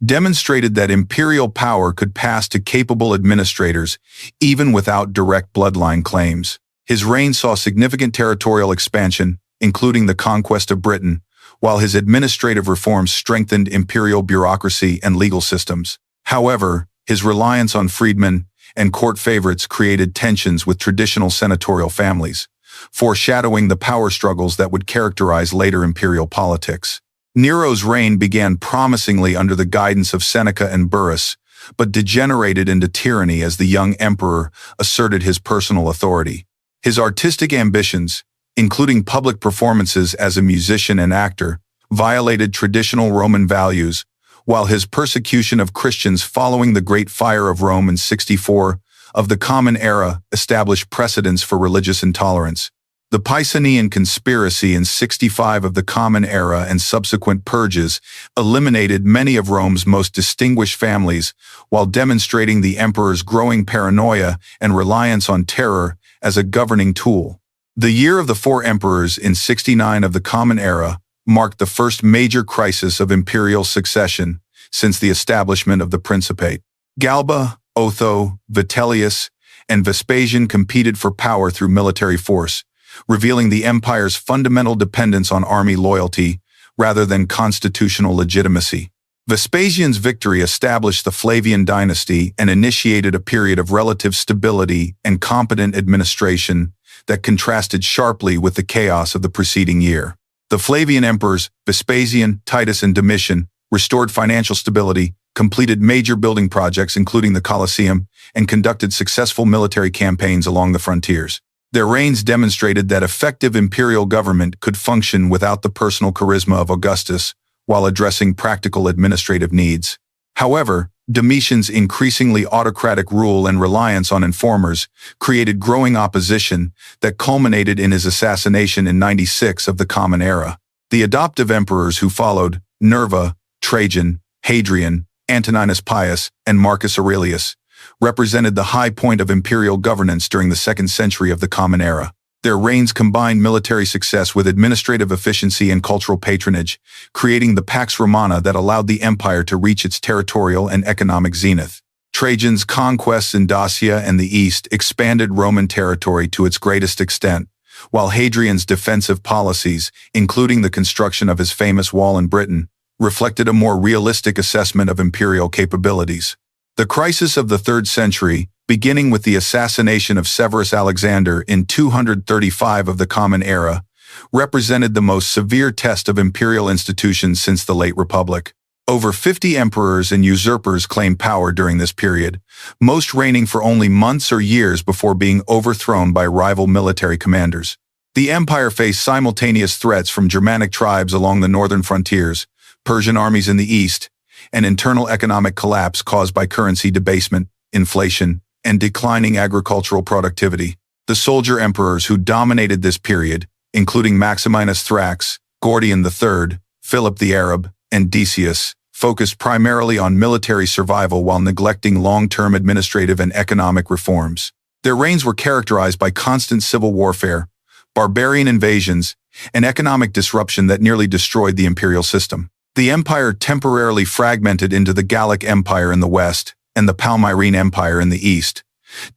demonstrated that imperial power could pass to capable administrators even without direct bloodline claims. His reign saw significant territorial expansion, including the conquest of Britain, while his administrative reforms strengthened imperial bureaucracy and legal systems. However, his reliance on freedmen and court favorites created tensions with traditional senatorial families, foreshadowing the power struggles that would characterize later imperial politics. Nero's reign began promisingly under the guidance of Seneca and Burrus, but degenerated into tyranny as the young emperor asserted his personal authority. His artistic ambitions, including public performances as a musician and actor, violated traditional Roman values, while his persecution of Christians following the Great Fire of Rome in 64 of the Common Era established precedents for religious intolerance. The Pisanian conspiracy in 65 of the Common Era and subsequent purges eliminated many of Rome's most distinguished families while demonstrating the emperor's growing paranoia and reliance on terror as a governing tool. The Year of the Four Emperors in 69 of the Common Era marked the first major crisis of imperial succession since the establishment of the Principate. Galba, Otho, Vitellius, and Vespasian competed for power through military force, revealing the empire's fundamental dependence on army loyalty rather than constitutional legitimacy. Vespasian's victory established the Flavian dynasty and initiated a period of relative stability and competent administration that contrasted sharply with the chaos of the preceding year. The Flavian emperors, Vespasian, Titus, and Domitian, restored financial stability, completed major building projects including the Colosseum, and conducted successful military campaigns along the frontiers. Their reigns demonstrated that effective imperial government could function without the personal charisma of Augustus while addressing practical administrative needs. However, Domitian's increasingly autocratic rule and reliance on informers created growing opposition that culminated in his assassination in 96 of the Common Era. The adoptive emperors who followed, Nerva, Trajan, Hadrian, Antoninus Pius, and Marcus Aurelius, represented the high point of imperial governance during the 2nd century of the Common Era. Their reigns combined military success with administrative efficiency and cultural patronage, creating the Pax Romana that allowed the empire to reach its territorial and economic zenith. Trajan's conquests in Dacia and the East expanded Roman territory to its greatest extent, while Hadrian's defensive policies, including the construction of his famous wall in Britain, reflected a more realistic assessment of imperial capabilities. The crisis of the 3rd century, beginning with the assassination of Severus Alexander in 235 of the Common Era, represented the most severe test of imperial institutions since the late Republic. Over 50 emperors and usurpers claimed power during this period, most reigning for only months or years before being overthrown by rival military commanders. The empire faced simultaneous threats from Germanic tribes along the northern frontiers, Persian armies in the east, and internal economic collapse caused by currency debasement, inflation, and declining agricultural productivity. The soldier emperors who dominated this period, including Maximinus Thrax, Gordian III, Philip the Arab, and Decius, focused primarily on military survival while neglecting long-term administrative and economic reforms. Their reigns were characterized by constant civil warfare, barbarian invasions, and economic disruption that nearly destroyed the imperial system. The empire temporarily fragmented into the Gallic Empire in the west and the Palmyrene Empire in the east,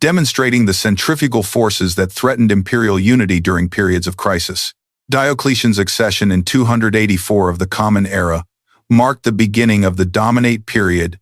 demonstrating the centrifugal forces that threatened imperial unity during periods of crisis. Diocletian's accession in 284 of the Common Era marked the beginning of the Dominate period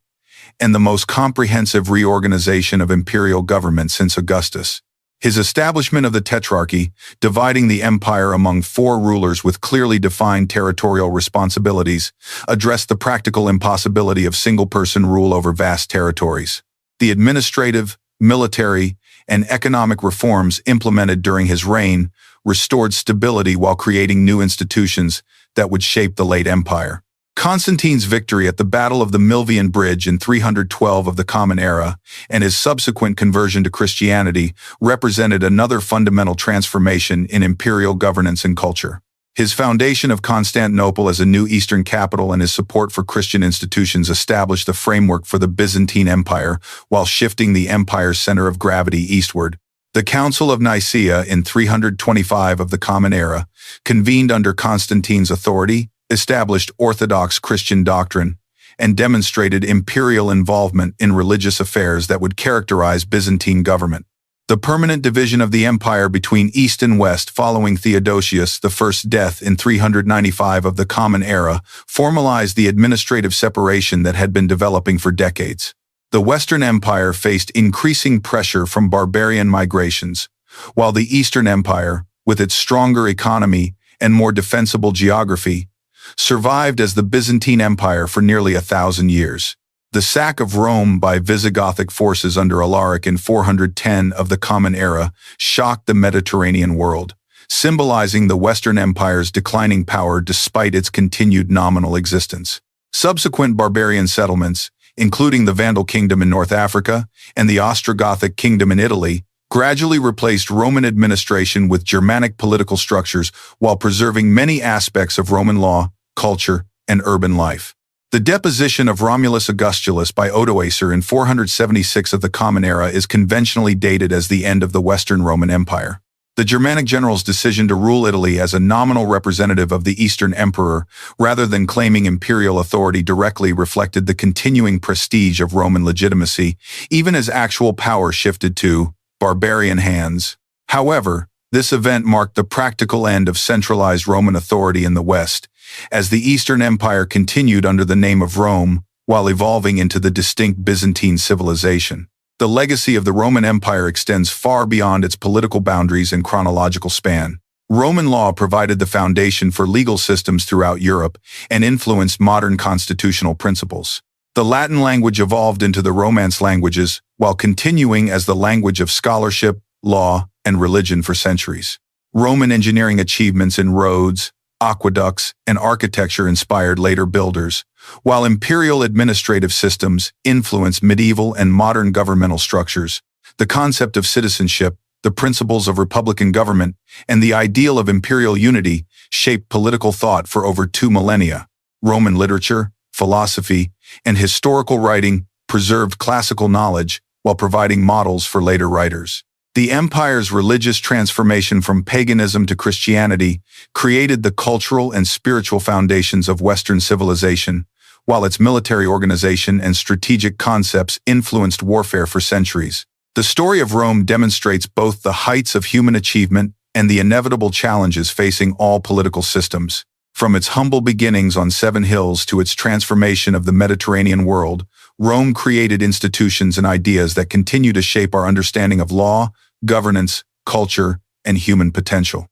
and the most comprehensive reorganization of imperial government since Augustus. His establishment of the Tetrarchy, dividing the empire among 4 rulers with clearly defined territorial responsibilities, addressed the practical impossibility of single-person rule over vast territories. The administrative, military, and economic reforms implemented during his reign restored stability while creating new institutions that would shape the late empire. Constantine's victory at the Battle of the Milvian Bridge in 312 of the Common Era and his subsequent conversion to Christianity represented another fundamental transformation in imperial governance and culture. His foundation of Constantinople as a new Eastern capital and his support for Christian institutions established the framework for the Byzantine Empire while shifting the empire's center of gravity eastward. The Council of Nicaea in 325 of the Common Era, convened under Constantine's authority, established Orthodox Christian doctrine, and demonstrated imperial involvement in religious affairs that would characterize Byzantine government. The permanent division of the empire between East and West following Theodosius I's death in 395 of the Common Era formalized the administrative separation that had been developing for decades. The Western Empire faced increasing pressure from barbarian migrations, while the Eastern Empire, with its stronger economy and more defensible geography, survived as the Byzantine Empire for nearly 1,000 years. The sack of Rome by Visigothic forces under Alaric in 410 of the Common Era shocked the Mediterranean world, symbolizing the Western Empire's declining power despite its continued nominal existence. Subsequent barbarian settlements, including the Vandal Kingdom in North Africa and the Ostrogothic Kingdom in Italy, gradually replaced Roman administration with Germanic political structures while preserving many aspects of Roman law, culture, and urban life. The deposition of Romulus Augustulus by Odoacer in 476 of the Common Era is conventionally dated as the end of the Western Roman Empire. The Germanic general's decision to rule Italy as a nominal representative of the Eastern Emperor, rather than claiming imperial authority directly, reflected the continuing prestige of Roman legitimacy, even as actual power shifted to barbarian hands. However, this event marked the practical end of centralized Roman authority in the West, as the Eastern Empire continued under the name of Rome, while evolving into the distinct Byzantine civilization. The legacy of the Roman Empire extends far beyond its political boundaries and chronological span. Roman law provided the foundation for legal systems throughout Europe and influenced modern constitutional principles. The Latin language evolved into the Romance languages, while continuing as the language of scholarship, law, and religion for centuries. Roman engineering achievements in roads, aqueducts, and architecture inspired later builders, while imperial administrative systems influenced medieval and modern governmental structures. The concept of citizenship, the principles of republican government, and the ideal of imperial unity shaped political thought for over 2 millennia. Roman literature, philosophy, and historical writing preserved classical knowledge while providing models for later writers. The empire's religious transformation from paganism to Christianity created the cultural and spiritual foundations of Western civilization, while its military organization and strategic concepts influenced warfare for centuries. The story of Rome demonstrates both the heights of human achievement and the inevitable challenges facing all political systems. From its humble beginnings on 7 hills to its transformation of the Mediterranean world, Rome created institutions and ideas that continue to shape our understanding of law, governance, culture, and human potential.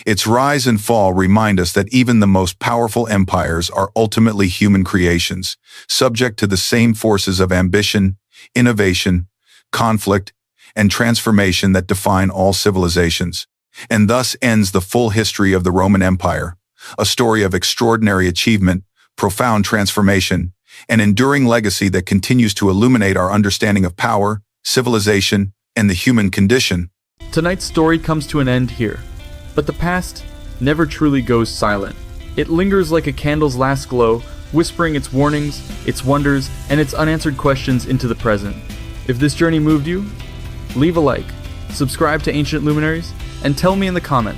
Its rise and fall remind us that even the most powerful empires are ultimately human creations, subject to the same forces of ambition, innovation, conflict, and transformation that define all civilizations. And thus ends the full history of the Roman Empire, a story of extraordinary achievement, profound transformation, and enduring legacy that continues to illuminate our understanding of power, civilization, and the human condition. Tonight's story comes to an end here, but the past never truly goes silent. It lingers like a candle's last glow, whispering its warnings, its wonders, and its unanswered questions into the present. If this journey moved you, leave a like, subscribe to Ancient Luminaries, and tell me in the comments